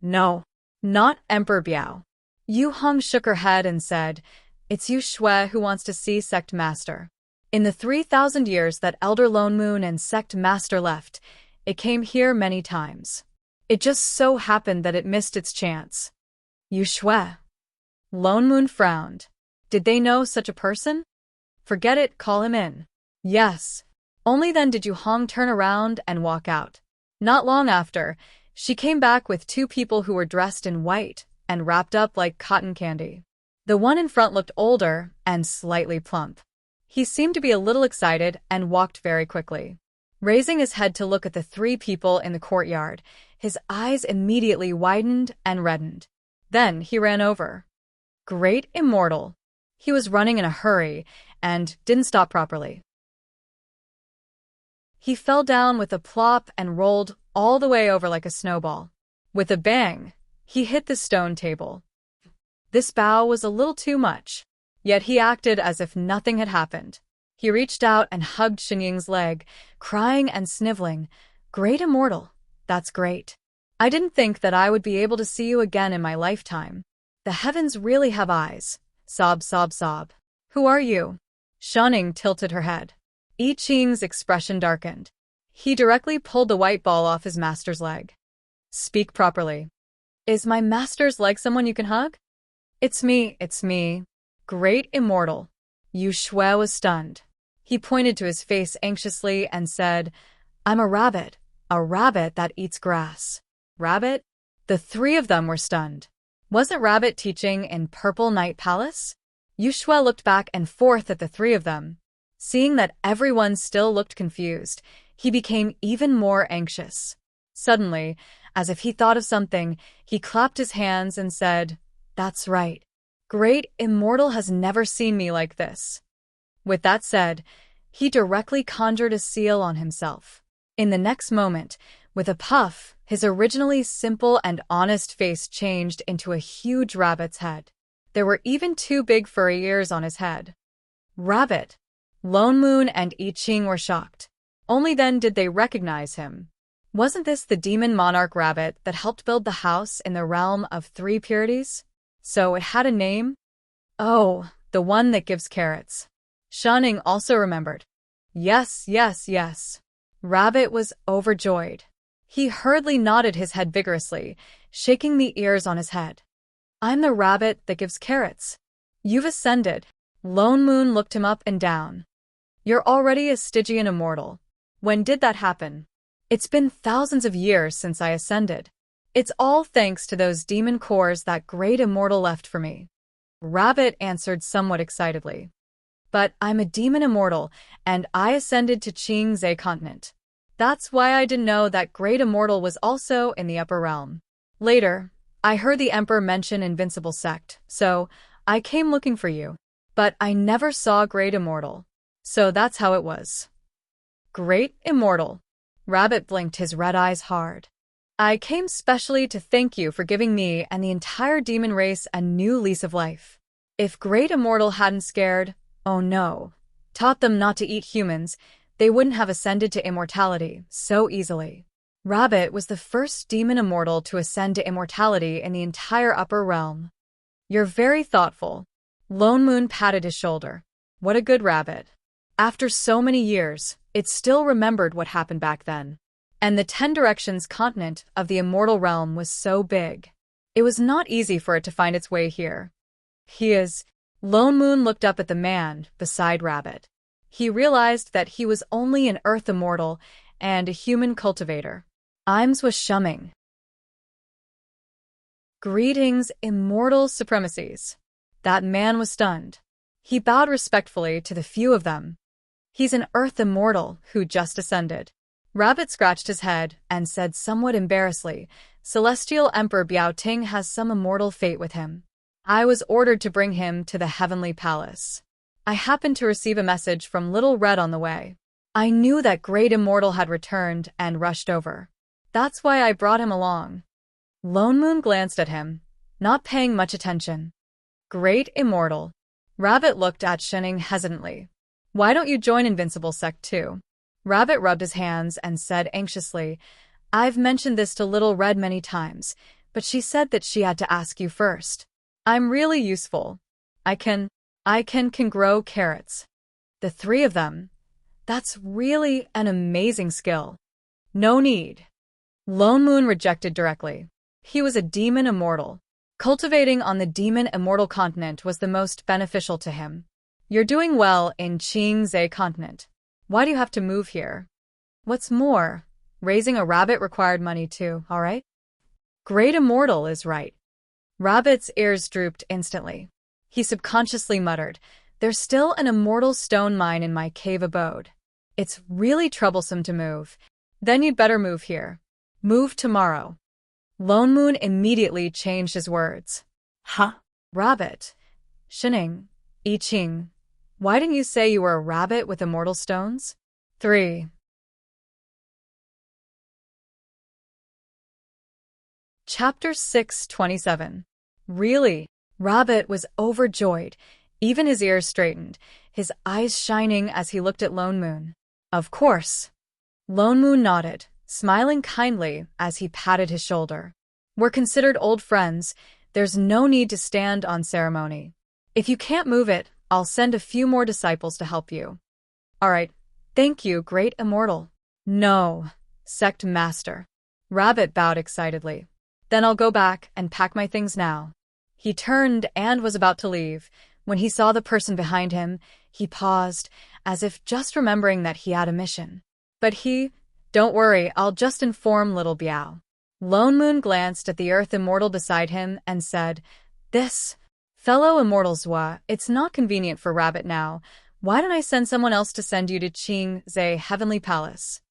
No, not Emperor Biao. Yu Hong shook her head and said, It's Yu Shui who wants to see Sect Master. In the 3,000 years that Elder Lone Moon and Sect Master left, it came here many times. It just so happened that it missed its chance. Yu Shui. Lone Moon frowned. Did they know such a person? Forget it, call him in. Yes. Only then did Yu Hong turn around and walk out. Not long after, she came back with two people who were dressed in white and wrapped up like cotton candy. The one in front looked older and slightly plump. He seemed to be a little excited and walked very quickly. Raising his head to look at the three people in the courtyard, his eyes immediately widened and reddened. Then he ran over. Great Immortal. He was running in a hurry and didn't stop properly. He fell down with a plop and rolled all the way over like a snowball. With a bang, he hit the stone table. This bow was a little too much, yet he acted as if nothing had happened. He reached out and hugged Xinying's leg, crying and sniveling. Great Immortal, that's great. I didn't think that I would be able to see you again in my lifetime. The heavens really have eyes. Sob, sob, sob. Who are you? Xinying tilted her head. I Ching's expression darkened. He directly pulled the white ball off his master's leg. Speak properly. Is my master's leg someone you can hug? It's me, it's me. Great Immortal. Yu Shui was stunned. He pointed to his face anxiously and said, I'm a rabbit that eats grass. Rabbit? The three of them were stunned. Wasn't Rabbit teaching in Purple Night Palace? Yu Shui looked back and forth at the three of them. Seeing that everyone still looked confused, he became even more anxious. Suddenly, as if he thought of something, he clapped his hands and said, That's right. Great Immortal has never seen me like this. With that said, he directly conjured a seal on himself. In the next moment, with a puff, his originally simple and honest face changed into a huge rabbit's head. There were even two big furry ears on his head. Rabbit. Lone Moon and I Ching were shocked. Only then did they recognize him. Wasn't this the demon monarch rabbit that helped build the house in the realm of three purities? So it had a name? Oh, the one that gives carrots. Xinying also remembered. Yes, yes, yes. Rabbit was overjoyed. He hurriedly nodded his head vigorously, shaking the ears on his head. I'm the rabbit that gives carrots. You've ascended. Lone Moon looked him up and down. You're already a Stygian Immortal. When did that happen? It's been thousands of years since I ascended. It's all thanks to those demon cores that Great Immortal left for me. Rabbit answered somewhat excitedly. But I'm a demon immortal, and I ascended to Qingzhe continent. That's why I didn't know that Great Immortal was also in the upper realm. Later, I heard the Emperor mention Invincible Sect, so I came looking for you. But I never saw Great Immortal. So that's how it was. Great Immortal. Rabbit blinked his red eyes hard. I came specially to thank you for giving me and the entire demon race a new lease of life. If Great Immortal hadn't scared, oh no, taught them not to eat humans, they wouldn't have ascended to immortality so easily. Rabbit was the first demon immortal to ascend to immortality in the entire upper realm. You're very thoughtful. Lone Moon patted his shoulder. What a good rabbit. After so many years, it still remembered what happened back then. And the 10 Directions continent of the immortal realm was so big. It was not easy for it to find its way here. He is... Lone Moon looked up at the man beside Rabbit. He realized that he was only an earth immortal and a human cultivator. Ims was Xinying. Greetings, immortal supremacies. That man was stunned. He bowed respectfully to the few of them. He's an earth immortal who just ascended. Rabbit scratched his head and said somewhat embarrassedly, Celestial Emperor Biao has some immortal fate with him. I was ordered to bring him to the Heavenly Palace. I happened to receive a message from Little Red on the way. I knew that Great Immortal had returned and rushed over. That's why I brought him along. Lone Moon glanced at him, not paying much attention. Great Immortal. Rabbit looked at Shining hesitantly. Why don't you join Invincible Sect too? Rabbit rubbed his hands and said anxiously, I've mentioned this to Little Red many times, but she said that she had to ask you first. I'm really useful. I can grow carrots. The three of them. That's really an amazing skill. No need. Lone Moon rejected directly. He was a demon immortal. Cultivating on the demon immortal continent was the most beneficial to him. You're doing well in Qingzhe continent. Why do you have to move here? What's more, raising a rabbit required money too, alright? Great Immortal is right. Rabbit's ears drooped instantly. He subconsciously muttered, There's still an immortal stone mine in my cave abode. It's really troublesome to move. Then you'd better move here. Move tomorrow. Lone Moon immediately changed his words. Huh? Rabbit. Shining. I Ching. Why didn't you say you were a rabbit with immortal stones? 3. Chapter 6:27. Really? Rabbit was overjoyed. Even his ears straightened, his eyes shining as he looked at Lone Moon. Of course. Lone Moon nodded, smiling kindly as he patted his shoulder. We're considered old friends. There's no need to stand on ceremony. If you can't move it, I'll send a few more disciples to help you. All right. Thank you, Great Immortal. No, Sect Master. Rabbit bowed excitedly. Then I'll go back and pack my things now. He turned and was about to leave. When he saw the person behind him, he paused, as if just remembering that he had a mission. But don't worry, I'll just inform Little Biao. Lone Moon glanced at the Earth Immortal beside him and said, This, fellow Immortal Zhua, it's not convenient for Rabbit now. Why don't I send someone else to send you to Qingzhe Heavenly Palace?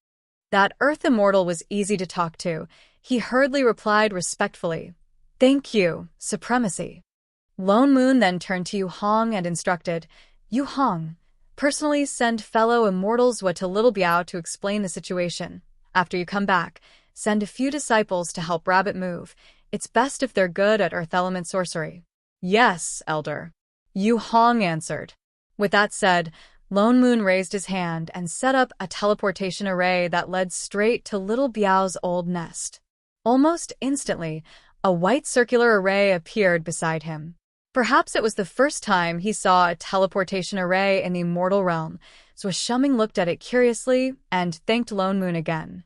That Earth Immortal was easy to talk to. He hurriedly replied respectfully, Thank you, Supremacy. Lone Moon then turned to Yu Hong and instructed, Yu Hong, personally send fellow Immortal Zhua to Little Biao to explain the situation. After you come back, send a few disciples to help Rabbit move. It's best if they're good at earth element sorcery. Yes, Elder. Yu Hong answered. With that said, Lone Moon raised his hand and set up a teleportation array that led straight to Little Biao's old nest. Almost instantly, a white circular array appeared beside him. Perhaps it was the first time he saw a teleportation array in the immortal realm, so Shuming looked at it curiously and thanked Lone Moon again.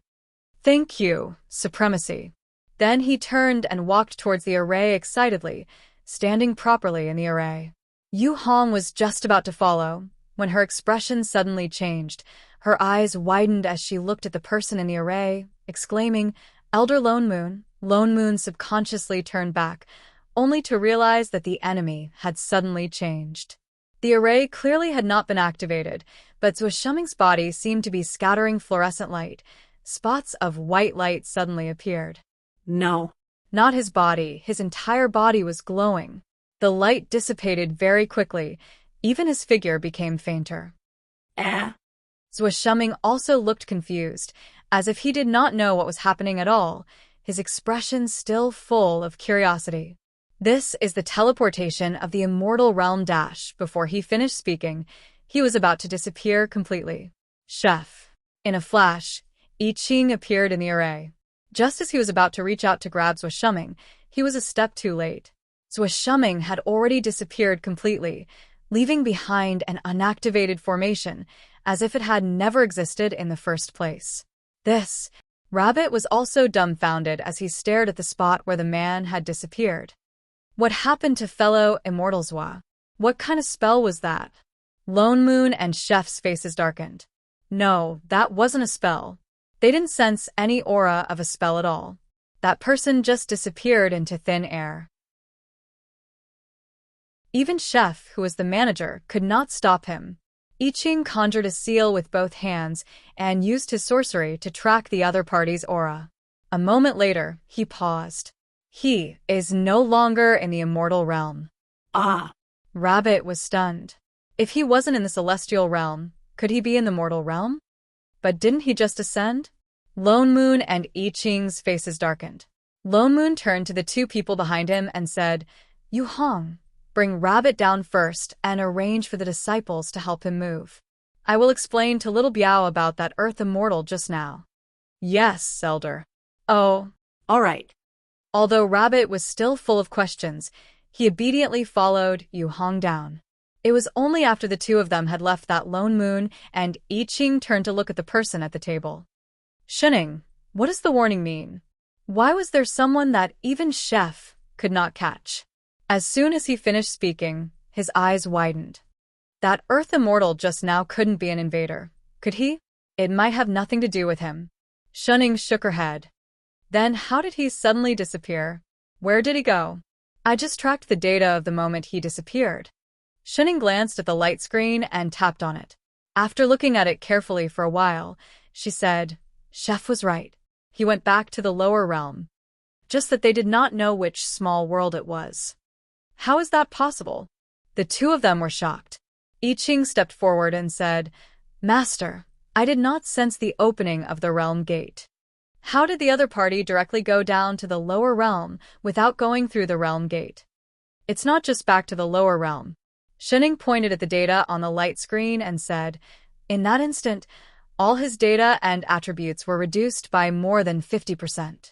Thank you, Supremacy. Then he turned and walked towards the array excitedly, standing properly in the array. Yu Hong was just about to follow, when her expression suddenly changed. Her eyes widened as she looked at the person in the array, exclaiming, Elder Lone Moon. Lone Moon subconsciously turned back, only to realize that the enemy had suddenly changed. The array clearly had not been activated, but Zhua Shuming's body seemed to be scattering fluorescent light. Spots of white light suddenly appeared. No. Not his body, his entire body was glowing. The light dissipated very quickly. Even his figure became fainter. Zhua Shuming also looked confused, as if he did not know what was happening at all, his expression still full of curiosity. This is the teleportation of the immortal realm dash. Before he finished speaking, he was about to disappear completely. Chef. In a flash, I Ching appeared in the array. Just as he was about to reach out to grab Zhua Shuming, he was a step too late. Zhua Shuming had already disappeared completely, leaving behind an unactivated formation, as if it had never existed in the first place. Rabbit was also dumbfounded as he stared at the spot where the man had disappeared. What happened to fellow Immortal Zhua? What kind of spell was that? Lone Moon and Chef's faces darkened. No, that wasn't a spell. They didn't sense any aura of a spell at all. That person just disappeared into thin air. Even Chef, who was the manager, could not stop him. I Ching conjured a seal with both hands and used his sorcery to track the other party's aura. A moment later, he paused. He is no longer in the immortal realm. Ah, Rabbit was stunned. If he wasn't in the celestial realm, could he be in the mortal realm? But didn't he just ascend? Lone Moon and I Ching's faces darkened. Lone Moon turned to the two people behind him and said, "Yu Hong, bring Rabbit down first and arrange for the disciples to help him move. I will explain to little Biao about that earth immortal just now." "Yes, Elder." "Oh." all right. Although Rabbit was still full of questions, he obediently followed Yu Hong down. It was only after the two of them had left that Lone Moon and I Ching turned to look at the person at the table. "Shining, what does the warning mean? Why was there someone that even Chef could not catch?" As soon as he finished speaking, his eyes widened. That Earth Immortal just now couldn't be an invader, could he? It might have nothing to do with him. Shining shook her head. Then how did he suddenly disappear? Where did he go? "I just tracked the data of the moment he disappeared." Shining glanced at the light screen and tapped on it. After looking at it carefully for a while, she said, "Chef was right. He went back to the lower realm." Just that they did not know which small world it was. How is that possible? The two of them were shocked. I Ching stepped forward and said, "Master, I did not sense the opening of the realm gate." How did the other party directly go down to the lower realm without going through the realm gate? It's not just back to the lower realm. Shining pointed at the data on the light screen and said, "In that instant, all his data and attributes were reduced by more than 50%.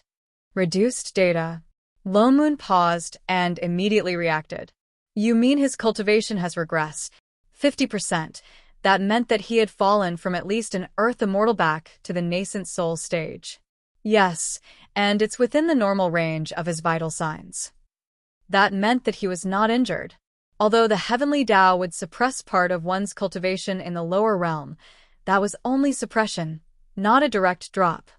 Reduced data. Lone Moon paused and immediately reacted. "You mean his cultivation has regressed? 50%. That meant that he had fallen from at least an Earth Immortal back to the nascent soul stage." "Yes, and it's within the normal range of his vital signs." That meant that he was not injured. Although the heavenly Tao would suppress part of one's cultivation in the lower realm, that was only suppression, not a direct drop.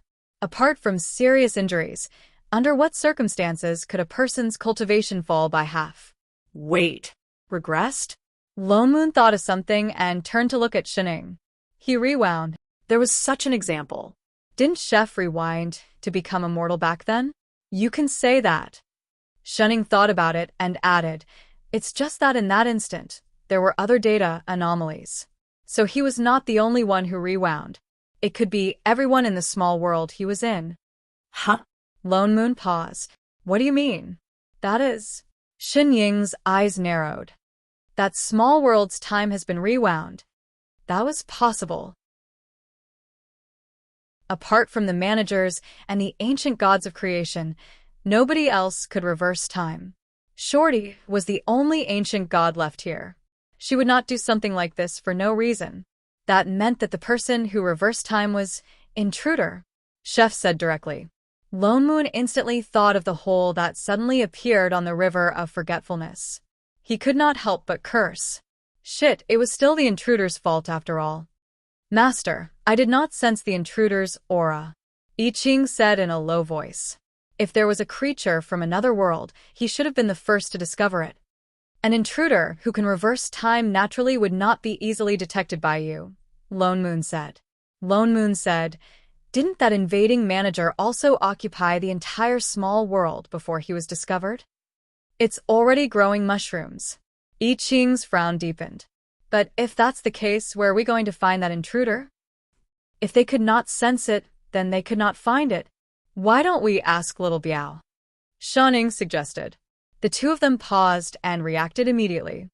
Apart from serious injuries, under what circumstances could a person's cultivation fall by half? Wait, regressed? Lone Moon thought of something and turned to look at Shining. He rewound. There was such an example. Didn't Chef rewind to become immortal back then? You can say that. Shining thought about it and added, "It's just that in that instant, there were other data anomalies. So he was not the only one who rewound. It could be everyone in the small world he was in." Huh? Lone Moon paused. "What do you mean?" "That is." Xin Ying's eyes narrowed. "That small world's time has been rewound. That was possible. Apart from the managers and the ancient gods of creation, nobody else could reverse time. Shorty was the only ancient god left here. She would not do something like this for no reason. That meant that the person who reversed time was Intruder," Chef said directly. Lone Moon instantly thought of the hole that suddenly appeared on the river of forgetfulness. He could not help but curse. Shit, it was still the intruder's fault after all. "Master, I did not sense the intruder's aura," I Ching said in a low voice. "If there was a creature from another world, he should have been the first to discover it. An intruder who can reverse time naturally would not be easily detected by you," Lone Moon said. Lone Moon said, "Didn't that invading manager also occupy the entire small world before he was discovered?" "It's already growing mushrooms." I Ching's frown deepened. "But if that's the case, where are we going to find that intruder? If they could not sense it, then they could not find it. Why don't we ask little Biao?" Shining suggested. The two of them paused and reacted immediately.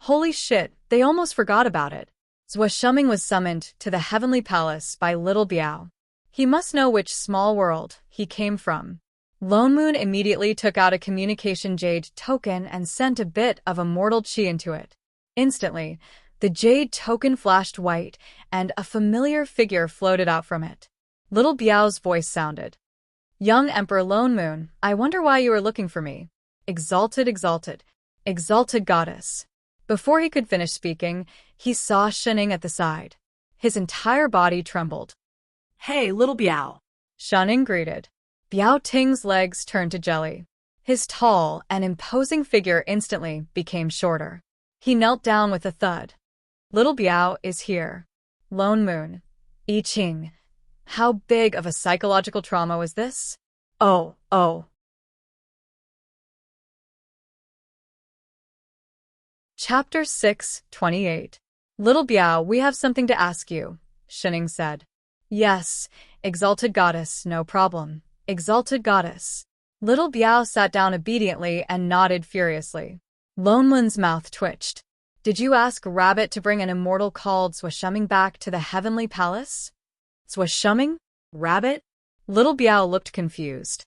Holy shit, they almost forgot about it. Zhua Shuming was summoned to the heavenly palace by little Biao. He must know which small world he came from. Lone Moon immediately took out a communication jade token and sent a bit of immortal chi into it. Instantly, the jade token flashed white, and a familiar figure floated out from it. Little Biao's voice sounded. "Young Emperor Lone Moon, I wonder why you are looking for me. Exalted, exalted, exalted goddess." Before he could finish speaking, he saw Shining at the side. His entire body trembled. "Hey, little Biao." Shining greeted. Biao Ting's legs turned to jelly. His tall and imposing figure instantly became shorter. He knelt down with a thud. "Little Biao is here." Lone Moon. I Ching. How big of a psychological trauma was this? Oh, oh. Chapter 6:28. Little Biao, we have something to ask you, Shining said. Yes, exalted goddess, no problem. Exalted goddess. Little Biao sat down obediently and nodded furiously. Lone Moon's mouth twitched. Did you ask Rabbit to bring an immortal called Swashuming back to the heavenly palace? Swashuming? Rabbit? Little Biao looked confused.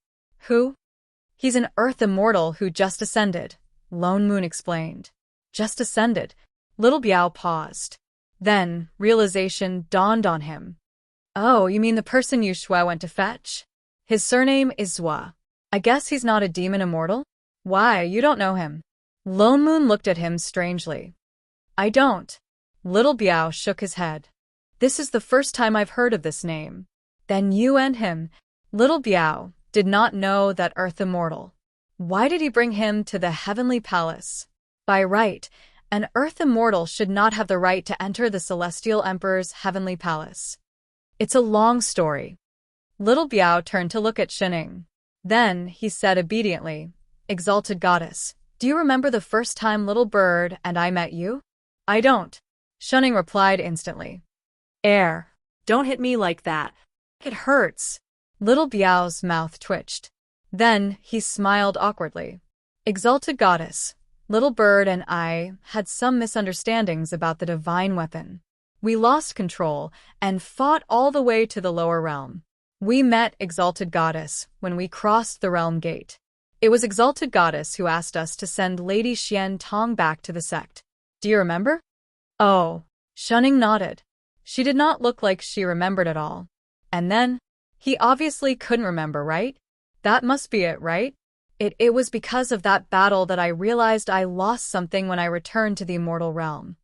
Who? He's an earth immortal who just ascended, Lone Moon explained. Just ascended. Little Biao paused. Then, realization dawned on him. Oh, you mean the person Yu Shui went to fetch? His surname is Zhua. I guess he's not a demon immortal? Why, you don't know him. Lone Moon looked at him strangely. I don't. Little Biao shook his head. This is the first time I've heard of this name. Then you and him, Little Biao, did not know that Earth Immortal. Why did he bring him to the heavenly palace? By right, an Earth Immortal should not have the right to enter the Celestial Emperor's heavenly palace. It's a long story. Little Biao turned to look at Shining. Then, he said obediently, Exalted Goddess, do you remember the first time Little Bird and I met you? I don't. Shining replied instantly. Air. Don't hit me like that. It hurts. Little Biao's mouth twitched. Then, he smiled awkwardly. Exalted Goddess, Little Bird and I had some misunderstandings about the divine weapon. We lost control and fought all the way to the lower realm. We met Exalted Goddess when we crossed the realm gate. It was Exalted Goddess who asked us to send Lady Xian Tong back to the sect. Do you remember? Oh, Shining nodded. She did not look like she remembered at all. And then, he obviously couldn't remember, right? That must be it, right? It was because of that battle that I realized I lost something when I returned to the immortal realm.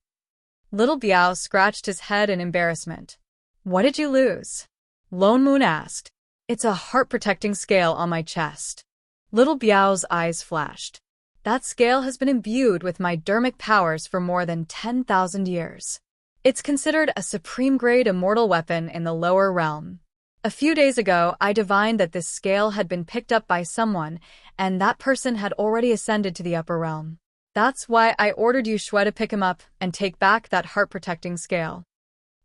Little Biao scratched his head in embarrassment. What did you lose? Lone Moon asked. It's a heart-protecting scale on my chest. Little Biao's eyes flashed. That scale has been imbued with my dermic powers for more than 10,000 years. It's considered a supreme-grade immortal weapon in the lower realm. A few days ago, I divined that this scale had been picked up by someone, and that person had already ascended to the upper realm. That's why I ordered Yu Shui to pick him up and take back that heart-protecting scale.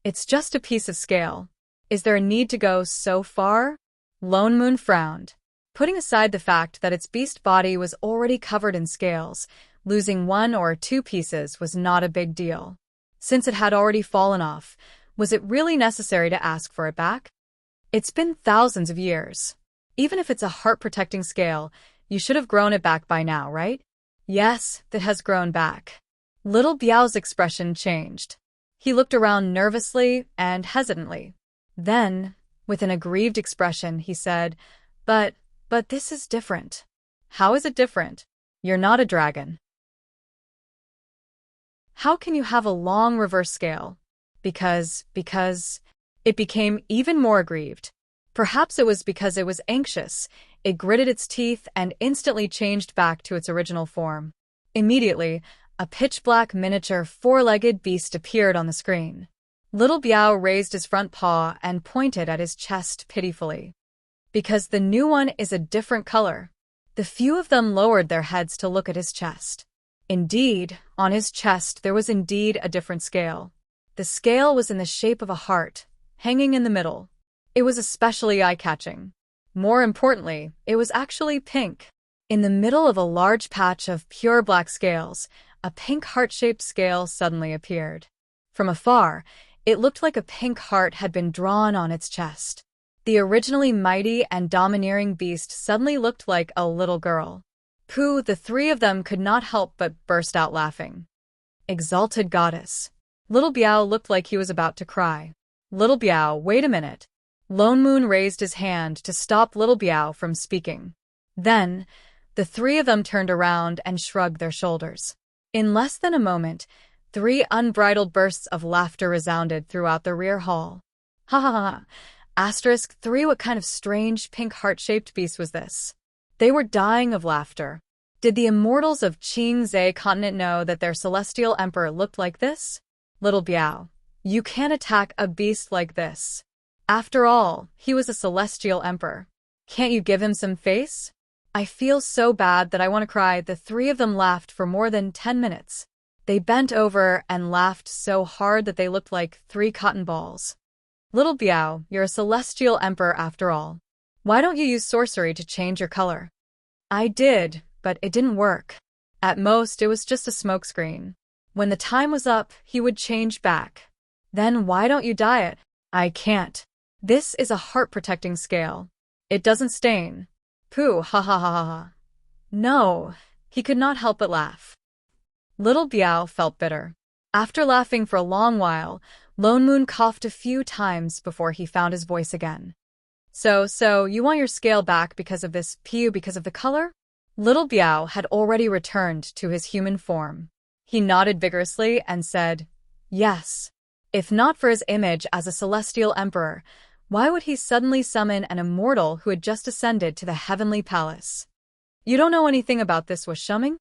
It's just a piece of scale. Is there a need to go so far? Lone Moon frowned. Putting aside the fact that its beast body was already covered in scales, losing one or two pieces was not a big deal. Since it had already fallen off, was it really necessary to ask for it back? It's been thousands of years. Even if it's a heart-protecting scale, you should have grown it back by now, right? Yes, it has grown back. Little Biao's expression changed. He looked around nervously and hesitantly. Then, with an aggrieved expression, he said, But this is different. How is it different? You're not a dragon. How can you have a long reverse scale? Because it became even more aggrieved. Perhaps it was because it was anxious. It gritted its teeth and instantly changed back to its original form. Immediately, a pitch-black miniature four-legged beast appeared on the screen. Little Biao raised his front paw and pointed at his chest pitifully. Because the new one is a different color. The few of them lowered their heads to look at his chest. Indeed, on his chest there was indeed a different scale. The scale was in the shape of a heart, hanging in the middle. It was especially eye-catching. More importantly, it was actually pink. In the middle of a large patch of pure black scales, a pink heart-shaped scale suddenly appeared. From afar, it looked like a pink heart had been drawn on its chest. The originally mighty and domineering beast suddenly looked like a little girl. Pooh, the three of them could not help but burst out laughing. Exalted Goddess. Little Biao looked like he was about to cry. Little Biao, wait a minute. Lone Moon raised his hand to stop Little Biao from speaking. Then, the three of them turned around and shrugged their shoulders. In less than a moment, 3 unbridled bursts of laughter resounded throughout the rear hall. Ha ha ha. Asterisk 3. What kind of strange pink heart-shaped beast was this? They were dying of laughter. Did the immortals of Qingzhe continent know that their celestial emperor looked like this? Little Biao, you can't attack a beast like this. After all, he was a celestial emperor. Can't you give him some face? I feel so bad that I want to cry. The three of them laughed for more than 10 minutes. They bent over and laughed so hard that they looked like 3 cotton balls. Little Biao, you're a celestial emperor after all. Why don't you use sorcery to change your color? I did, but it didn't work. At most, it was just a smokescreen. When the time was up, he would change back. Then why don't you dye it? I can't. This is a heart-protecting scale. It doesn't stain. Pooh, ha ha ha ha ha. No, he could not help but laugh. Little Biao felt bitter. After laughing for a long while, Lone Moon coughed a few times before he found his voice again. So you want your scale back because of this Piu, because of the color? Little Biao had already returned to his human form. He nodded vigorously and said, yes. If not for his image as a celestial emperor, why would he suddenly summon an immortal who had just ascended to the heavenly palace? You don't know anything about this Shuming?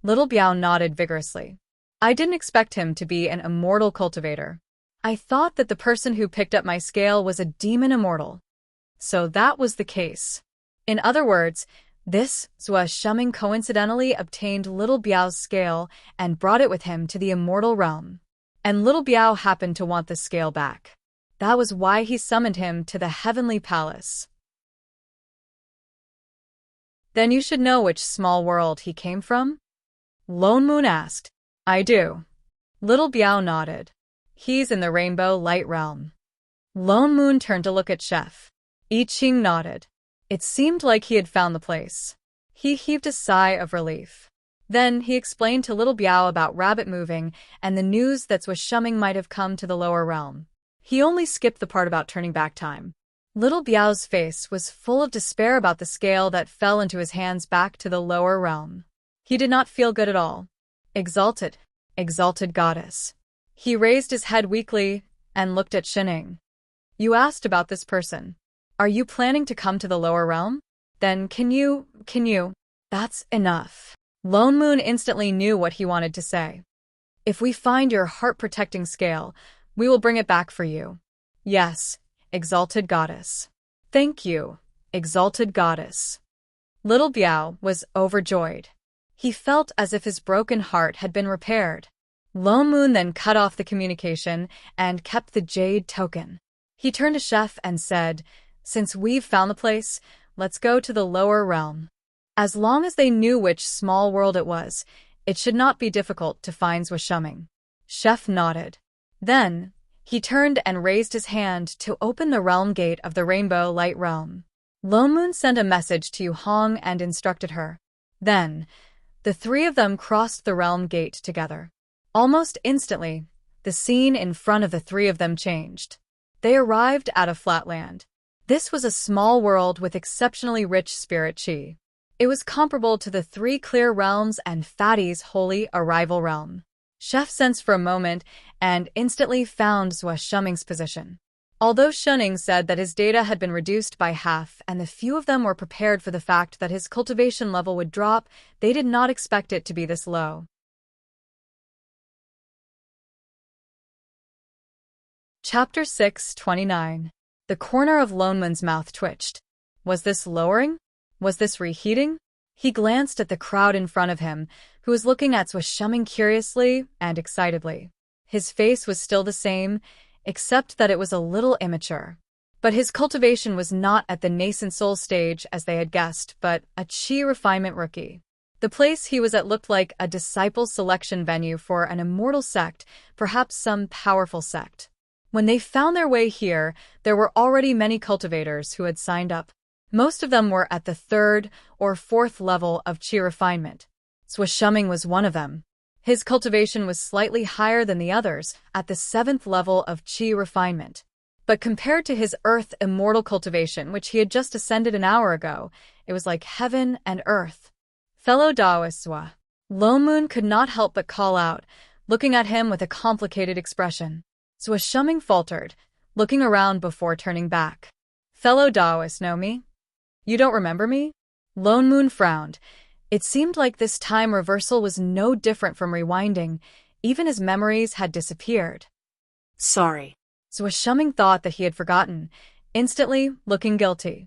Little Biao nodded vigorously. I didn't expect him to be an immortal cultivator. I thought that the person who picked up my scale was a demon immortal. So that was the case. In other words, this Shuming coincidentally obtained Little Biao's scale and brought it with him to the immortal realm. And Little Biao happened to want the scale back. That was why he summoned him to the heavenly palace. Then you should know which small world he came from? Lone Moon asked. I do. Little Biao nodded. He's in the Rainbow Light Realm. Lone Moon turned to look at Chef. I Ching nodded. It seemed like he had found the place. He heaved a sigh of relief. Then he explained to Little Biao about rabbit moving and the news that Shuming might have come to the lower realm. He only skipped the part about turning back time. Little Biao's face was full of despair about the scale that fell into his hands back to the lower realm. He did not feel good at all. Exalted goddess. He raised his head weakly and looked at Shining. You asked about this person. Are you planning to come to the lower realm? Then can you? That's enough. Lone Moon instantly knew what he wanted to say. If we find your heart-protecting scale, we will bring it back for you. Yes, exalted goddess. Thank you, exalted goddess. Little Biao was overjoyed. He felt as if his broken heart had been repaired. Lone Moon then cut off the communication and kept the jade token. He turned to Chef and said, since we've found the place, let's go to the lower realm. As long as they knew which small world it was, it should not be difficult to find Shuming. Chef nodded. Then, he turned and raised his hand to open the realm gate of the Rainbow Light Realm. Lone Moon sent a message to Yu Hong and instructed her. Then, the three of them crossed the realm gate together. Almost instantly, the scene in front of the three of them changed. They arrived at a flatland. This was a small world with exceptionally rich spirit chi. It was comparable to the 3 clear realms and Fatty's holy arrival realm. Chef sensed for a moment and instantly found Shuming's position. Although Shuning said that his data had been reduced by half and the few of them were prepared for the fact that his cultivation level would drop, they did not expect it to be this low. Chapter 6:29. The corner of Lone Moon's mouth twitched. Was this lowering? Was this reheating? He glanced at the crowd in front of him, who was looking at Shuming curiously and excitedly. His face was still the same, except that it was a little immature. But his cultivation was not at the nascent soul stage as they had guessed, but a chi refinement rookie. The place he was at looked like a disciple selection venue for an immortal sect, perhaps some powerful sect. When they found their way here, there were already many cultivators who had signed up. Most of them were at the 3rd or 4th level of chi refinement. Shuming was one of them. His cultivation was slightly higher than the others, at the 7th level of chi refinement. But compared to his earth immortal cultivation, which he had just ascended an hour ago, it was like heaven and earth. Fellow Taoists, Lone Moon could not help but call out, looking at him with a complicated expression. Shuming faltered, looking around before turning back. Fellow Taoists, know me? You don't remember me? Lone Moon frowned. It seemed like this time reversal was no different from rewinding, even his memories had disappeared. Sorry. Shuming thought that he had forgotten, instantly looking guilty.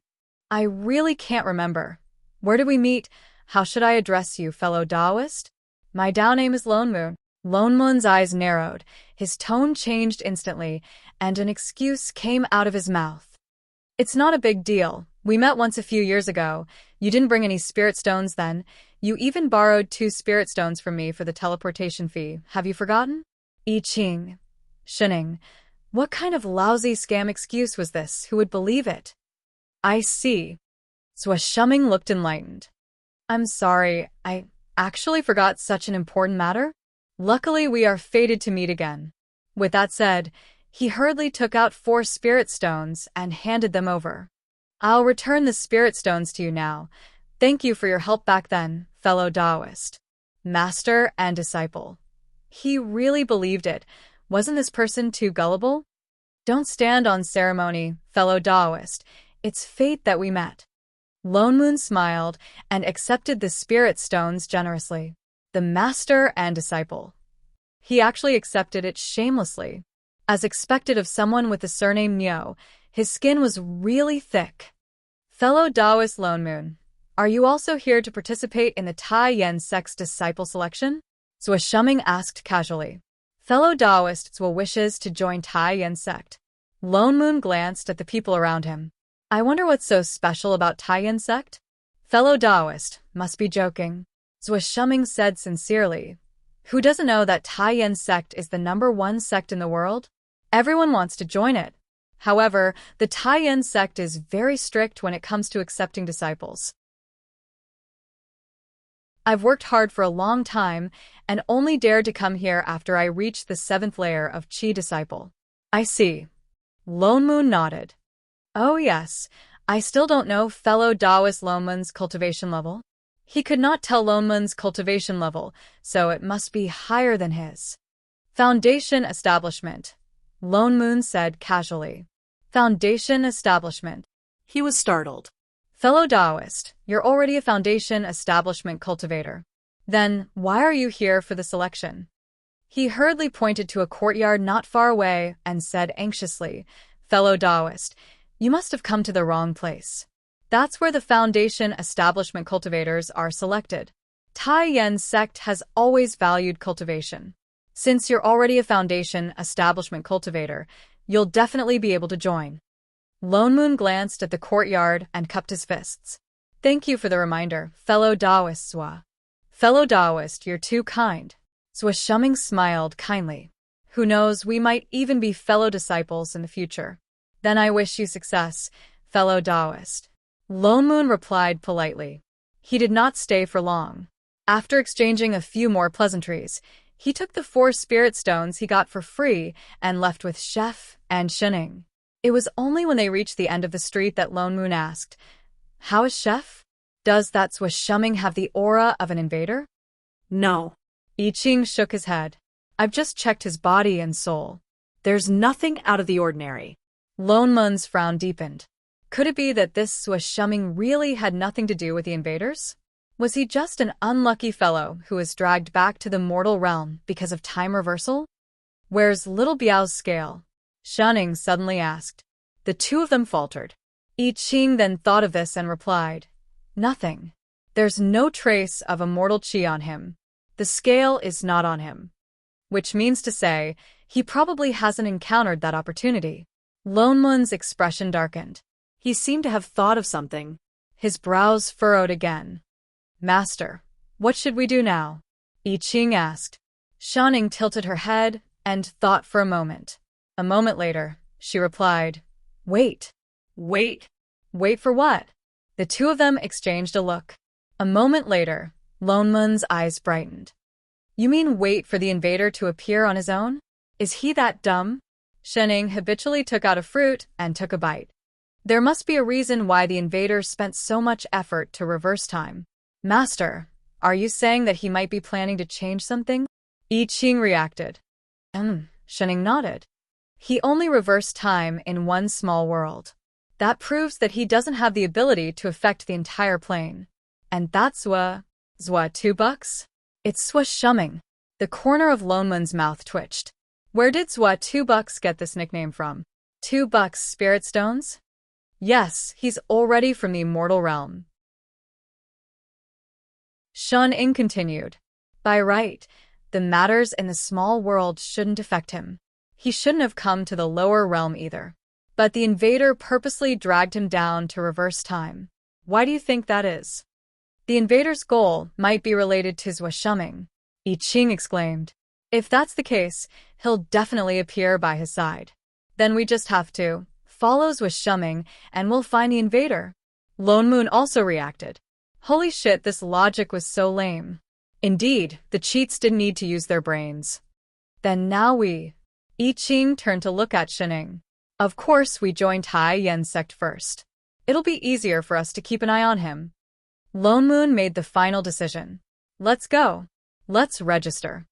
I really can't remember. Where did we meet? How should I address you, fellow Taoist? My Dao name is Lone Moon. Lone Moon's eyes narrowed, his tone changed instantly, and an excuse came out of his mouth. It's not a big deal. We met once a few years ago. You didn't bring any spirit stones then. You even borrowed 2 spirit stones from me for the teleportation fee. Have you forgotten? I Ching. Shining. What kind of lousy scam excuse was this? Who would believe it? I see. Sua Shuming looked enlightened. I'm sorry, I actually forgot such an important matter. Luckily, we are fated to meet again. With that said, he hurriedly took out 4 spirit stones and handed them over. I'll return the spirit stones to you now. Thank you for your help back then, fellow Taoist. Master and disciple. He really believed it. Wasn't this person too gullible? Don't stand on ceremony, fellow Taoist. It's fate that we met. Lone Moon smiled and accepted the spirit stones generously. The master and disciple. He actually accepted it shamelessly. As expected of someone with the surname Nyo, his skin was really thick. Fellow Taoist Lone Moon, are you also here to participate in the Tai Yen sect's disciple selection? Sua Shuming asked casually. Fellow Taoists will wishes to join Tai Yen sect. Lone Moon glanced at the people around him. I wonder what's so special about Tai Yen sect? Fellow Taoist, must be joking. Sua Shuming said sincerely. Who doesn't know that Tai Yen sect is the #1 sect in the world? Everyone wants to join it. However, the Tai Yen sect is very strict when it comes to accepting disciples. I've worked hard for a long time and only dared to come here after I reached the 7th layer of Qi disciple. I see. Lone Moon nodded. Oh yes, I still don't know fellow Taoist Lone Moon's cultivation level. He could not tell Lone Moon's cultivation level, so it must be higher than his. Foundation establishment, Lone Moon said casually. Foundation establishment. He was startled. Fellow Taoist, you're already a foundation establishment cultivator. Then, why are you here for the selection? He hurriedly pointed to a courtyard not far away and said anxiously, Fellow Taoist, you must have come to the wrong place. That's where the foundation establishment cultivators are selected. Tai Yen sect has always valued cultivation. Since you're already a foundation establishment cultivator, you'll definitely be able to join. Lone Moon glanced at the courtyard and cupped his fists. Thank you for the reminder, fellow Taoist Sua. Fellow Taoist, you're too kind. Sua Shuming smiled kindly. Who knows, we might even be fellow disciples in the future. Then I wish you success, fellow Taoist. Lone Moon replied politely. He did not stay for long. After exchanging a few more pleasantries, he took the 4 spirit stones he got for free and left with Chef and Shining. It was only when they reached the end of the street that Lone Moon asked, How is Chef? Does that Sua Shuming have the aura of an invader? No. I Ching shook his head. I've just checked his body and soul. There's nothing out of the ordinary. Lone Moon's frown deepened. Could it be that this Sua Shuming really had nothing to do with the invaders? Was he just an unlucky fellow who was dragged back to the mortal realm because of time reversal? Where's Little Biao's scale? Shining suddenly asked. The 2 of them faltered. I Ching then thought of this and replied, Nothing. There's no trace of immortal qi on him. The scale is not on him. Which means to say, he probably hasn't encountered that opportunity. Lone Moon's expression darkened. He seemed to have thought of something. His brows furrowed again. Master, what should we do now? I Ching asked. Shining tilted her head and thought for a moment. A moment later, she replied, Wait. Wait. Wait for what? The 2 of them exchanged a look. A moment later, Lone Moon's eyes brightened. You mean wait for the invader to appear on his own? Is he that dumb? Shining habitually took out a fruit and took a bite. There must be a reason why the invader spent so much effort to reverse time. Master, are you saying that he might be planning to change something? I Ching reacted. Shining nodded. He only reversed time in one small world. That proves that he doesn't have the ability to affect the entire plane. And that's Zwa 2 bucks? It's Sua Shuming. The corner of Lone Moon's mouth twitched. Where did Zwa 2 bucks get this nickname from? 2 bucks spirit stones? Yes, he's already from the immortal realm. Shun-ing continued. By right, the matters in the small world shouldn't affect him. He shouldn't have come to the lower realm either. But the invader purposely dragged him down to reverse time. Why do you think that is? The invader's goal might be related to Zhuo I Ching exclaimed. If that's the case, he'll definitely appear by his side. Then we just have to follow Zhuo and we'll find the invader. Lone Moon also reacted. Holy shit, this logic was so lame. Indeed, the cheats didn't need to use their brains. Then now I Ching turned to look at Shining. Of course we joined Tai Yan's sect first. It'll be easier for us to keep an eye on him. Lone Moon made the final decision. Let's go. Let's register.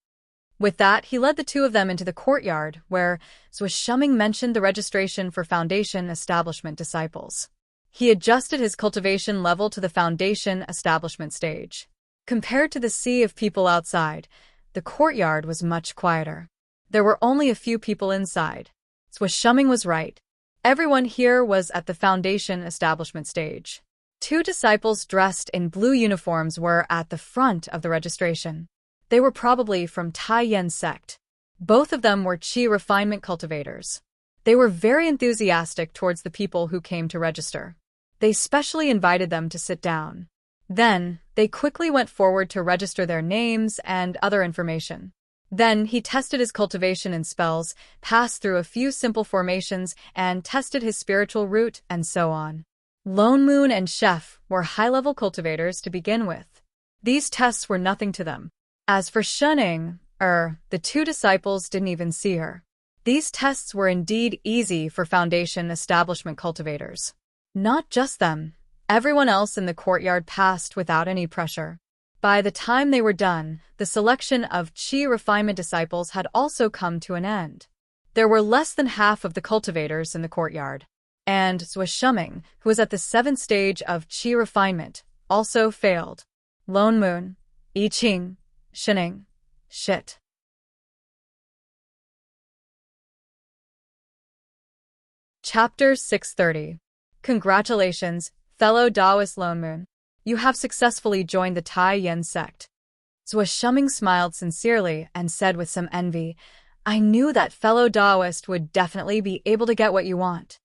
With that, he led the two of them into the courtyard, where Zhuo mentioned the registration for Foundation Establishment disciples. He adjusted his cultivation level to the Foundation Establishment stage. Compared to the sea of people outside, the courtyard was much quieter. There were only a few people inside. Zhuo was right. Everyone here was at the Foundation Establishment stage. Two disciples dressed in blue uniforms were at the front of the registration. They were probably from Tai Yan's sect. Both of them were qi refinement cultivators. They were very enthusiastic towards the people who came to register. They specially invited them to sit down. Then, they quickly went forward to register their names and other information. Then, he tested his cultivation and spells, passed through a few simple formations, and tested his spiritual root, and so on. Lone Moon and Chef were high-level cultivators to begin with. These tests were nothing to them. As for Shunning, the two disciples didn't even see her. These tests were indeed easy for Foundation Establishment cultivators. Not just them. Everyone else in the courtyard passed without any pressure. By the time they were done, the selection of qi refinement disciples had also come to an end. There were less than half of the cultivators in the courtyard. And Zhuo, who was at the 7th stage of qi refinement, also failed. Lone Moon, I Ching, Shining, shit. Chapter 630. Congratulations, fellow Taoist Lone Moon. You have successfully joined the Tai Yan sect. Zhuo smiled sincerely and said with some envy, I knew that fellow Taoist would definitely be able to get what you want.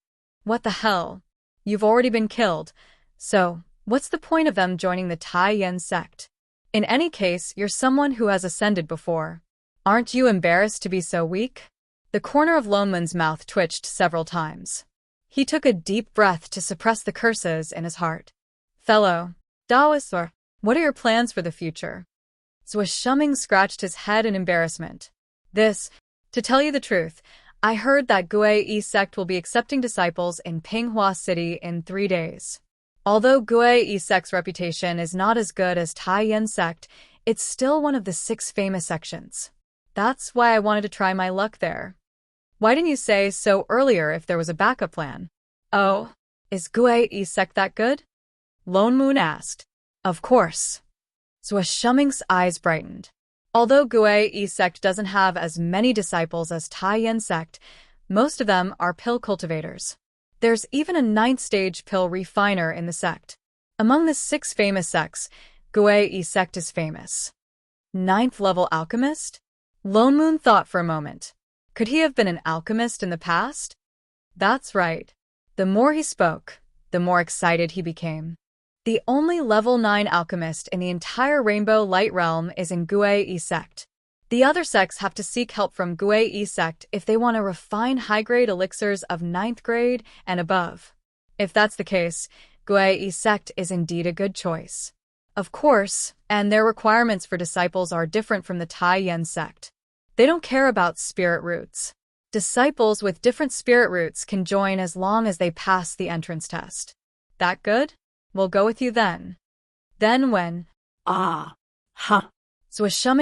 What the hell? You've already been killed. So, what's the point of them joining the Tai Yan sect? In any case, you're someone who has ascended before. Aren't you embarrassed to be so weak? The corner of Lone Moon's mouth twitched several times. He took a deep breath to suppress the curses in his heart. Fellow Taoist, what are your plans for the future? Zhuo scratched his head in embarrassment. To tell you the truth, I heard that Gue sect will be accepting disciples in Pinghua City in 3 days. Although Gue sect's reputation is not as good as Tai Yan sect, it's still one of the 6 famous sections. That's why I wanted to try my luck there. Why didn't you say so earlier if there was a backup plan? Oh, is Gue sect that good? Lone Moon asked. Of course. Zhuo eyes brightened. Although Gue sect doesn't have as many disciples as Tai Yan sect, most of them are pill cultivators. There's even a 9th stage pill refiner in the sect. Among the 6 famous sects, Gue sect is famous. 9th level alchemist? Lone Moon thought for a moment. Could he have been an alchemist in the past? That's right. The more he spoke, the more excited he became. The only level 9 alchemist in the entire Rainbow Light Realm is in Gue sect. The other sects have to seek help from Gue sect if they want to refine high-grade elixirs of 9th grade and above. If that's the case, Gue sect is indeed a good choice. Of course, and their requirements for disciples are different from the Tai Yan sect. They don't care about spirit roots. Disciples with different spirit roots can join as long as they pass the entrance test. That good? We'll go with you then. Then when... Zhuo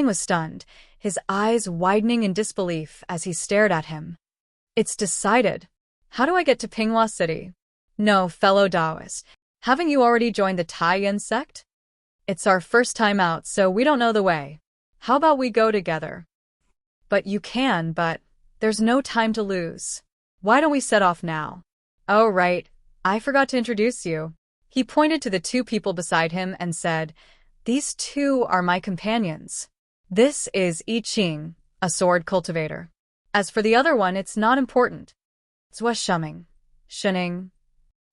was stunned, his eyes widening in disbelief as he stared at him. It's decided. How do I get to Pinghua City? No, fellow Taoist. Haven't you already joined the Tai Yan sect? It's our first time out, so we don't know the way. How about we go together? But you can, but there's no time to lose. Why don't we set off now? Oh, right. I forgot to introduce you. He pointed to the two people beside him and said, "These two are my companions. This is I Ching, a sword cultivator. As for the other one, it's not important. Zua Shuming. Shuning.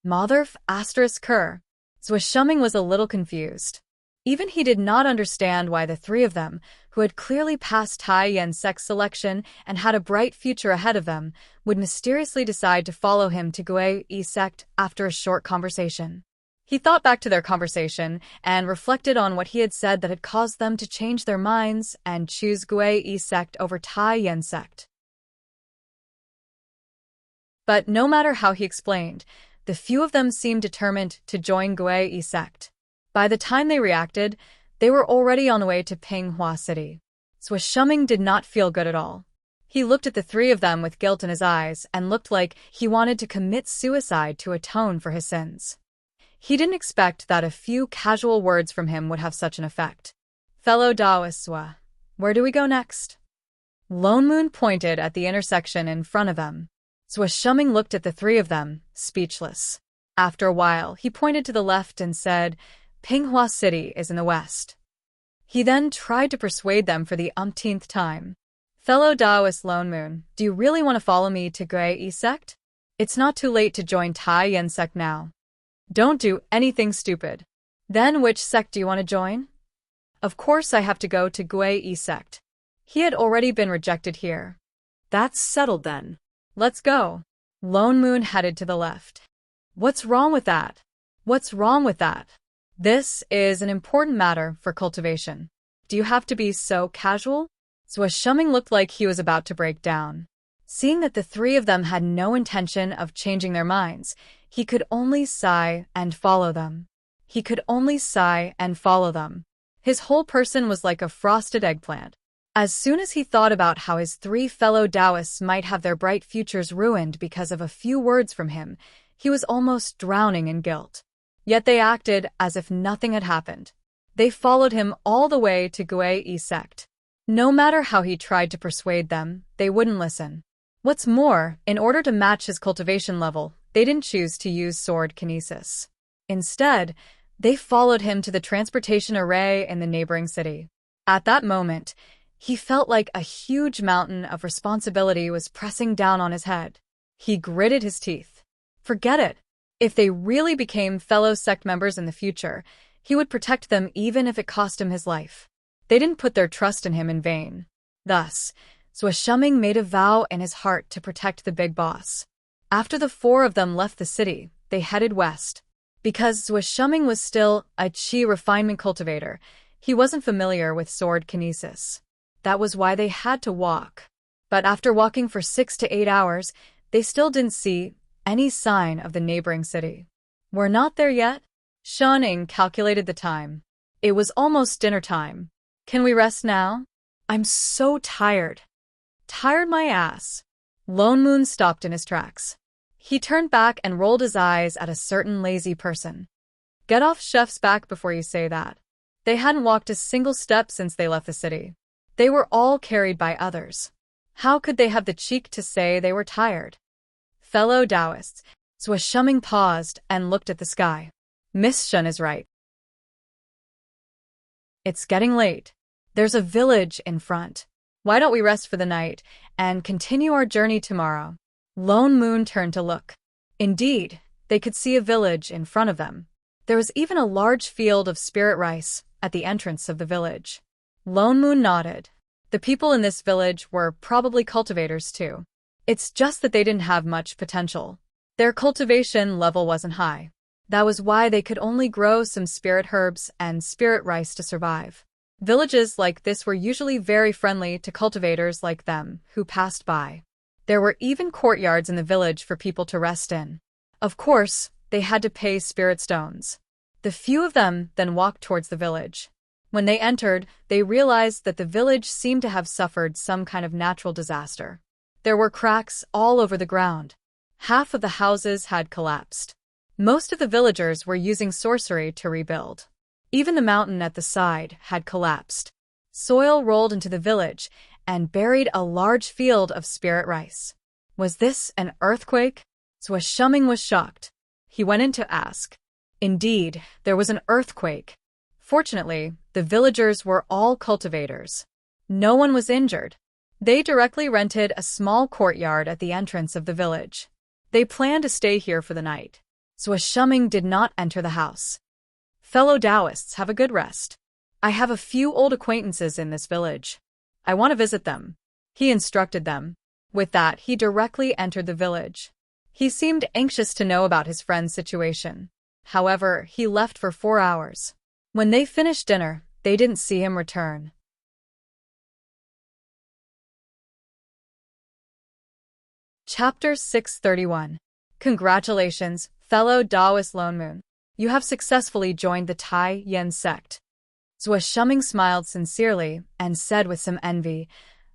Motherf asterisk Ker." Zua Shuming was a little confused. Even he did not understand why the three of them, who had clearly passed Tai Yan's sex selection and had a bright future ahead of them, would mysteriously decide to follow him to Gui sect after a short conversation. He thought back to their conversation and reflected on what he had said that had caused them to change their minds and choose Gui sect over Tai Yan sect. But no matter how he explained, the few of them seemed determined to join Gui sect. By the time they reacted, they were already on the way to Pinghua City. Zua Shuming did not feel good at all. He looked at the three of them with guilt in his eyes and looked like he wanted to commit suicide to atone for his sins. He didn't expect that a few casual words from him would have such an effect. "Fellow Taoists, where do we go next?" Lone Moon pointed at the intersection in front of them. Zua Shuming looked at the three of them, speechless. After a while, he pointed to the left and said, "Pinghua City is in the west." He then tried to persuade them for the umpteenth time. "Fellow Taoist Lone Moon, do you really want to follow me to Gui sect? It's not too late to join Tai Yan sect now. Don't do anything stupid. Then which sect do you want to join?" "Of course I have to go to Gui sect. He had already been rejected here." That's settled then. "Let's go." Lone Moon headed to the left. "What's wrong with that? What's wrong with that? This is an important matter for cultivation. Do you have to be so casual?" Zua Shuming looked like he was about to break down. Seeing that the three of them had no intention of changing their minds, he could only sigh and follow them. He could only sigh and follow them. His whole person was like a frosted eggplant. As soon as he thought about how his three fellow Taoists might have their bright futures ruined because of a few words from him, he was almost drowning in guilt. Yet they acted as if nothing had happened. They followed him all the way to Gui sect. No matter how he tried to persuade them, they wouldn't listen. What's more, in order to match his cultivation level, they didn't choose to use sword kinesis. Instead, they followed him to the transportation array in the neighboring city. At that moment, he felt like a huge mountain of responsibility was pressing down on his head. He gritted his teeth. Forget it. If they really became fellow sect members in the future, he would protect them even if it cost him his life. They didn't put their trust in him in vain. Thus, Zua Shuming made a vow in his heart to protect the big boss. After the four of them left the city, they headed west. Because Zua Shuming was still a chi refinement cultivator, he wasn't familiar with sword kinesis. That was why they had to walk. But after walking for 6 to 8 hours, they still didn't see any sign of the neighboring city. "We're not there yet?" Shuning calculated the time. It was almost dinner time. "Can we rest now?" "I'm so tired." "Tired my ass." Lone Moon stopped in his tracks. He turned back and rolled his eyes at a certain lazy person. "Get off Chef's back before you say that." They hadn't walked a single step since they left the city. They were all carried by others. How could they have the cheek to say they were tired? "Fellow Taoists," Zua Shuming paused and looked at the sky. "Miss Shun is right. It's getting late. There's a village in front. Why don't we rest for the night and continue our journey tomorrow?" Lone Moon turned to look. Indeed, they could see a village in front of them. There was even a large field of spirit rice at the entrance of the village. Lone Moon nodded. The people in this village were probably cultivators too. It's just that they didn't have much potential. Their cultivation level wasn't high. That was why they could only grow some spirit herbs and spirit rice to survive. Villages like this were usually very friendly to cultivators like them who passed by. There were even courtyards in the village for people to rest in. Of course, they had to pay spirit stones. The few of them then walked towards the village. When they entered, they realized that the village seemed to have suffered some kind of natural disaster. There were cracks all over the ground. Half of the houses had collapsed. Most of the villagers were using sorcery to rebuild. Even the mountain at the side had collapsed. Soil rolled into the village and buried a large field of spirit rice. Was this an earthquake? Zua Shuming was shocked. He went in to ask. Indeed, there was an earthquake. Fortunately, the villagers were all cultivators. No one was injured. They directly rented a small courtyard at the entrance of the village. They planned to stay here for the night. So Shuming did not enter the house. Fellow Taoists, have a good rest. I have a few old acquaintances in this village. I want to visit them. He instructed them. With that, he directly entered the village. He seemed anxious to know about his friend's situation. However, he left for 4 hours. When they finished dinner, they didn't see him return. Chapter 631. Congratulations, fellow Taoist Lone Moon. You have successfully joined the Tai Yen sect. Zhou Shuming smiled sincerely and said with some envy,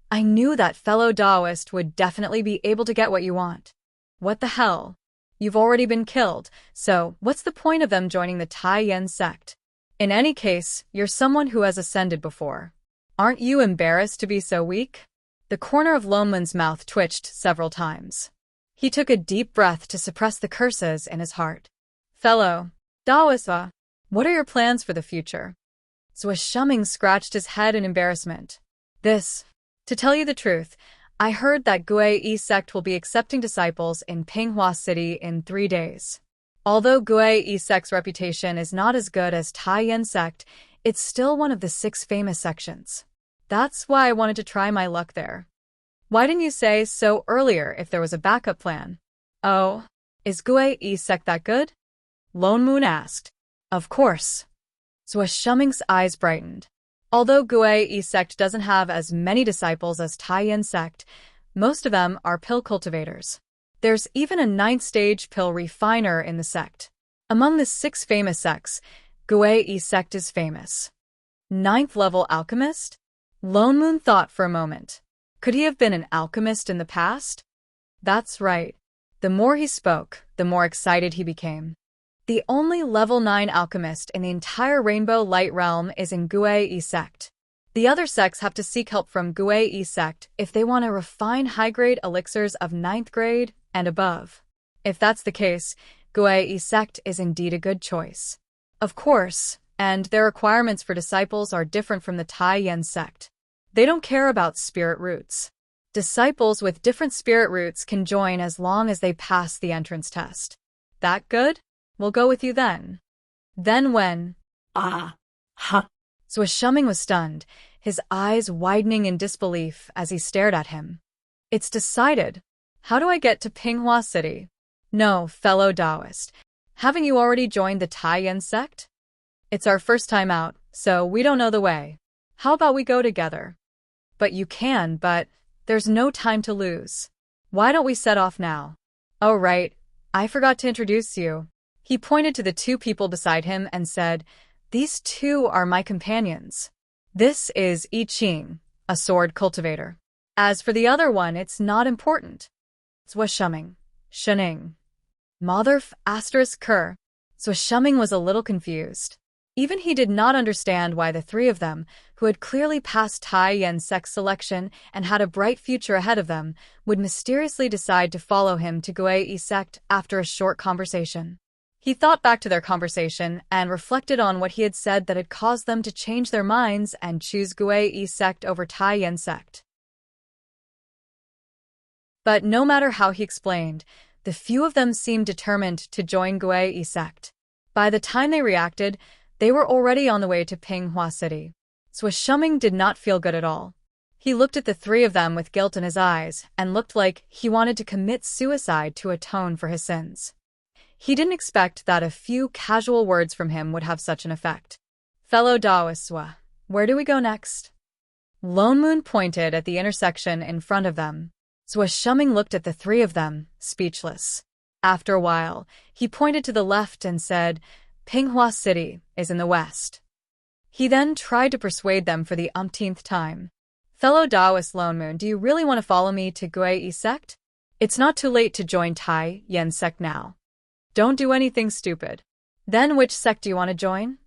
I knew that fellow Taoist would definitely be able to get what you want. What the hell? You've already been killed, so what's the point of them joining the Tai Yen sect? In any case, you're someone who has ascended before. Aren't you embarrassed to be so weak? The corner of Lone Moon's mouth twitched several times. He took a deep breath to suppress the curses in his heart. Fellow Taoist, what are your plans for the future? Zhou Shuming scratched his head in embarrassment. To tell you the truth, I heard that Gue sect will be accepting disciples in Pinghua City in 3 days. Although Gue sect's reputation is not as good as Tai Yen sect, it's still one of the 6 famous sections. That's why I wanted to try my luck there. Why didn't you say so earlier if there was a backup plan? Oh, is Gue sect that good? Lone Moon asked. Of course. Zhou Shuming's eyes brightened. Although Gue sect doesn't have as many disciples as Tai Yen sect, most of them are pill cultivators. There's even a 9th-stage pill refiner in the sect. Among the 6 famous sects, Gue sect is famous. 9th-level alchemist? Lone Moon thought for a moment. Could he have been an alchemist in the past? That's right. The more he spoke, the more excited he became. The only level 9 alchemist in the entire Rainbow Light realm is in Gue sect. The other sects have to seek help from Gue sect if they want to refine high-grade elixirs of 9th grade and above. If that's the case, Gue sect is indeed a good choice. Of course, and their requirements for disciples are different from the Tai Yen sect. They don't care about spirit roots. Disciples with different spirit roots can join as long as they pass the entrance test. That good? We'll go with you then. Then when? Zhou Shuming was stunned, his eyes widening in disbelief as he stared at him. It's decided. How do I get to Pinghua City? No, fellow Taoist. Haven't you already joined the Tai Yen sect? It's our first time out, so we don't know the way. How about we go together? But you can, but there's no time to lose. Why don't we set off now? Oh right, I forgot to introduce you. He pointed to the 2 people beside him and said, These 2 are my companions. This is I Ching, a sword cultivator. As for the other one, it's not important. Zhou Shuming. Shening. Motherf asterisk Ker. Zhou Shuming was a little confused. Even he did not understand why the 3 of them, who had clearly passed Tai Yen sect selection and had a bright future ahead of them, would mysteriously decide to follow him to Gue sect after a short conversation. He thought back to their conversation and reflected on what he had said that had caused them to change their minds and choose Gue sect over Tai Yen sect. But no matter how he explained, the few of them seemed determined to join Gue sect. By the time they reacted, they were already on the way to Pinghua City. Zhou Shuming did not feel good at all. He looked at the 3 of them with guilt in his eyes and looked like he wanted to commit suicide to atone for his sins. He didn't expect that a few casual words from him would have such an effect. Fellow Taoists, where do we go next? Lone Moon pointed at the intersection in front of them. Zhou Shuming looked at the 3 of them, speechless. After a while, he pointed to the left and said, Pinghua City is in the west. He then tried to persuade them for the umpteenth time. Fellow Taoist Lone Moon, do you really want to follow me to Gue sect? It's not too late to join Tai Yen sect now. Don't do anything stupid. Then which sect do you want to join?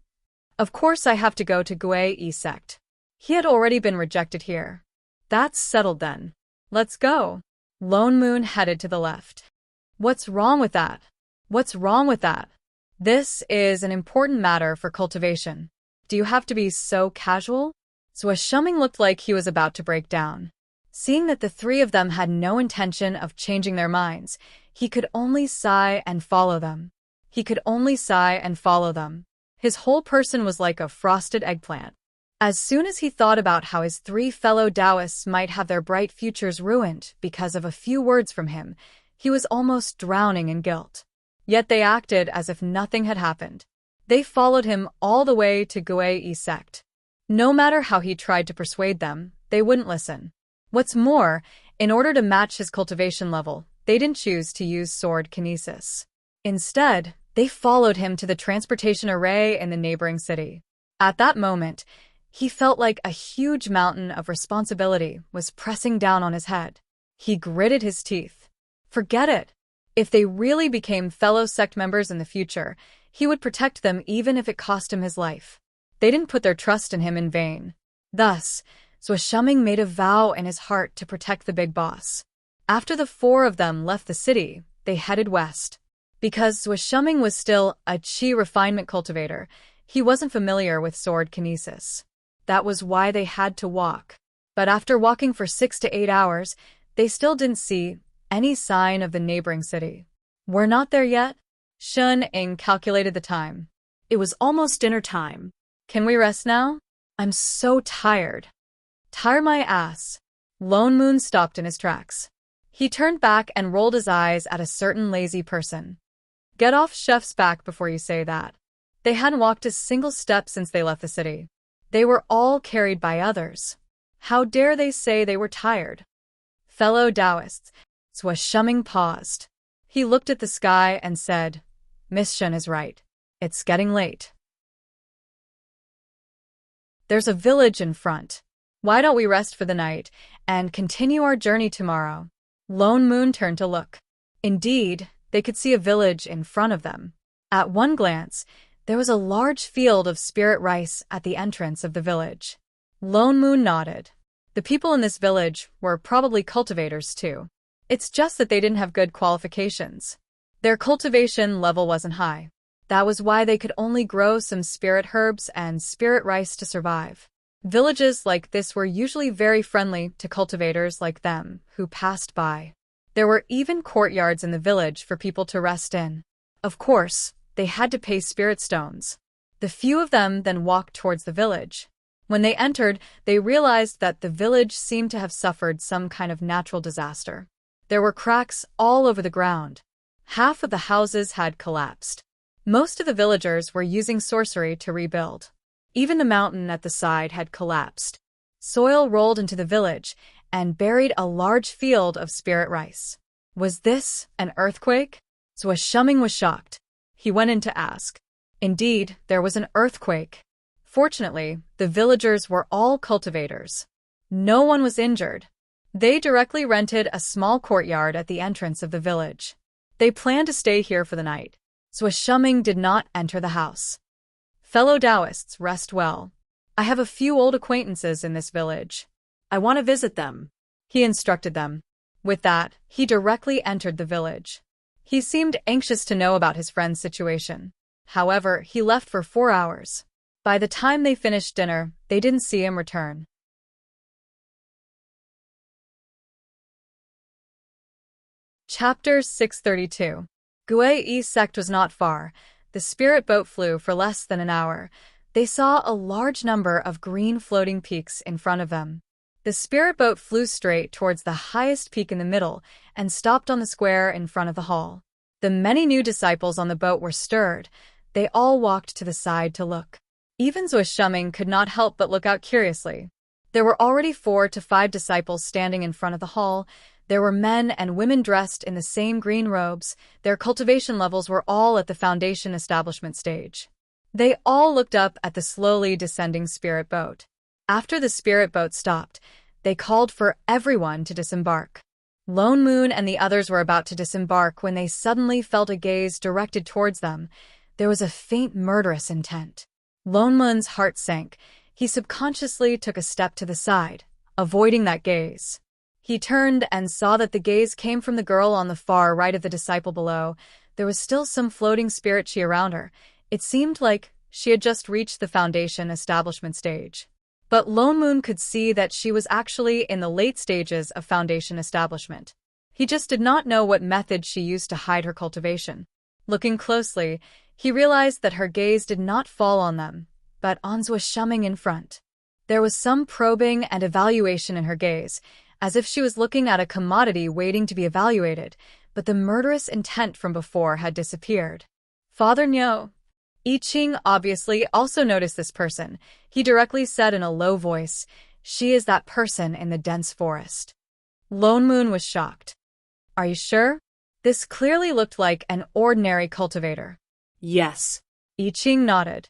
Of course I have to go to Gue sect. He had already been rejected here. That's settled then. Let's go. Lone Moon headed to the left. What's wrong with that? What's wrong with that? This is an important matter for cultivation. Do you have to be so casual? Shuming looked like he was about to break down. Seeing that the three of them had no intention of changing their minds, he could only sigh and follow them. He could only sigh and follow them. His whole person was like a frosted eggplant. As soon as he thought about how his three fellow Taoists might have their bright futures ruined because of a few words from him, he was almost drowning in guilt. Yet they acted as if nothing had happened. They followed him all the way to Gue sect. No matter how he tried to persuade them, they wouldn't listen. What's more, in order to match his cultivation level, they didn't choose to use sword kinesis. Instead, they followed him to the transportation array in the neighboring city. At that moment, he felt like a huge mountain of responsibility was pressing down on his head. He gritted his teeth. Forget it. If they really became fellow sect members in the future, he would protect them even if it cost him his life. They didn't put their trust in him in vain. Thus, Shuming made a vow in his heart to protect the big boss. After the four of them left the city, they headed west. Because Shuming was still a qi refinement cultivator, he wasn't familiar with sword kinesis. That was why they had to walk. But after walking for 6 to 8 hours, they still didn't see any sign of the neighboring city. We're not there yet? Shun-ing calculated the time. It was almost dinner time. Can we rest now? I'm so tired. Tire my ass. Lone Moon stopped in his tracks. He turned back and rolled his eyes at a certain lazy person. Get off Chef's back before you say that. They hadn't walked a single step since they left the city. They were all carried by others. How dare they say they were tired? Fellow Taoists, Shuming paused. He looked at the sky and said, Miss Shun is right. It's getting late. There's a village in front. Why don't we rest for the night and continue our journey tomorrow? Lone Moon turned to look. Indeed, they could see a village in front of them. At one glance, there was a large field of spirit rice at the entrance of the village. Lone Moon nodded. The people in this village were probably cultivators too. It's just that they didn't have good qualifications. Their cultivation level wasn't high. That was why they could only grow some spirit herbs and spirit rice to survive. Villages like this were usually very friendly to cultivators like them who passed by. There were even courtyards in the village for people to rest in. Of course, they had to pay spirit stones. The few of them then walked towards the village. When they entered, they realized that the village seemed to have suffered some kind of natural disaster. There were cracks all over the ground. Half of the houses had collapsed. Most of the villagers were using sorcery to rebuild. Even the mountain at the side had collapsed. Soil rolled into the village and buried a large field of spirit rice. Was this an earthquake? Shuming was shocked. He went in to ask. Indeed, there was an earthquake. Fortunately, the villagers were all cultivators. No one was injured. They directly rented a small courtyard at the entrance of the village. They planned to stay here for the night. Shuming did not enter the house. Fellow Taoists, rest well. I have a few old acquaintances in this village. I want to visit them. He instructed them. With that, he directly entered the village. He seemed anxious to know about his friend's situation. However, he left for 4 hours. By the time they finished dinner, they didn't see him return. Chapter 632. Gue sect was not far. The spirit boat flew for less than an hour. They saw a large number of green floating peaks in front of them. The spirit boat flew straight towards the highest peak in the middle and stopped on the square in front of the hall. The many new disciples on the boat were stirred. They all walked to the side to look. Even Shuming could not help but look out curiously. There were already 4 to 5 disciples standing in front of the hall. There were men and women dressed in the same green robes. Their cultivation levels were all at the foundation establishment stage. They all looked up at the slowly descending spirit boat. After the spirit boat stopped, they called for everyone to disembark. Lone Moon and the others were about to disembark when they suddenly felt a gaze directed towards them. There was a faint murderous intent. Lone Moon's heart sank. He subconsciously took a step to the side, avoiding that gaze. He turned and saw that the gaze came from the girl on the far right of the disciple below. there was still some floating spirit chi around her. It seemed like she had just reached the foundation establishment stage. But Lone Moon could see that she was actually in the late stages of foundation establishment. He just did not know what method she used to hide her cultivation. Looking closely, he realized that her gaze did not fall on them, but on Xueshuming in front. There was some probing and evaluation in her gaze, as if she was looking at a commodity waiting to be evaluated, but the murderous intent from before had disappeared. Father Nyo. I Ching obviously also noticed this person. He directly said in a low voice, "She is that person in the dense forest." Lone Moon was shocked. "Are you sure?" This clearly looked like an ordinary cultivator. Yes. I Ching nodded.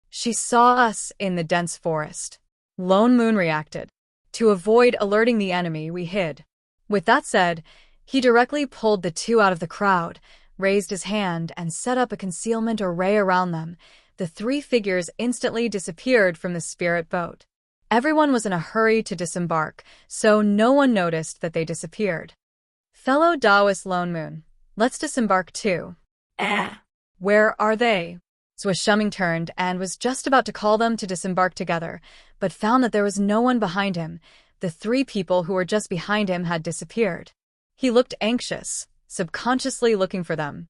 "She saw us in the dense forest." Lone Moon reacted. "To avoid alerting the enemy, we hid." With that said, he directly pulled the two out of the crowd, raised his hand, and set up a concealment array around them. The three figures instantly disappeared from the spirit boat. Everyone was in a hurry to disembark, so no one noticed that they disappeared. "Fellow Taoist Lone Moon, let's disembark too." "Where are they?" Xueshuming turned and was just about to call them to disembark together, but found that there was no one behind him. The three people who were just behind him had disappeared. He looked anxious, subconsciously looking for them.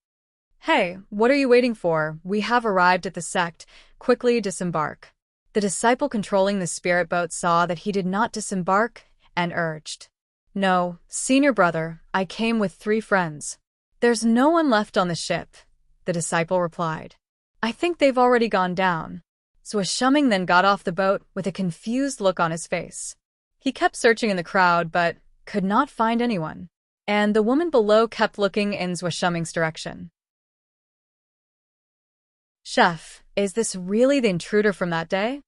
"Hey, what are you waiting for? We have arrived at the sect. Quickly disembark." The disciple controlling the spirit boat saw that he did not disembark and urged. "No, senior brother, I came with 3 friends." "There's no one left on the ship," the disciple replied. "I think they've already gone down." Xueshuming then got off the boat with a confused look on his face. He kept searching in the crowd but could not find anyone. And the woman below kept looking in Xueshuming's direction. "Chef, is this really the intruder from that day?"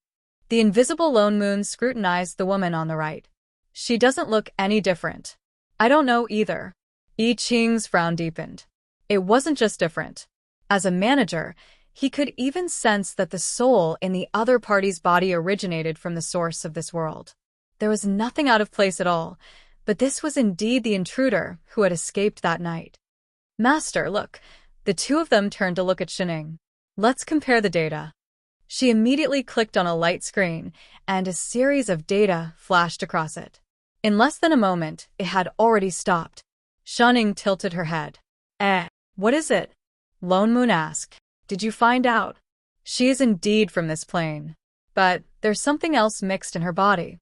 The invisible Lone Moon scrutinized the woman on the right. "She doesn't look any different." "I don't know either." I Ching's frown deepened. It wasn't just different. As a manager, he could even sense that the soul in the other party's body originated from the source of this world. There was nothing out of place at all, but this was indeed the intruder who had escaped that night. "Master, look." The two of them turned to look at Shining. "Let's compare the data." She immediately clicked on a light screen, and a series of data flashed across it. In less than a moment, it had already stopped. Shining tilted her head. What is it?" Lone Moon asked. "Did you find out?" "She is indeed from this plane. But there's something else mixed in her body."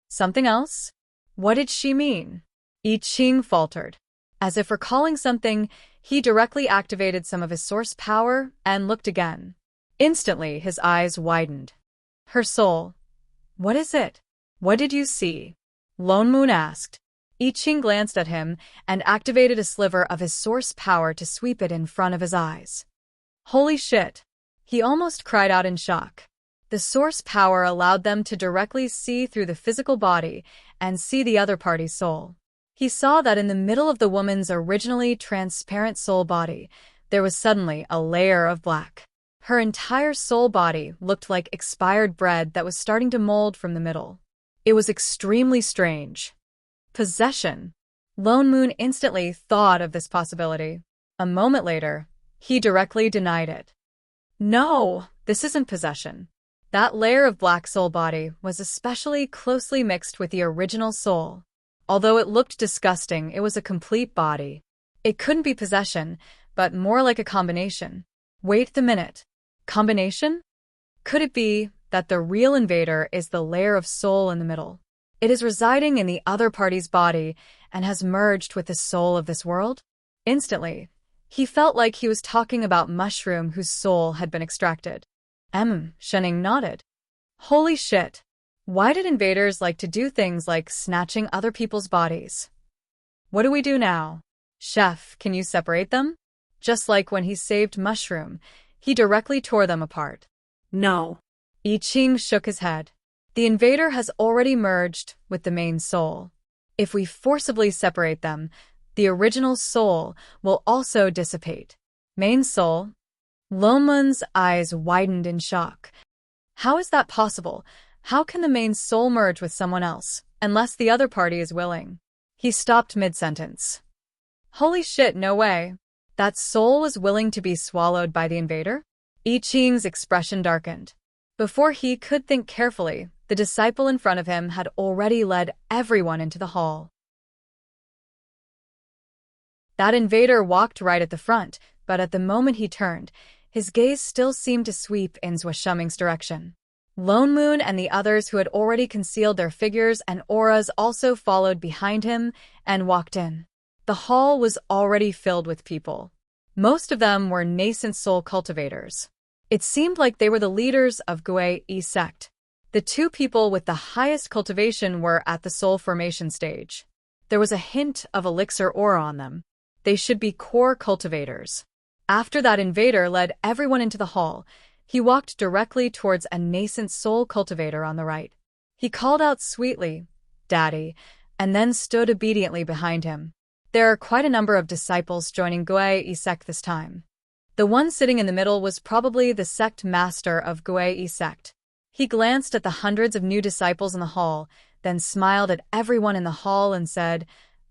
"Something else? What did she mean?" I Ching faltered. As if recalling something, he directly activated some of his source power and looked again. Instantly, his eyes widened. "Her soul. What is it?" "What did you see?" Lone Moon asked. I Ching glanced at him and activated a sliver of his source power to sweep it in front of his eyes. "Holy shit!" He almost cried out in shock. The source power allowed them to directly see through the physical body and see the other party's soul. He saw that in the middle of the woman's originally transparent soul body, there was suddenly a layer of black. Her entire soul body looked like expired bread that was starting to mold from the middle. It was extremely strange. Possession. Lone Moon instantly thought of this possibility. A moment later, he directly denied it. "No, this isn't possession." That layer of black soul body was especially closely mixed with the original soul. Although it looked disgusting, it was a complete body. It couldn't be possession, but more like a combination. Wait a minute. Combination? Could it be that the real invader is the layer of soul in the middle? It is residing in the other party's body and has merged with the soul of this world? Instantly, he felt like he was talking about mushroom whose soul had been extracted. Shining nodded. "Holy shit. Why did invaders like to do things like snatching other people's bodies? What do we do now? Chef, can you separate them?" Just like when he saved Mushroom, he directly tore them apart. "No." I Ching shook his head. "The invader has already merged with the main soul. If we forcibly separate them, the original soul will also dissipate." "Main soul?" Lone Moon's eyes widened in shock. "How is that possible? How can the main soul merge with someone else, unless the other party is willing?" He stopped mid-sentence. "Holy shit, no way." That soul was willing to be swallowed by the invader? I Ching's expression darkened. Before he could think carefully, the disciple in front of him had already led everyone into the hall. That invader walked right at the front, but at the moment he turned, his gaze still seemed to sweep in Xueshuming's direction. Lone Moon and the others who had already concealed their figures and auras also followed behind him and walked in. The hall was already filled with people. Most of them were nascent soul cultivators. It seemed like they were the leaders of Gui sect. The two people with the highest cultivation were at the soul formation stage. There was a hint of elixir aura on them. They should be core cultivators. After that invader led everyone into the hall, he walked directly towards a nascent soul cultivator on the right. He called out sweetly, "Daddy," and then stood obediently behind him. There are quite a number of disciples joining Gui sect this time. The one sitting in the middle was probably the sect master of Gui sect. He glanced at the hundreds of new disciples in the hall, then smiled at everyone in the hall and said,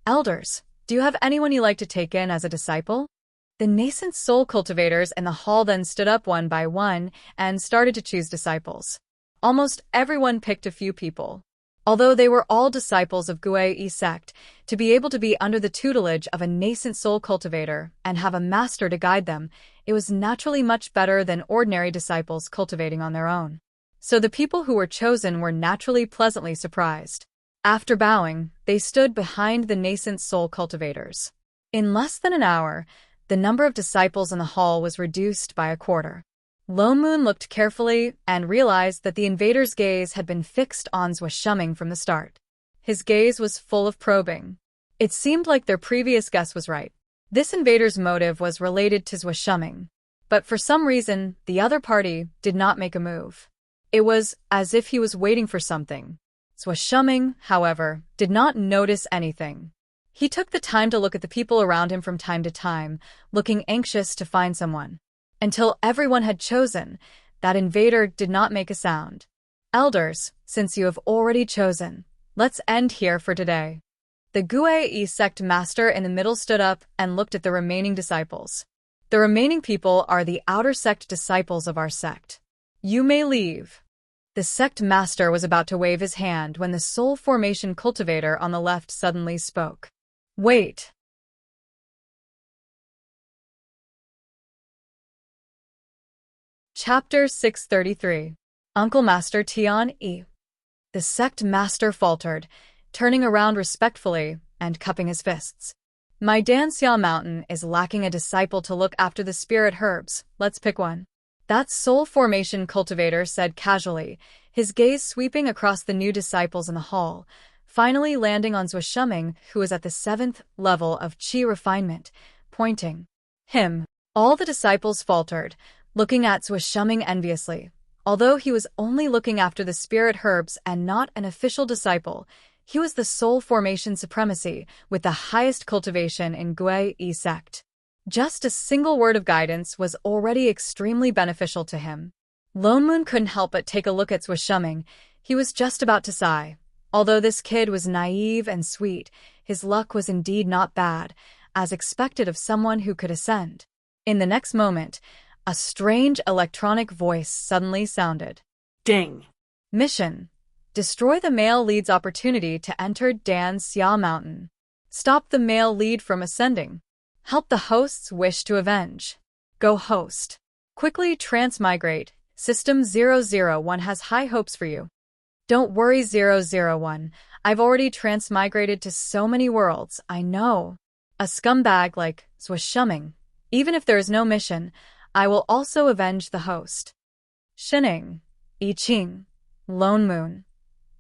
"Elders, do you have anyone you like to take in as a disciple?" The nascent soul cultivators in the hall then stood up one by one and started to choose disciples. Almost everyone picked a few people. Although they were all disciples of Gui sect, to be able to be under the tutelage of a nascent soul cultivator and have a master to guide them, it was naturally much better than ordinary disciples cultivating on their own. So the people who were chosen were naturally pleasantly surprised. After bowing, they stood behind the nascent soul cultivators. In less than an hour, the number of disciples in the hall was reduced by a quarter. Lone Moon looked carefully and realized that the invader's gaze had been fixed on Xueshuming from the start. His gaze was full of probing. It seemed like their previous guess was right. This invader's motive was related to Xueshuming. But for some reason, the other party did not make a move. It was as if he was waiting for something. Xueshuming, however, did not notice anything. He took the time to look at the people around him from time to time, looking anxious to find someone. Until everyone had chosen, that invader did not make a sound. "Elders, since you have already chosen, let's end here for today." The Gui sect master in the middle stood up and looked at the remaining disciples. "The remaining people are the outer sect disciples of our sect. You may leave." The sect master was about to wave his hand when the soul formation cultivator on the left suddenly spoke. "Wait." Chapter 633. Uncle Master Tian. The sect master faltered, turning around respectfully and cupping his fists. "My Danxia Mountain is lacking a disciple to look after the spirit herbs. Let's pick one." That soul formation cultivator said casually, his gaze sweeping across the new disciples in the hall, finally landing on Xueshuming, who was at the 7th level of Qi refinement, pointing. "Him." All the disciples faltered, looking at Xueshuming enviously. Although he was only looking after the spirit herbs and not an official disciple, he was the soul formation supremacy with the highest cultivation in Gui sect. Just a single word of guidance was already extremely beneficial to him. Lone Moon couldn't help but take a look at Xueshuming. He was just about to sigh. Although this kid was naive and sweet, his luck was indeed not bad, as expected of someone who could ascend. In the next moment, a strange electronic voice suddenly sounded. Ding. Mission: destroy the male lead's opportunity to enter Danxia Mountain. Stop the male lead from ascending. Help the host's wish to avenge. Go host. Quickly transmigrate. System 001 has high hopes for you. Don't worry, 001. I've already transmigrated to so many worlds, I know. A scumbag like Xueshuming. Even if there is no mission, I will also avenge the host. Shining. I Ching. Lone Moon.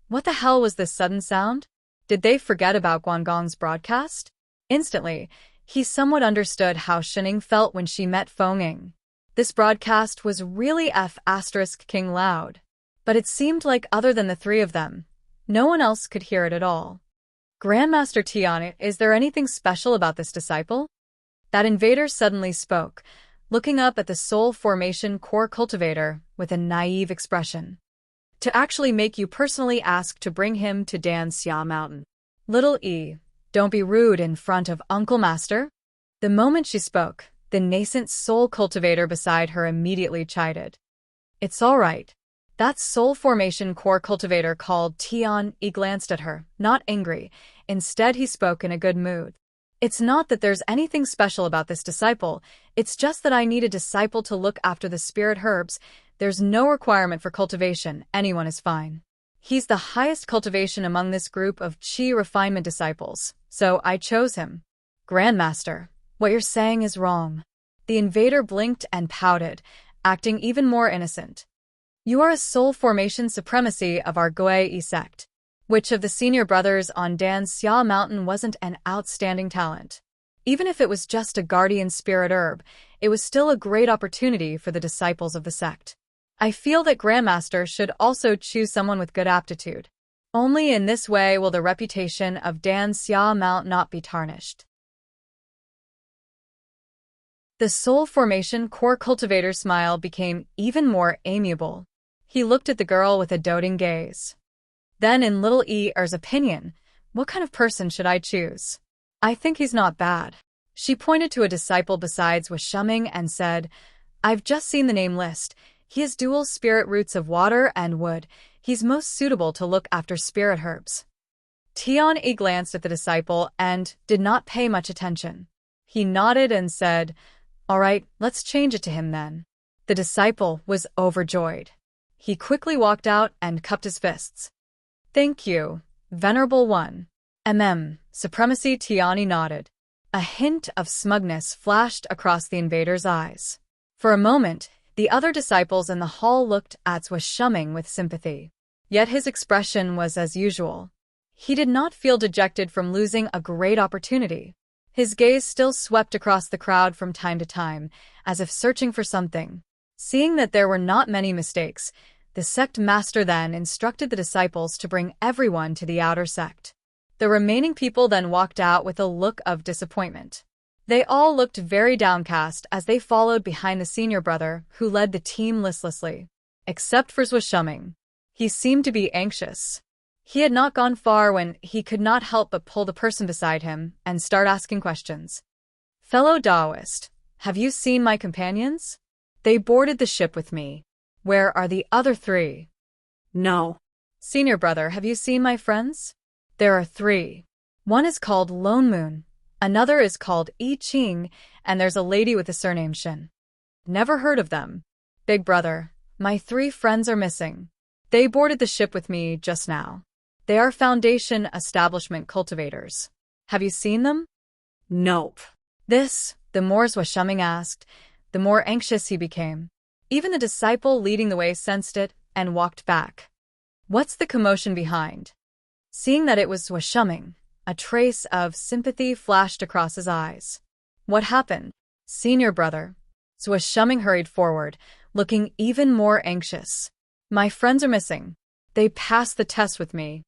What the hell was this sudden sound? Did they forget about Guangong's broadcast? Instantly, he somewhat understood how Shining felt when she met Feng. This broadcast was really F*King loud. But it seemed like other than the three of them, no one else could hear it at all. Grandmaster Tian, is there anything special about this disciple? That invader suddenly spoke, looking up at the soul formation core cultivator with a naive expression. To actually make you personally ask to bring him to Danxia Mountain. Little E, don't be rude in front of Uncle Master. The moment she spoke, The nascent soul cultivator beside her immediately chided. It's all right. That soul formation core cultivator called Tion. He glanced at her, not angry. Instead, he spoke in a good mood. It's not that there's anything special about this disciple, it's just that I need a disciple to look after the spirit herbs. There's no requirement for cultivation, anyone is fine. He's the highest cultivation among this group of chi refinement disciples, so I chose him. Grandmaster, what you're saying is wrong. The invader blinked and pouted, acting even more innocent. You are a soul formation supremacy of our Goei sect. Which of the senior brothers on Dan Xia Mountain wasn't an outstanding talent? Even if it was just a guardian spirit herb, it was still a great opportunity for the disciples of the sect. I feel that Grandmaster should also choose someone with good aptitude. Only in this way will the reputation of Dan Xia Mount not be tarnished. The soul formation core cultivator's smile became even more amiable. He looked at the girl with a doting gaze. Then, in little Er's opinion, what kind of person should I choose? I think he's not bad. She pointed to a disciple besides Wishuming and said, I've just seen the name list. He has dual spirit roots of water and wood. He's most suitable to look after spirit herbs. Tion glanced at the disciple and did not pay much attention. He nodded and said, All right, let's change it to him then. The disciple was overjoyed. He quickly walked out and cupped his fists. Thank you, Venerable One. Supremacy. Tiani nodded. A hint of smugness flashed across the invader's eyes. For a moment, the other disciples in the hall looked at Wishuming with sympathy. Yet his expression was as usual. He did not feel dejected from losing a great opportunity. His gaze still swept across the crowd from time to time, as if searching for something. Seeing that there were not many mistakes, the sect master then instructed the disciples to bring everyone to the outer sect. The remaining people then walked out with a look of disappointment. They all looked very downcast as they followed behind the senior brother, who led the team listlessly. Except for Wishuming. He seemed to be anxious. He had not gone far when he could not help but pull the person beside him and start asking questions. Fellow Taoist, have you seen my companions? They boarded the ship with me. Where are the other three? No. Senior brother, have you seen my friends? There are three. One is called Lone Moon, another is called I Ching, and there's a lady with the surname Shin. Never heard of them. Big brother, my three friends are missing. They boarded the ship with me just now. They are Foundation Establishment cultivators. Have you seen them? Nope. The more Wishuming asked, the more anxious he became. Even the disciple leading the way sensed it and walked back. What's the commotion behind? Seeing that it was Wishuming, a trace of sympathy flashed across his eyes. What happened? Senior brother. Wishuming hurried forward, looking even more anxious. My friends are missing. They passed the test with me.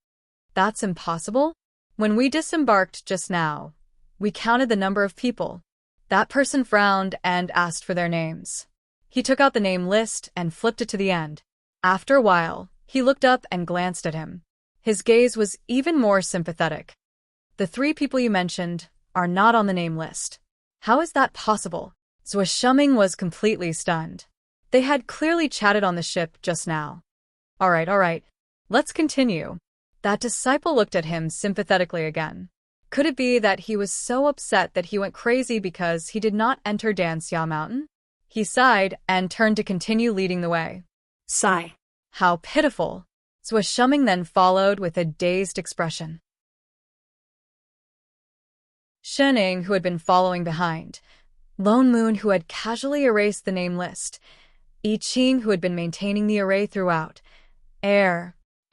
That's impossible? When we disembarked just now, we counted the number of people. That person frowned and asked for their names. He took out the name list and flipped it to the end. After a while, he looked up and glanced at him. His gaze was even more sympathetic. The three people you mentioned are not on the name list. How is that possible? Wishuming was completely stunned. They had clearly chatted on the ship just now. All right. Let's continue. That disciple looked at him sympathetically again. Could it be that he was so upset that he went crazy because he did not enter Dan Xia Mountain? He sighed and turned to continue leading the way. Sigh. How pitiful. Wishuming then followed with a dazed expression. Shening, who had been following behind. Lone Moon, who had casually erased the name list. I Ching, who had been maintaining the array throughout.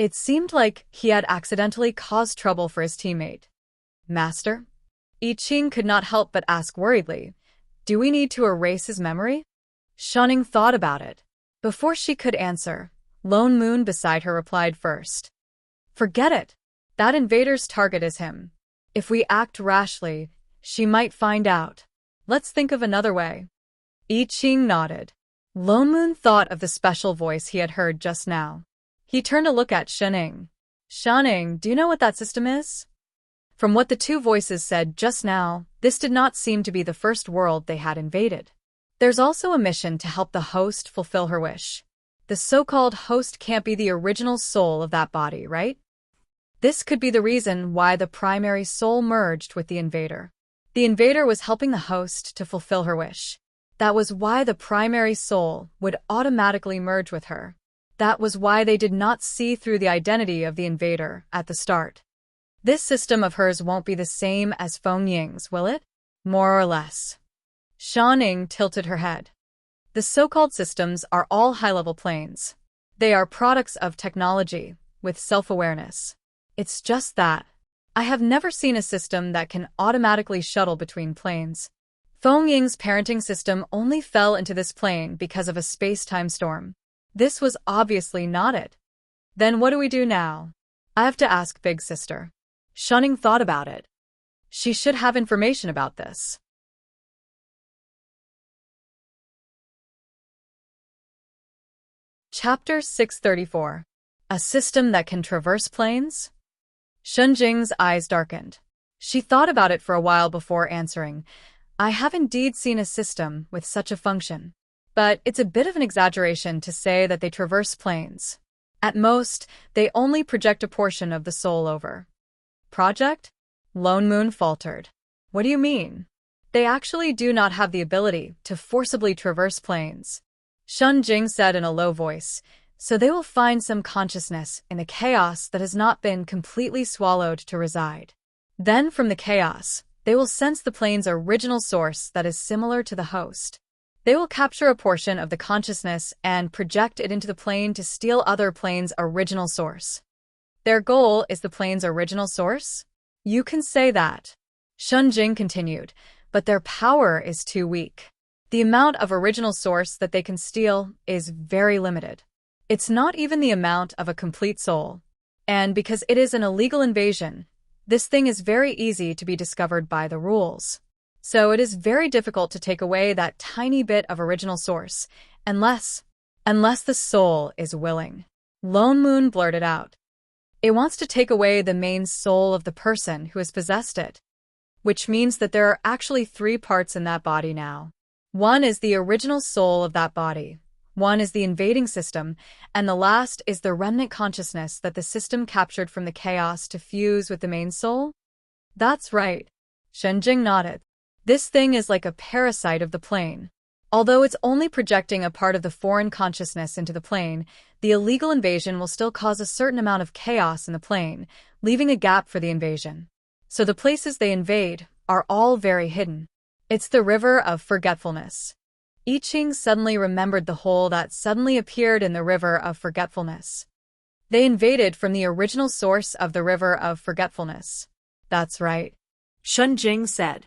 It seemed like he had accidentally caused trouble for his teammate. Master? I Ching could not help but ask worriedly, do we need to erase his memory? Shening thought about it. Before she could answer, Lone Moon beside her replied first. Forget it. That invader's target is him. If we act rashly, she might find out. Let's think of another way. I Ching nodded. Lone Moon thought of the special voice he had heard just now. He turned to look at Shening. Shening, do you know what that system is? From what the two voices said just now, this did not seem to be the first world they had invaded. There's also a mission to help the host fulfill her wish. The so-called host can't be the original soul of that body, right? This could be the reason why the primary soul merged with the invader. The invader was helping the host to fulfill her wish. That was why the primary soul would automatically merge with her. That was why they did not see through the identity of the invader at the start. This system of hers won't be the same as Feng Ying's, will it? More or less. Shanning tilted her head. The so-called systems are all high-level planes. They are products of technology, with self-awareness. It's just that I have never seen a system that can automatically shuttle between planes. Feng Ying's parenting system only fell into this plane because of a space-time storm. This was obviously not it. Then what do we do now? I have to ask Big Sister. Shanning thought about it. She should have information about this. Chapter 634. A system that can traverse planes? Shunjing's eyes darkened. She thought about it for a while before answering. I have indeed seen a system with such a function. But it's a bit of an exaggeration to say that they traverse planes. At most, they only project a portion of the soul over. Project? Lone Moon faltered. What do you mean? They actually do not have the ability to forcibly traverse planes. Shunjing said in a low voice, so they will find some consciousness in the chaos that has not been completely swallowed to reside. Then from the chaos, they will sense the plane's original source that is similar to the host. They will capture a portion of the consciousness and project it into the plane to steal other plane's original source. Their goal is the plane's original source? You can say that. Shunjing continued, but their power is too weak. The amount of original source that they can steal is very limited. It's not even the amount of a complete soul. And because it is an illegal invasion, this thing is very easy to be discovered by the rules. So it is very difficult to take away that tiny bit of original source, unless the soul is willing. Lone Moon blurted out. It wants to take away the main soul of the person who has possessed it, which means that there are actually 3 parts in that body now. One is the original soul of that body, one is the invading system, and the last is the remnant consciousness that the system captured from the chaos to fuse with the main soul? That's right. Shunjing nodded. This thing is like a parasite of the plane. Although it's only projecting a part of the foreign consciousness into the plane, the illegal invasion will still cause a certain amount of chaos in the plane, leaving a gap for the invasion. So the places they invade are all very hidden. It's the river of forgetfulness. I Ching suddenly remembered the hole that suddenly appeared in the river of forgetfulness. They invaded from the original source of the river of forgetfulness. That's right. Shunjing said.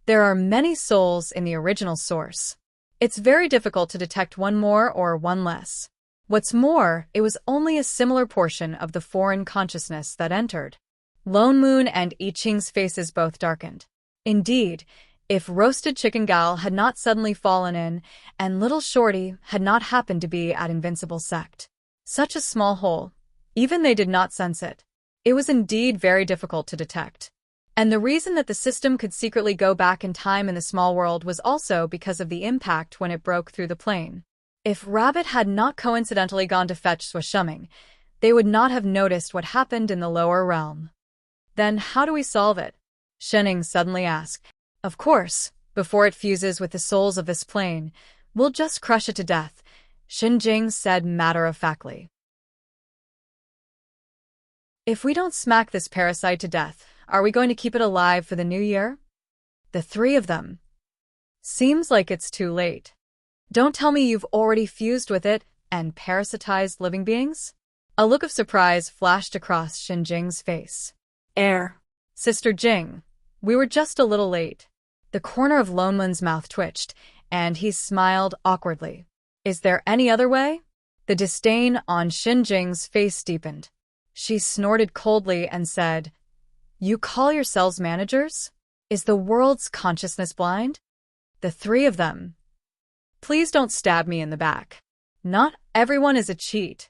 There are many souls in the original source. It's very difficult to detect one more or one less. What's more, it was only a similar portion of the foreign consciousness that entered. Lone Moon and I Ching's faces both darkened. Indeed, if roasted chicken gal had not suddenly fallen in, and little Shorty had not happened to be at Invincible Sect. Such a small hole. Even they did not sense it. It was indeed very difficult to detect. And the reason that the system could secretly go back in time in the small world was also because of the impact when it broke through the plane. If Rabbit had not coincidentally gone to fetch Swashuming, they would not have noticed what happened in the lower realm. Then how do we solve it? Shenning suddenly asked. Of course, before it fuses with the souls of this plane, we'll just crush it to death, Shunjing said matter-of-factly. If we don't smack this parasite to death, are we going to keep it alive for the new year? The 3 of them. Seems like it's too late. Don't tell me you've already fused with it and parasitized living beings? A look of surprise flashed across Shunjing's face. Sister Jing, we were just a little late. The corner of Lone Moon's mouth twitched, and he smiled awkwardly. Is there any other way? The disdain on Shunjing's face deepened. She snorted coldly and said, You call yourselves managers? Is the world's consciousness blind? The 3 of them. Please don't stab me in the back. Not everyone is a cheat.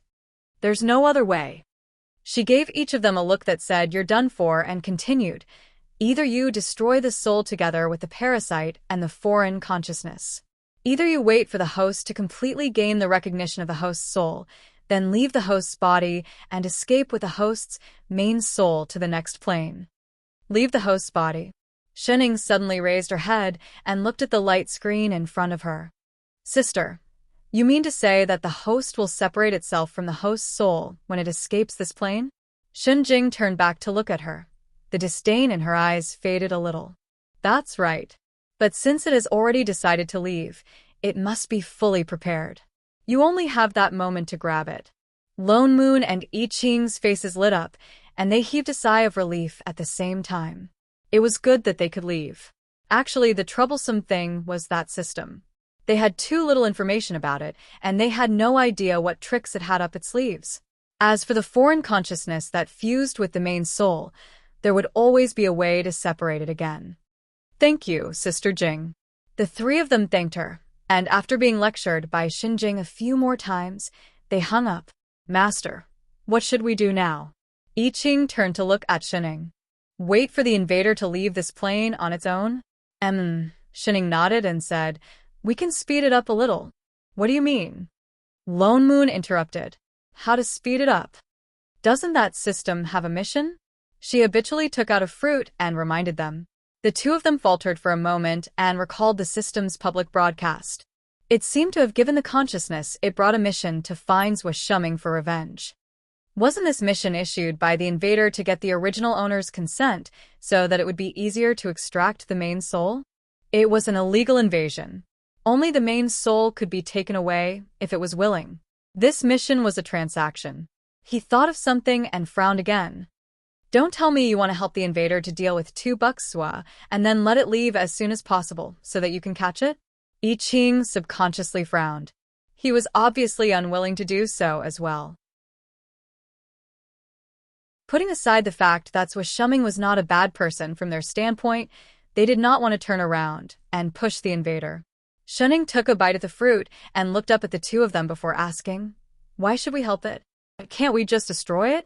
There's no other way. She gave each of them a look that said, "You're done for," and continued, "Either you destroy the soul together with the parasite and the foreign consciousness. Either you wait for the host to completely gain the recognition of the host's soul, then leave the host's body and escape with the host's main soul to the next plane." Leave the host's body. Shenning suddenly raised her head and looked at the light screen in front of her. "Sister, you mean to say that the host will separate itself from the host's soul when it escapes this plane?" Jing turned back to look at her. The disdain in her eyes faded a little. "That's right. But since it has already decided to leave, it must be fully prepared. You only have that moment to grab it." Lone Moon and I Ching's faces lit up, and they heaved a sigh of relief at the same time. It was good that they could leave. Actually, the troublesome thing was that system. They had too little information about it, and they had no idea what tricks it had up its sleeves. As for the foreign consciousness that fused with the main soul, there would always be a way to separate it again. "Thank you, Sister Jing." The three of them thanked her, and after being lectured by Jing a few more times, they hung up. "Master, what should we do now?" I Ching turned to look at Shenning. "Wait for the invader to leave this plane on its own?" Shenning nodded and said, "We can speed it up a little." "What do you mean?" Lone Moon interrupted. "How to speed it up? Doesn't that system have a mission?" She habitually took out a fruit and reminded them. The two of them faltered for a moment and recalled the system's public broadcast. It seemed to have given the consciousness it brought a mission to find Shuming for revenge. Wasn't this mission issued by the invader to get the original owner's consent so that it would be easier to extract the main soul? It was an illegal invasion. Only the main soul could be taken away if it was willing. This mission was a transaction. He thought of something and frowned again. "Don't tell me you want to help the invader to deal with $2 SWA and then let it leave as soon as possible so that you can catch it?" I Ching subconsciously frowned. He was obviously unwilling to do so as well. Putting aside the fact that Shuming was not a bad person from their standpoint, they did not want to turn around and push the invader. Shenning took a bite of the fruit and looked up at the two of them before asking, "Why should we help it? Can't we just destroy it?"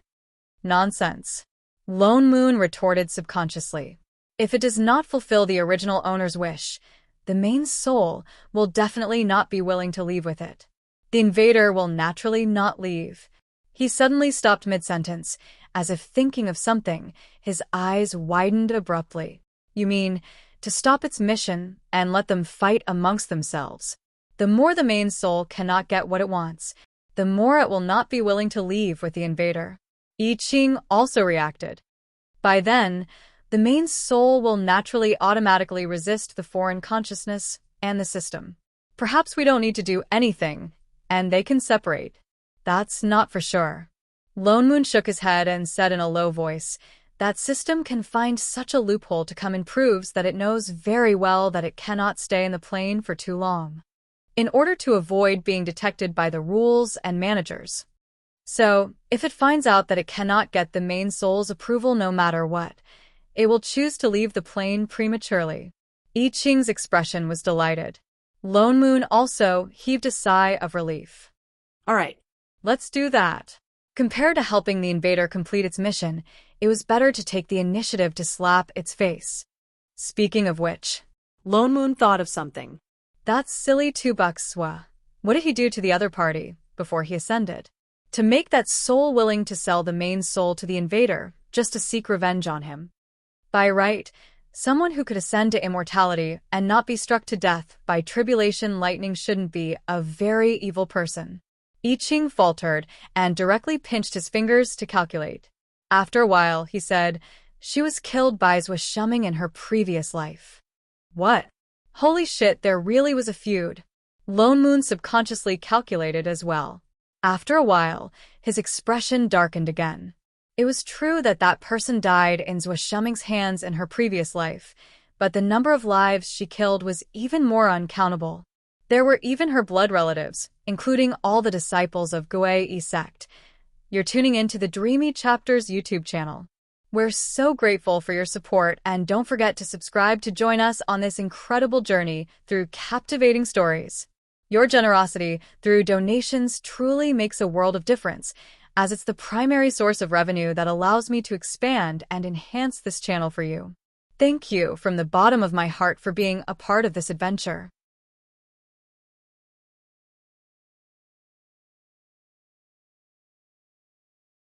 "Nonsense," Lone Moon retorted subconsciously. "If it does not fulfill the original owner's wish, the main soul will definitely not be willing to leave with it. The invader will naturally not leave." He suddenly stopped mid-sentence, as if thinking of something. His eyes widened abruptly. "You mean, to stop its mission and let them fight amongst themselves? The more the main soul cannot get what it wants, the more it will not be willing to leave with the invader." I Ching also reacted. "By then, the main soul will naturally automatically resist the foreign consciousness and the system. Perhaps we don't need to do anything, and they can separate." "That's not for sure." Lone Moon shook his head and said in a low voice, "That system can find such a loophole to come and proves that it knows very well that it cannot stay in the plane for too long, in order to avoid being detected by the rules and managers. So, if it finds out that it cannot get the main soul's approval no matter what, it will choose to leave the plane prematurely." I Ching's expression was delighted. Lone Moon also heaved a sigh of relief. "All right. Let's do that." Compared to helping the invader complete its mission, it was better to take the initiative to slap its face. Speaking of which, Lone Moon thought of something. "That silly $2 SWA. What did he do to the other party before he ascended? To make that soul willing to sell the main soul to the invader just to seek revenge on him? By right, someone who could ascend to immortality and not be struck to death by tribulation lightning shouldn't be a very evil person." I Ching faltered and directly pinched his fingers to calculate. After a while, he said, "She was killed by Shuming in her previous life." "What? Holy shit, there really was a feud." Lone Moon subconsciously calculated as well. After a while, his expression darkened again. It was true that that person died in Shuming's hands in her previous life, but the number of lives she killed was even more uncountable. There were even her blood relatives, including all the disciples of Guei sect. You're tuning into the Dreamy Chapters YouTube channel. We're so grateful for your support, and don't forget to subscribe to join us on this incredible journey through captivating stories. Your generosity through donations truly makes a world of difference, as it's the primary source of revenue that allows me to expand and enhance this channel for you. Thank you from the bottom of my heart for being a part of this adventure.